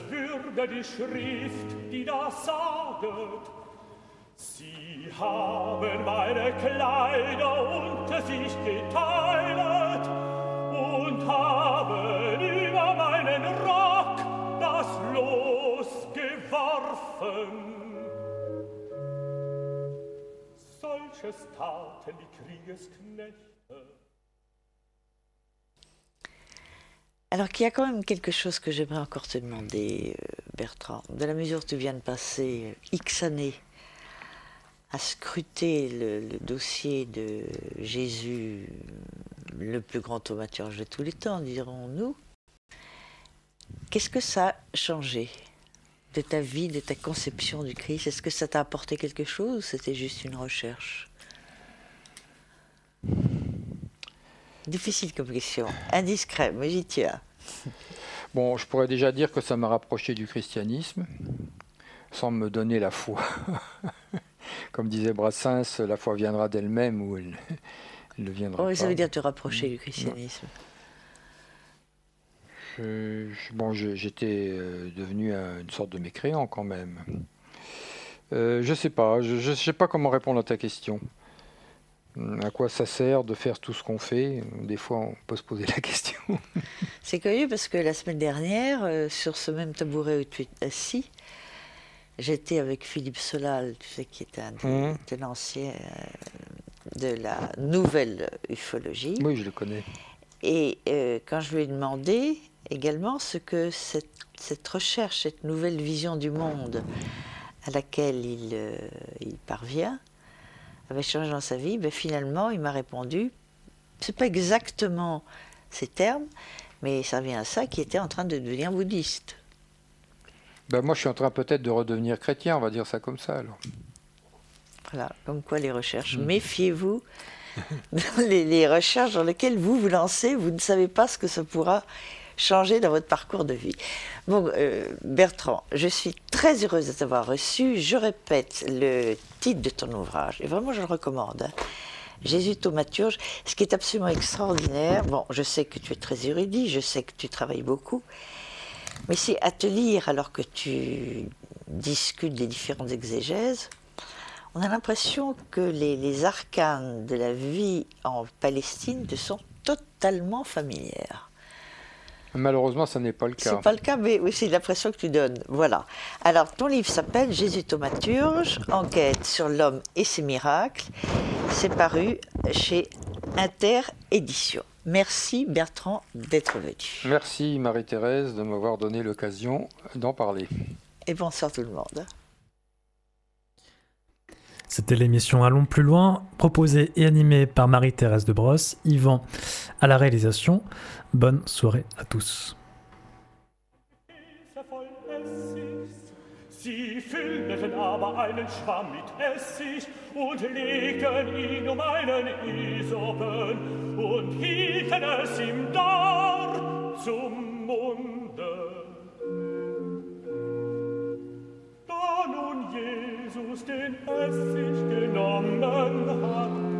würde die Schrift, die da saget, sie haben meine Kleider unter sich geteilt und haben über meinen Rock das Los geworfen. Solches taten die Kriegsknechte. Alors qu'il y a quand même quelque chose que j'aimerais encore te demander, Bertrand. De la mesure où tu viens de passer X années à scruter le dossier de Jésus, le plus grand thaumaturge de tous les temps, dirons-nous, qu'est-ce que ça a changé de ta vie, de ta conception du Christ? Est-ce que ça t'a apporté quelque chose ou c'était juste une recherche? Difficile comme question, indiscret, mais j'y tiens. Bon, je pourrais déjà dire que ça m'a rapproché du christianisme, sans me donner la foi. Comme disait Brassens, la foi viendra d'elle-même ou elle ne viendra pas. Ça veut dire te rapprocher du christianisme. J'étais devenu une sorte de mécréant quand même. Je sais pas, je sais pas comment répondre à ta question. À quoi ça sert de faire tout ce qu'on fait? Des fois, on peut se poser la question. C'est curieux parce que la semaine dernière, sur ce même tabouret où tu es assis, j'étais avec Philippe Solal, tu sais, qui est un de l'ancien de la nouvelle ufologie. Oui, je le connais. Et quand je lui ai demandé également ce que cette recherche, cette nouvelle vision du monde à laquelle il parvient, avait changé dans sa vie, ben finalement, il m'a répondu, c'est pas exactement ces termes, mais ça revient à ça, qui était en train de devenir bouddhiste. Ben moi, je suis en train peut-être de redevenir chrétien, on va dire ça comme ça, alors. Voilà, comme quoi les recherches. Méfiez-vous, les recherches dans lesquelles vous vous lancez, vous ne savez pas ce que ça pourra changer dans votre parcours de vie. Bon, Bertrand, je suis très heureuse de t'avoir reçu. Je répète le titre de ton ouvrage, et vraiment je le recommande. Hein. Jésus thaumaturge, ce qui est absolument extraordinaire. Bon, je sais que tu es très érudit, je sais que tu travailles beaucoup, mais c'est à te lire alors que tu discutes des différentes exégèses. On a l'impression que les arcanes de la vie en Palestine te sont totalement familières. Malheureusement, ça n'est pas le cas. C'est pas le cas, mais oui, c'est l'impression que tu donnes. Voilà. Alors, ton livre s'appelle Jésus thaumaturge, enquête sur l'homme et ses miracles. C'est paru chez Inter Éditions. Merci Bertrand d'être venu. Merci Marie-Thérèse de m'avoir donné l'occasion d'en parler. Et bonsoir tout le monde. C'était l'émission Allons plus loin, proposée et animée par Marie-Thérèse de Brosse, Yvan à la réalisation. Bonne soirée à tous. Sie füllten aber einen Schwamm mit Essig und legten ihn einen Esopen und hielten es ihm dar zum Munde. Da nun Jesus den Essig genommen hat,